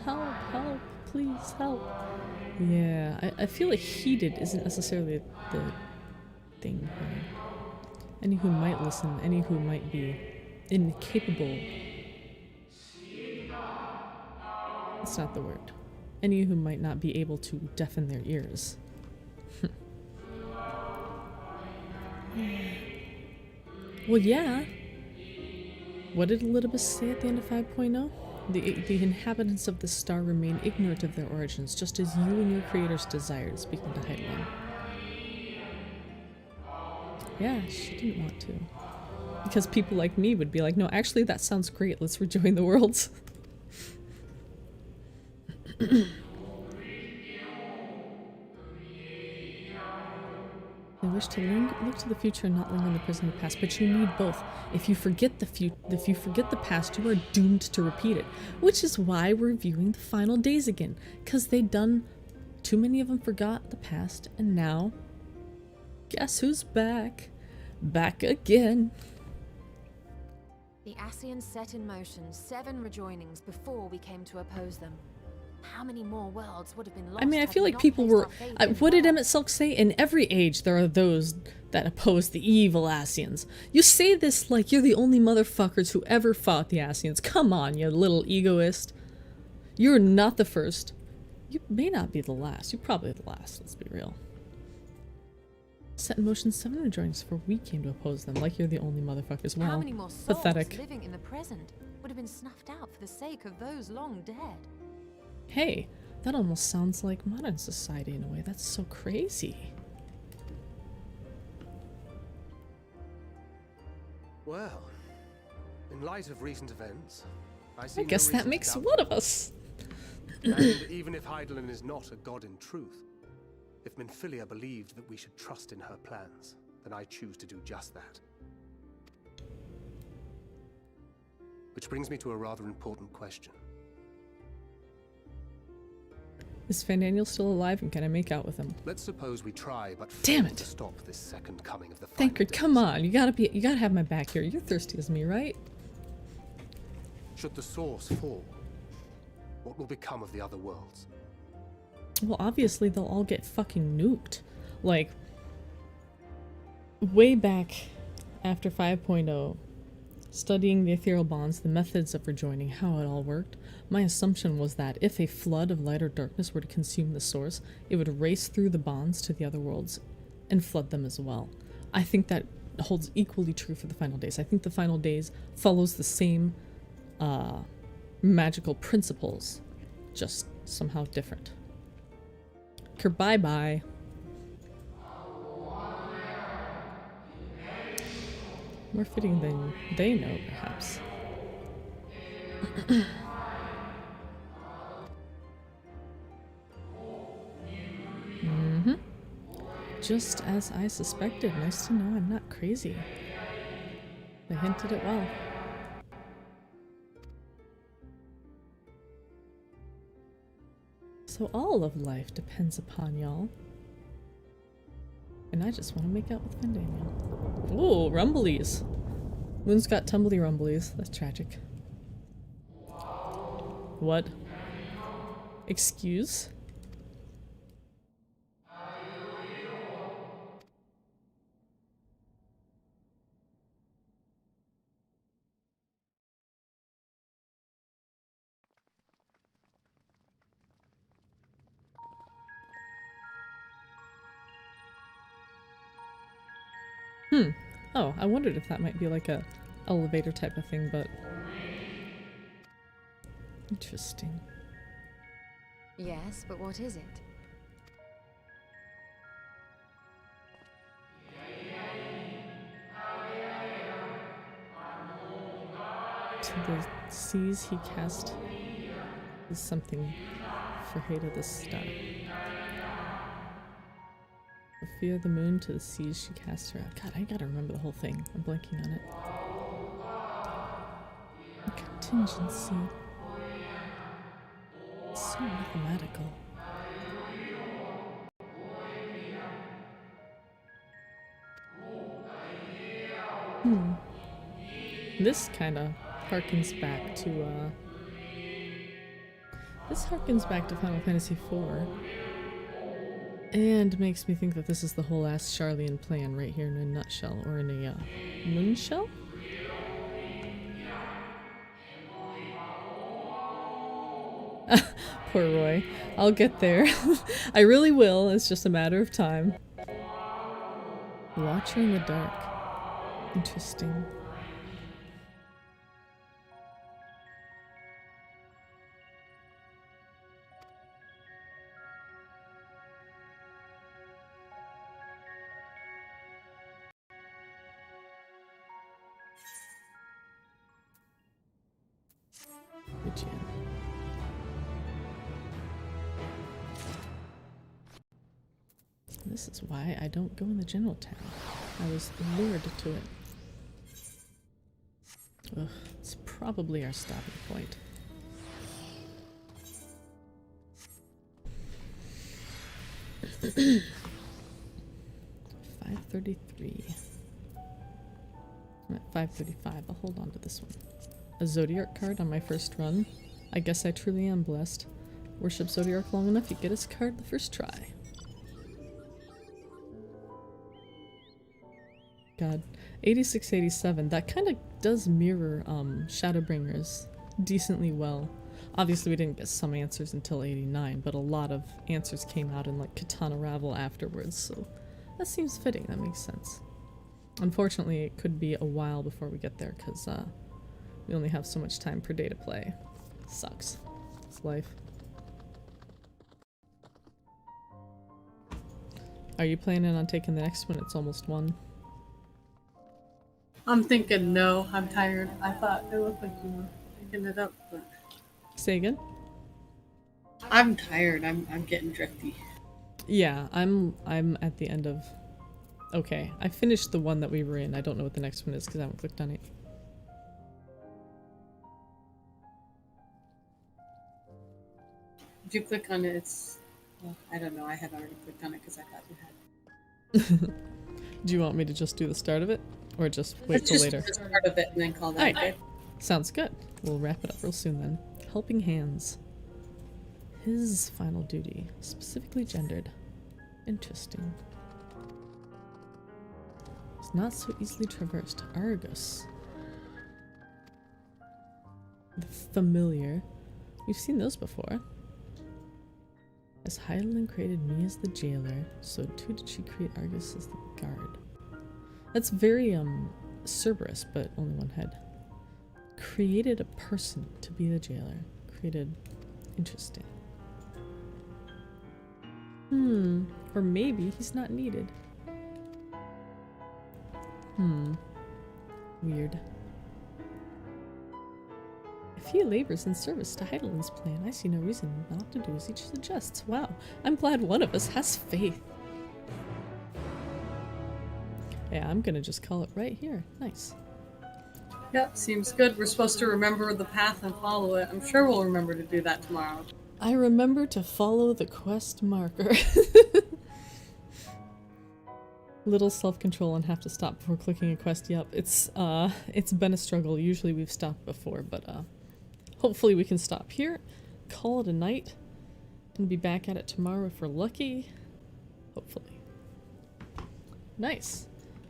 Help, help, please help. Yeah, I feel like heated isn't necessarily the thing here. Any who might listen, any who might be incapable. That's not the word. Any who might not be able to deafen their ears. Well, yeah. What did Elidibus say at the end of 5.0? The inhabitants of the star remain ignorant of their origins, just as you and your creators desired, speaking to Heidelin. Yeah, she didn't want to. Because people like me would be like, no, actually that sounds great, let's rejoin the worlds. They wish to look to the future and not linger in the prison of the past, but you need both. If you forget the past, you are doomed to repeat it. Which is why we're viewing the final days again, because too many of them forgot the past, and now, guess who's back? Back again. The Ascians set in motion 7 rejoinings before we came to oppose them. How many more worlds would have been lost? I mean, I feel like people were... what did Emmett Silk say? In every age, there are those that oppose the evil Ascians. You say this like you're the only motherfuckers who ever fought the Ascians. Come on, you little egoist. You're not the first. You may not be the last. You're probably the last, let's be real. Set in motion 7 rejoins before we came to oppose them, like you're the only motherfuckers. Well, how many more souls pathetic. living in the present would have been snuffed out for the sake of those long dead? Hey, that almost sounds like modern society in a way. That's so crazy. Well, in light of recent events, I guess that makes one of us. And even if Heidelin is not a god in truth, if Minfilia believed that we should trust in her plans, then I choose to do just that. Which brings me to a rather important question. Is Fandaniel still alive and can I make out with him? Let's suppose we try, but damn fail it! To stop this second coming of the final Thancred, days. come on, you gotta have my back here. You're thirsty as me, right? Should the source fall, what will become of the other worlds? Well, obviously they'll all get fucking nuked. Like, way back after 5.0, studying the ethereal bonds, the methods of rejoining, how it all worked, my assumption was that if a flood of light or darkness were to consume the source, it would race through the bonds to the other worlds and flood them as well. I think that holds equally true for the final days. I think the final days follows the same magical principles, just somehow different. Bye-bye. More fitting than they know, perhaps. Mm-hmm. Just as I suspected. Nice to know I'm not crazy. They hinted it well. So all of life depends upon y'all. And I just want to make out with Fandango. Ooh, rumblies. Moon's got tumbly rumblies. That's tragic. What? Excuse? Oh, I wondered if that might be like a elevator type of thing, but... Interesting. Yes, but what is it? To the seas he cast is something for Hada the star. For fear of the moon, to the seas she cast her out. God, I gotta remember the whole thing. I'm blanking on it. A contingency. It's so mathematical. This kinda harkens back to, this harkens back to Final Fantasy IV. And makes me think that this is the whole Ask Charlene plan right here in a nutshell, or in a, moonshell? Poor Roy. I'll get there. I really will, it's just a matter of time. Watcher in the dark. Interesting. Good jam. This is why I don't go in the general town. I was lured to it. Ugh, it's probably our stopping point. $533. I'm at $535. I'll hold on to this one. A Zodiark card on my first run. I guess I truly am blessed. Worship Zodiark long enough, you get his card the first try. God. 86, 87. That kind of does mirror Shadowbringers decently well. Obviously we didn't get some answers until 89, but a lot of answers came out in like Katana Ravel afterwards, so that seems fitting, that makes sense. Unfortunately, it could be a while before we get there, because we only have so much time per day to play. Sucks. It's life. Are you planning on taking the next one? It's almost 1. I'm thinking no. I'm tired. I thought it looked like you were picking it up, but Say again? I'm tired. I'm getting drifty. Yeah, I'm at the end of... Okay, I finished the one that we were in. I don't know what the next one is because I haven't clicked on it. If you click on it, it's... Well, I don't know. I had already clicked on it because I thought you had. Do you want me to just do the start of it? Or just wait till later? Just part of it and then call that Alright. okay. Sounds good. We'll wrap it up real soon then. Helping Hands. His final duty. Specifically gendered. Interesting. It's not so easily traversed. Argus. The familiar. We've seen those before. As Hydaelyn created me as the jailer, so too did she create Argus as the guard. That's very, Cerberus, but only one head. Created a person to be the jailer. Created... Interesting. Or maybe he's not needed. Weird. If he labors in service to Heidelin's plan, I see no reason not to do as he suggests. Wow, I'm glad one of us has faith. Yeah, I'm gonna just call it right here. Nice. Yep, seems good. We're supposed to remember the path and follow it. I'm sure we'll remember to do that tomorrow. I remember to follow the quest marker. Little self-control and have to stop before clicking a quest. Yep, it's been a struggle. Usually we've stopped before, but hopefully we can stop here, call it a night, and be back at it tomorrow if we're lucky. Hopefully. Nice.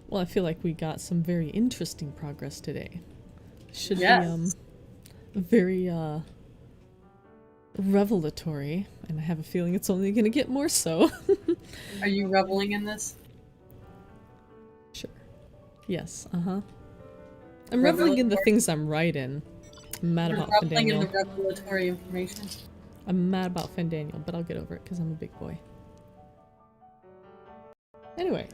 Well, I feel like we got some very interesting progress today. Should Yes. be very revelatory, and I have a feeling it's only gonna get more so. Are you reveling in this? Sure. Yes, I'm reveling in the things I'm right in. I'm mad You're about reveling in the Fandaniel. revelatory information. I'm mad about Fandaniel, but I'll get over it because I'm a big boy. Anyway.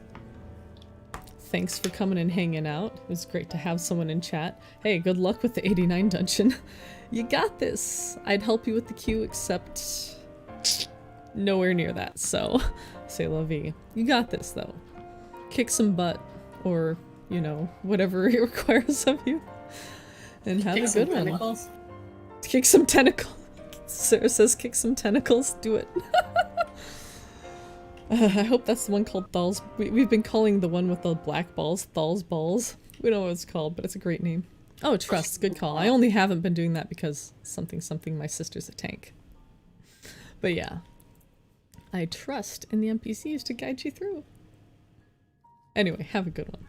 Thanks for coming and hanging out. It was great to have someone in chat. Hey, good luck with the 89 dungeon. You got this. I'd help you with the queue, except nowhere near that, so say la vie. You got this, though. Kick some butt, or, you know, whatever it requires of you. And have a good one. Tentacles. Kick some tentacles. Sarah says kick some tentacles. Do it. I hope that's the one called Thal's. We've been calling the one with the black balls Thal's balls. We don't know what it's called, but it's a great name. Oh, Trust. Good call. I only haven't been doing that because something my sister's a tank. But yeah. I trust in the NPCs to guide you through. Anyway, have a good one.